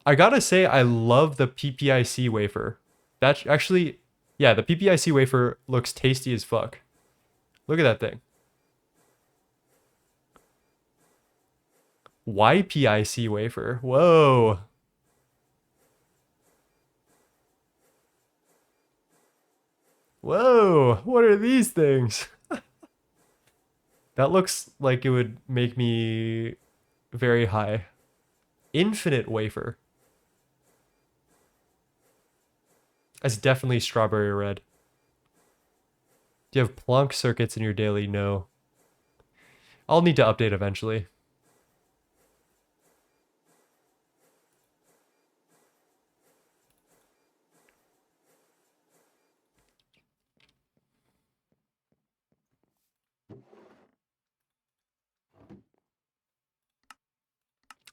I gotta say, I love the PPIC wafer. That's actually, yeah, the PPIC wafer looks tasty as fuck. Look at that thing. YPIC wafer. Whoa. Whoa, what are these things? That looks like it would make me very high. Infinite wafer. That's definitely strawberry red. Do you have Planck circuits in your daily? No. I'll need to update eventually.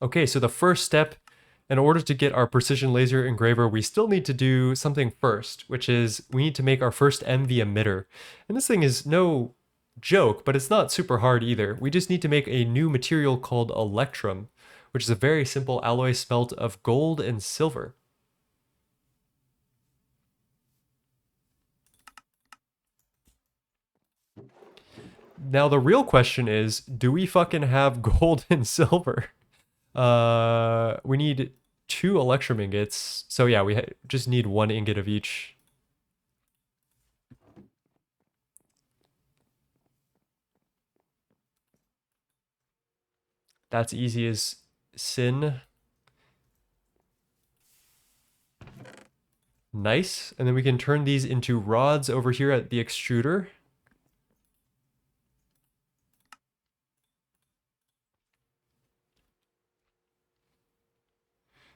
Okay, so the first step, in order to get our precision laser engraver, we still need to do something first, which is we need to make our first MV emitter. And this thing is no joke, but it's not super hard either. We just need to make a new material called electrum, which is a very simple alloy smelt of gold and silver. Now the real question is, do we fucking have gold and silver? We need 2 electrum ingots. So yeah, we just need 1 ingot of each. That's easy as sin. Nice. And then we can turn these into rods over here at the extruder.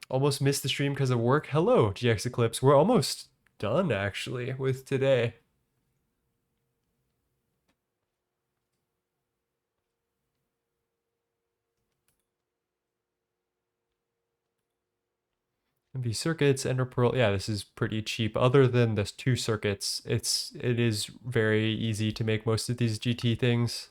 Almost missed the stream because of work. Hello, GX Eclipse. We're almost done, actually, with today. MV circuits, Ender Pearl. Yeah, this is pretty cheap. Other than the 2 circuits, it is very easy to make most of these GT things.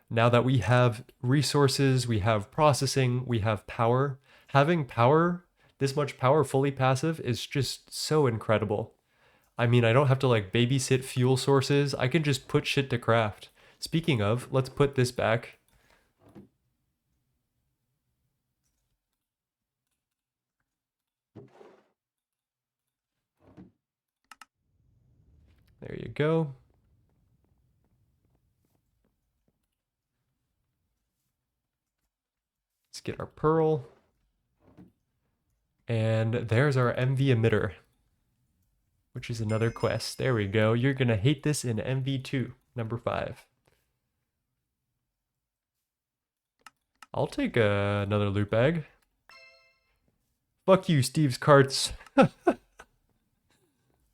Now that we have resources, we have processing, we have power. Having power, this much power fully passive is just so incredible. I mean, I don't have to like babysit fuel sources. I can just put shit to craft. Speaking of, let's put this back. There you go. Let's get our pearl. And there's our MV emitter, which is another quest. There we go. You're going to hate this in MV2, number 5. I'll take another loot bag. Fuck you, Steve's Carts.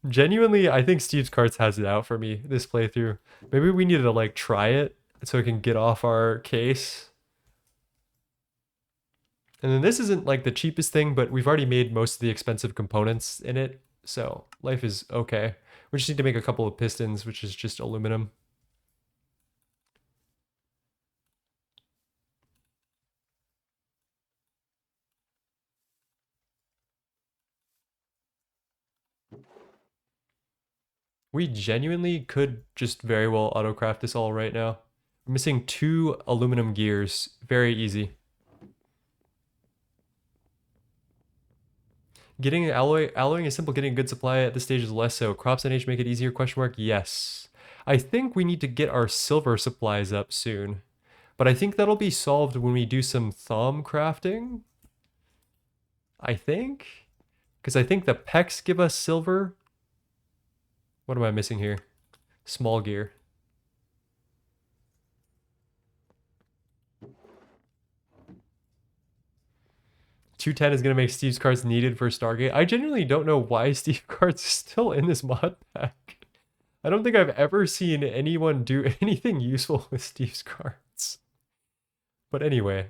Genuinely, I think Steve's Carts has it out for me this playthrough. Maybe we need to like try it so we can get off our case. And then this isn't like the cheapest thing, but we've already made most of the expensive components in it. So life is okay. We just need to make a couple of pistons, which is just aluminum. We genuinely could just very well autocraft this all right now. We're missing 2 aluminum gears. Very easy. Getting alloying is simple. Getting a good supply at this stage is less so. Crops NH make it easier? Question mark. Yes. I think we need to get our silver supplies up soon. But I think that'll be solved when we do some thom crafting. I think. Because I think the pecs give us silver. What am I missing here? Small gear. $210 is going to make Steve's cards needed for Stargate. I genuinely don't know why Steve cards is still in this mod pack. I don't think I've ever seen anyone do anything useful with Steve's cards. But anyway,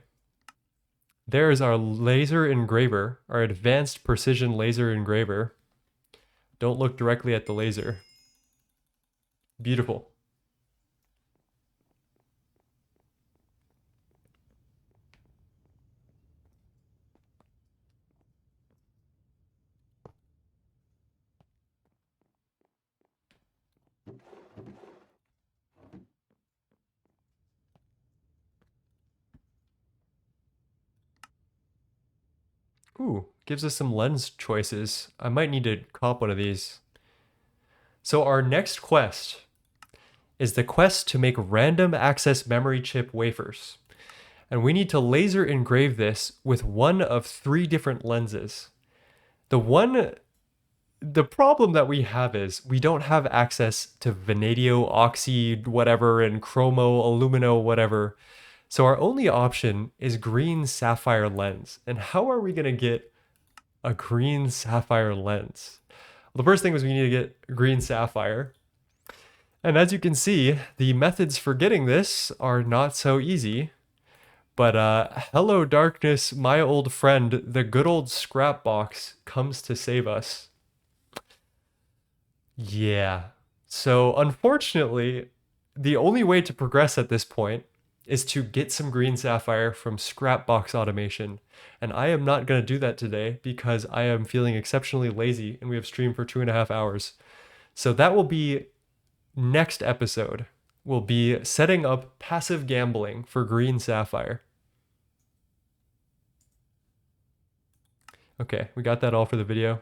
there's our laser engraver, our advanced precision laser engraver. Don't look directly at the laser. Beautiful. Ooh, gives us some lens choices. I might need to cop one of these. So our next quest is the quest to make random access memory chip wafers. And we need to laser engrave this with one of 3 different lenses. The problem that we have is we don't have access to vanadium, oxy, whatever, and chromo, alumino, whatever. So our only option is green sapphire lens. And how are we going to get a green sapphire lens? Well, the first thing was we need to get green sapphire. And as you can see, the methods for getting this are not so easy. But hello darkness, my old friend, the good old scrap box comes to save us. Yeah. So unfortunately, the only way to progress at this point is to get some green sapphire from Scrapbox Automation. And I am not going to do that today because I am feeling exceptionally lazy and we have streamed for 2.5 hours. So that will be next episode. will be setting up passive gambling for green sapphire. Okay, we got that all for the video.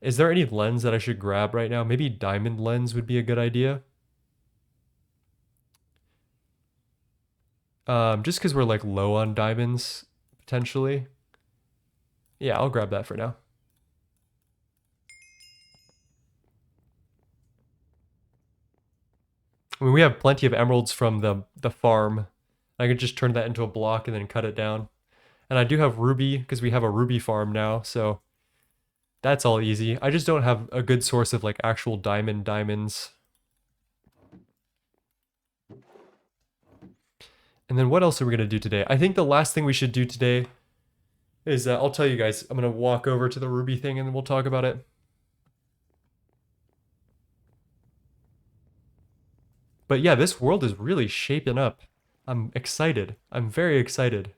Is there any lens that I should grab right now? Maybe diamond lens would be a good idea. Just because we're like low on diamonds, potentially. Yeah, I'll grab that for now. I mean, we have plenty of emeralds from the farm. I could just turn that into a block and then cut it down. And I do have ruby because we have a ruby farm now, so that's all easy. I just don't have a good source of like actual diamonds. And then what else are we going to do today? I think the last thing we should do today is, I'll tell you guys, I'm going to walk over to the ruby thing and then we'll talk about it. But yeah, this world is really shaping up. I'm excited. I'm very excited.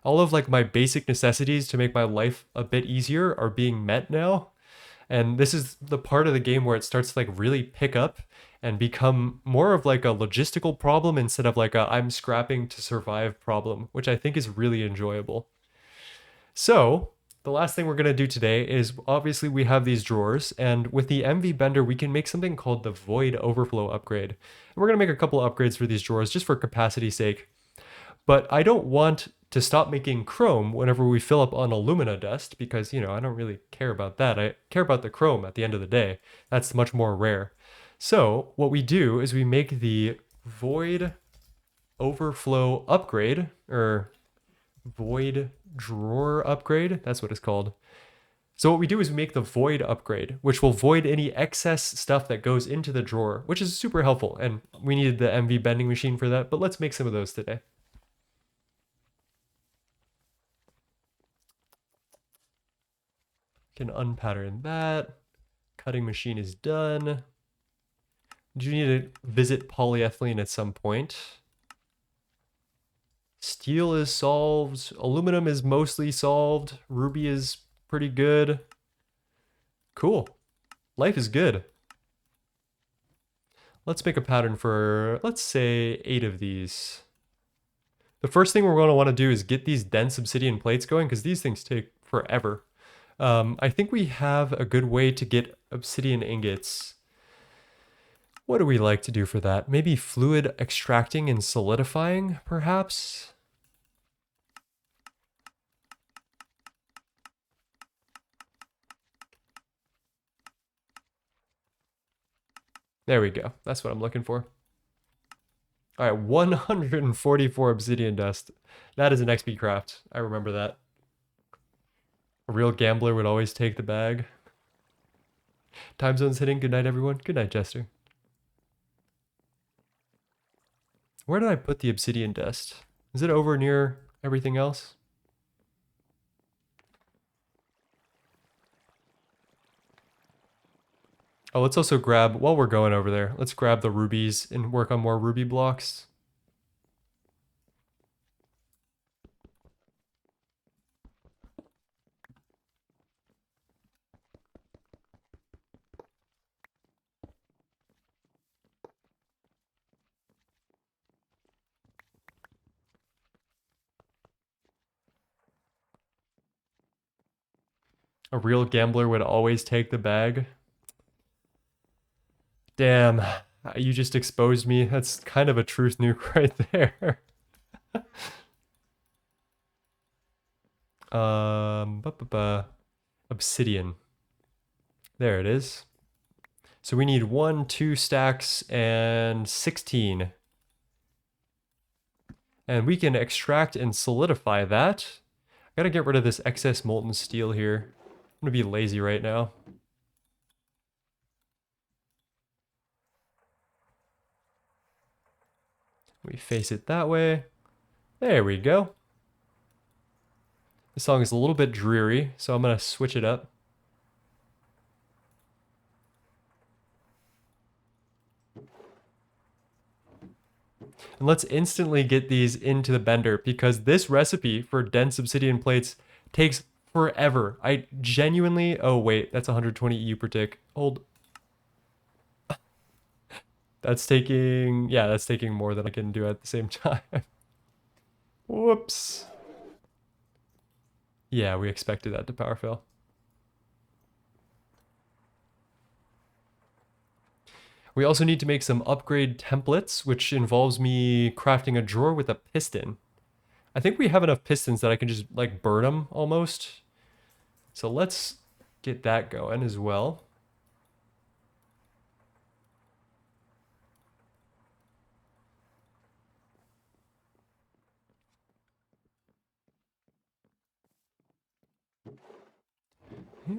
All of like my basic necessities to make my life a bit easier are being met now. And this is the part of the game where it starts to like really pick up and become more of like a logistical problem instead of like a I'm scrapping to survive problem, which I think is really enjoyable. So the last thing we're going to do today is obviously we have these drawers, and with the MV Bender, we can make something called the Void Overflow upgrade. And we're going to make a couple upgrades for these drawers just for capacity's sake. But I don't want to stop making chrome whenever we fill up on alumina dust because, you know, I don't really care about that. I care about the chrome at the end of the day. That's much more rare. So what we do is we make the Void Overflow upgrade, or Void Drawer upgrade. That's what it's called. So what we do is we make the void upgrade, which will void any excess stuff that goes into the drawer, which is super helpful. And we needed the MV bending machine for that, but let's make some of those today. Can unpattern that. Cutting machine is done. Do you need to visit polyethylene at some point? Steel is solved. Aluminum is mostly solved. Ruby is pretty good. Cool. Life is good. Let's make a pattern for, let's say, 8 of these. The first thing we're going to want to do is get these dense obsidian plates going because these things take forever. I think we have a good way to get obsidian ingots. What do we like to do for that? Maybe fluid extracting and solidifying, perhaps? There we go. That's what I'm looking for. All right, 144 obsidian dust. That is an XP craft. I remember that. A real gambler would always take the bag. Time zone's hitting. Good night, everyone. Good night, Jester. Where did I put the obsidian dust? Is it over near everything else? Oh, let's also grab, while we're going over there, let's grab the rubies and work on more ruby blocks. A real gambler would always take the bag. Damn, you just exposed me. That's kind of a truth nuke right there. Obsidian. There it is. So we need 1, 2 stacks and 16. And we can extract and solidify that. I gotta get rid of this excess molten steel here. I'm gonna be lazy right now. We face it that way. There we go. This song is a little bit dreary, so I'm gonna switch it up. And let's instantly get these into the bender because this recipe for dense obsidian plates takes forever. I genuinely, oh wait, that's 120 EU per tick. Hold. That's taking, yeah, that's taking more than I can do at the same time. Whoops. Yeah, we expected that to power fail. We also need to make some upgrade templates, which involves me crafting a drawer with a piston. I think we have enough pistons that I can just like burn them almost. So let's get that going as well. Do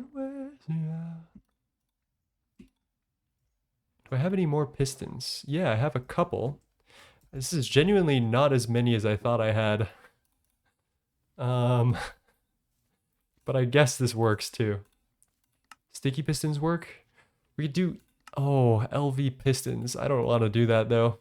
I have any more pistons? Yeah, I have a couple. This is genuinely not as many as I thought I had. Um, but I guess this works too. Sticky pistons work? We could do, oh, LV pistons. I don't want to do that though.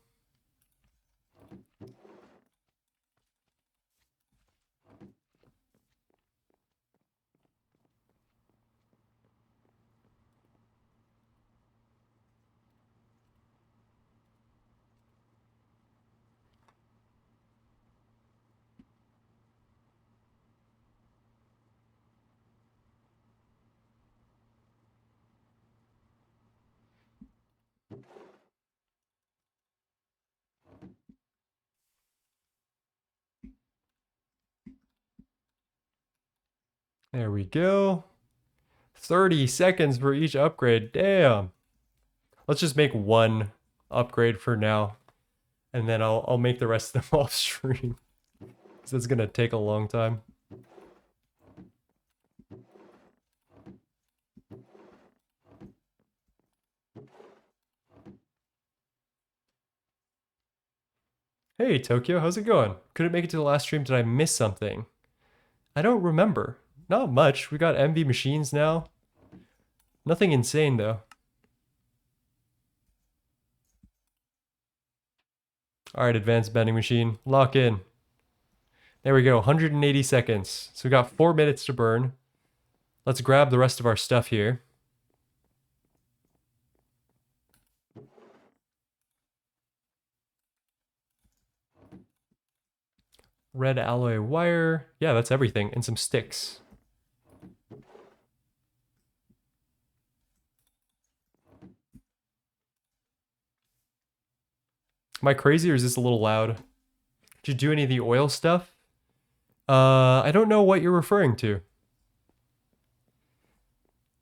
There we go. 30 seconds for each upgrade. Damn. Let's just make one upgrade for now. And then I'll make the rest of them off stream. Because that's gonna take a long time. Hey Tokyo, how's it going? Couldn't make it to the last stream. Did I miss something? I don't remember. Not much. We got MV machines now. Nothing insane though. Alright, advanced bending machine. Lock in. There we go, 180 seconds. So we got 4 minutes to burn. Let's grab the rest of our stuff here. Red alloy wire. Yeah, that's everything. And some sticks. Am I crazy or is this a little loud? Did you do any of the oil stuff? I don't know what you're referring to.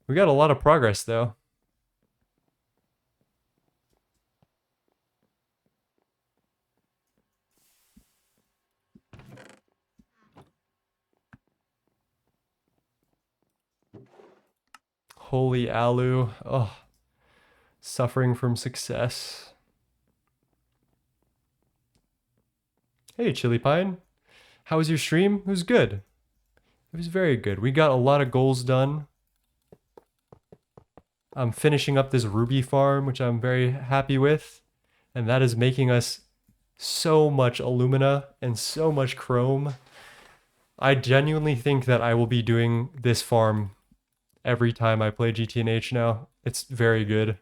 We got a lot of progress though. Holy alu. Oh, suffering from success. Hey, Chili Pine. How was your stream? It was good. It was very good. We got a lot of goals done. I'm finishing up this ruby farm, which I'm very happy with. And that is making us so much alumina and so much chrome. I genuinely think that I will be doing this farm every time I play GTNH now. It's very good.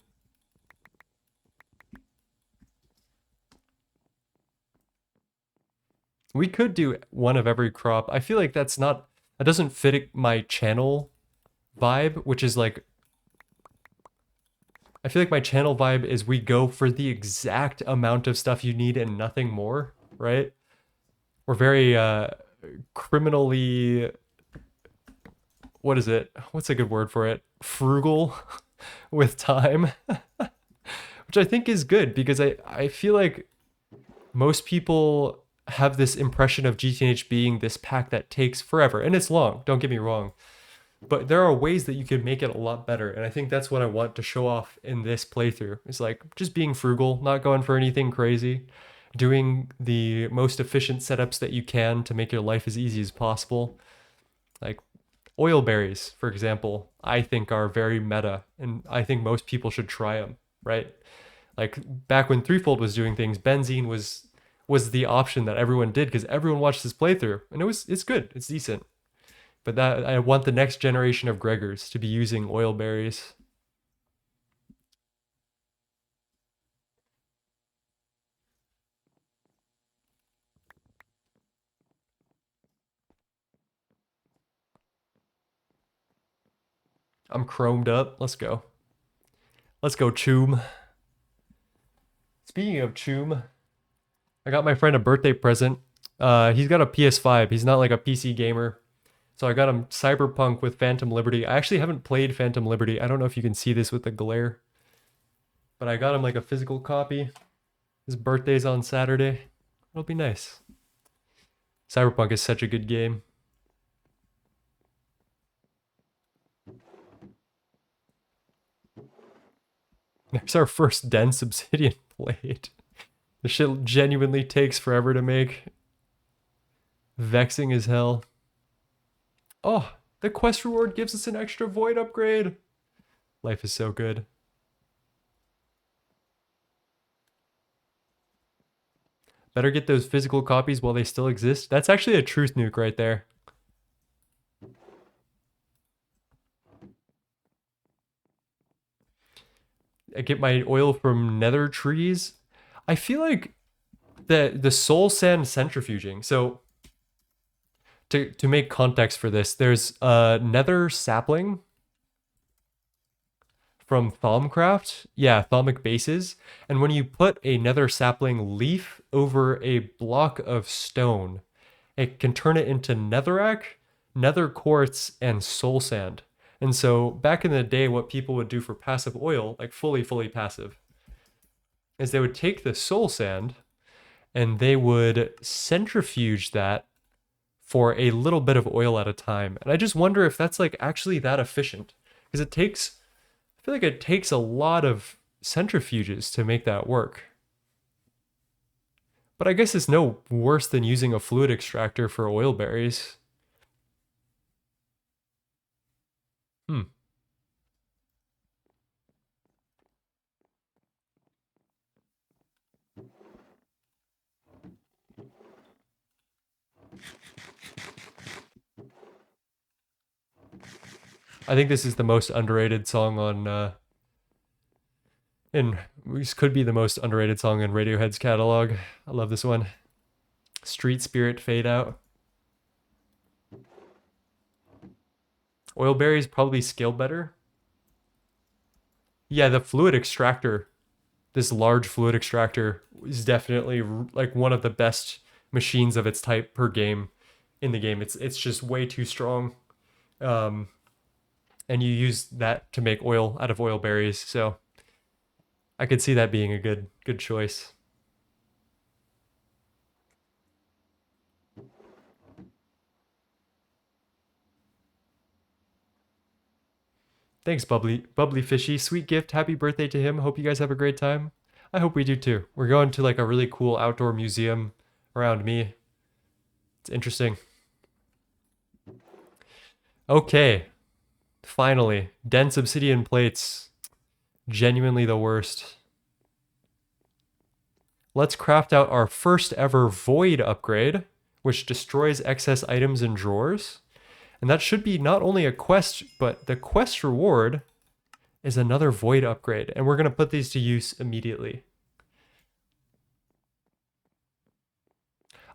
We could do one of every crop. I feel like that doesn't fit my channel vibe, which is like, I feel like my channel vibe is we go for the exact amount of stuff you need and nothing more, right? We're very criminally, what is it? What's a good word for it? Frugal with time, which I think is good because I feel like most people have this impression of GTNH being this pack that takes forever, and it's long, don't get me wrong. But there are ways that you could make it a lot better, and I think that's what I want to show off in this playthrough. It's like just being frugal, not going for anything crazy, doing the most efficient setups that you can to make your life as easy as possible. Like oil berries, for example, I think are very meta, and I think most people should try them, right? Like back when Threefold was doing things, benzene was the option that everyone did because everyone watched this playthrough, and it's good, it's decent. But that I want the next generation of Gregors to be using oil berries. I'm chromed up. Let's go. Let's go, Choom. Speaking of Choom, I got my friend a birthday present. He's got a PS5. He's not like a PC gamer. So I got him Cyberpunk with Phantom Liberty. I actually haven't played Phantom Liberty. I don't know if you can see this with the glare. But I got him like a physical copy. His birthday's on Saturday. It'll be nice. Cyberpunk is such a good game. There's our first dense obsidian blade. The shit genuinely takes forever to make. Vexing as hell. Oh, the quest reward gives us an extra void upgrade. Life is so good. Better get those physical copies while they still exist. That's actually a truth nuke right there. I get my oil from nether trees. I feel like the soul sand centrifuging. So to make context for this, there's a nether sapling from Thaumcraft. Yeah, Thaumic bases. And when you put a nether sapling leaf over a block of stone, it can turn it into netherrack, nether quartz, and soul sand. And so back in the day, what people would do for passive oil, like fully passive, is they would take the soul sand and they would centrifuge that for a little bit of oil at a time. And I just wonder if that's like actually that efficient. Because I feel like it takes a lot of centrifuges to make that work. But I guess it's no worse than using a fluid extractor for oil berries. I think this is the most underrated song on, this could be the most underrated song in Radiohead's catalog. I love this one. Street Spirit Fade Out. Oil berries probably scale better. Yeah, the fluid extractor, this large fluid extractor, is definitely like one of the best machines of its type per game in the game. It's just way too strong. Um, and you use that to make oil out of oil berries, so I could see that being a good choice. Thanks, Bubbly Fishy. Sweet gift. Happy birthday to him. Hope you guys have a great time. I hope we do too. We're going to like a really cool outdoor museum around me. It's interesting. Okay. Finally, dense obsidian plates. Genuinely the worst. Let's craft out our first ever void upgrade, which destroys excess items in drawers. And that should be not only a quest, but the quest reward is another void upgrade. And we're going to put these to use immediately.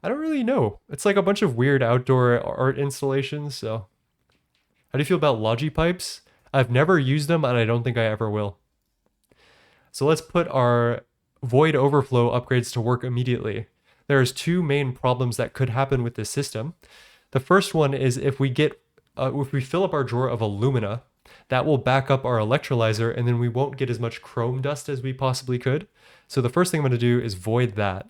I don't really know. It's like a bunch of weird outdoor art installations, so. How do you feel about Logipipes? I've never used them, and I don't think I ever will. So let's put our void overflow upgrades to work immediately. There's two main problems that could happen with this system. The first one is if we fill up our drawer of alumina, that will back up our electrolyzer, and then we won't get as much chrome dust as we possibly could. So the first thing I'm going to do is void that.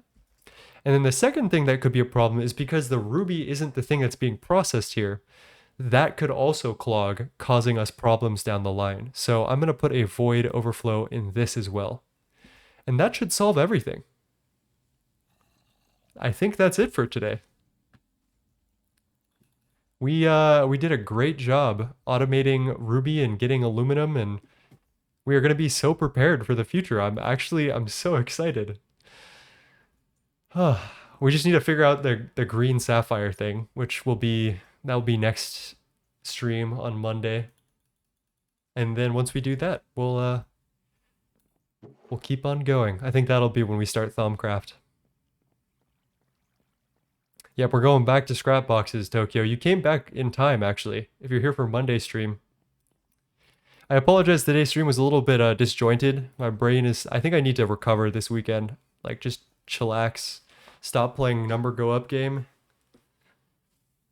And then the second thing that could be a problem is because the ruby isn't the thing that's being processed here, that could also clog, causing us problems down the line. So I'm going to put a void overflow in this as well. And that should solve everything. I think that's it for today. We did a great job automating Ruby and getting aluminum, and we are going to be so prepared for the future. I'm so excited. We just need to figure out the green sapphire thing, which will be next stream on Monday. And then once we do that, we'll keep on going. I think that'll be when we start Thaumcraft. Yep, we're going back to scrap boxes, Tokyo. You came back in time, actually. If you're here for Monday stream, I apologize. Today's stream was a little bit disjointed. My brain is. I think I need to recover this weekend. Like just chillax, stop playing number go up game.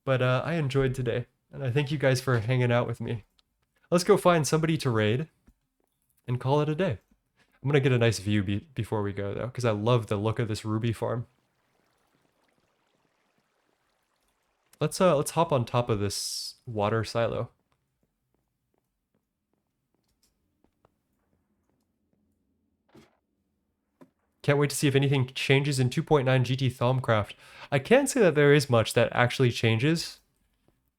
But I enjoyed today, and I thank you guys for hanging out with me. Let's go find somebody to raid, and call it a day. I'm gonna get a nice view before we go though, because I love the look of this ruby farm. Let's hop on top of this water silo. Can't wait to see if anything changes in 2.9 GT Thaumcraft. I can't say that there is much that actually changes,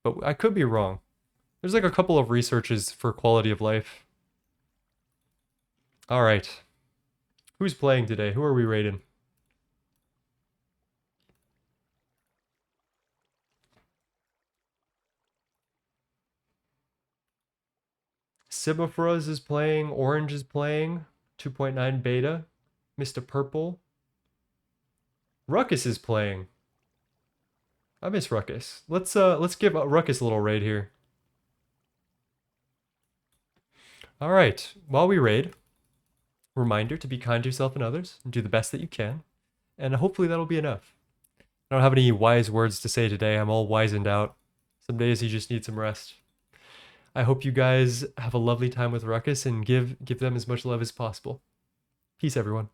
but I could be wrong. There's like a couple of researches for quality of life. All right. Who's playing today? Who are we raiding? Sibafruz is playing. Orange is playing. 2.9 beta. Mr. Purple. Ruckus is playing. I miss Ruckus. Let's give Ruckus a little raid here. All right. While we raid, reminder to be kind to yourself and others and do the best that you can, and hopefully that'll be enough. I don't have any wise words to say today. I'm all wizened out. Some days you just need some rest. I hope you guys have a lovely time with Ruckus and give them as much love as possible. Peace, everyone.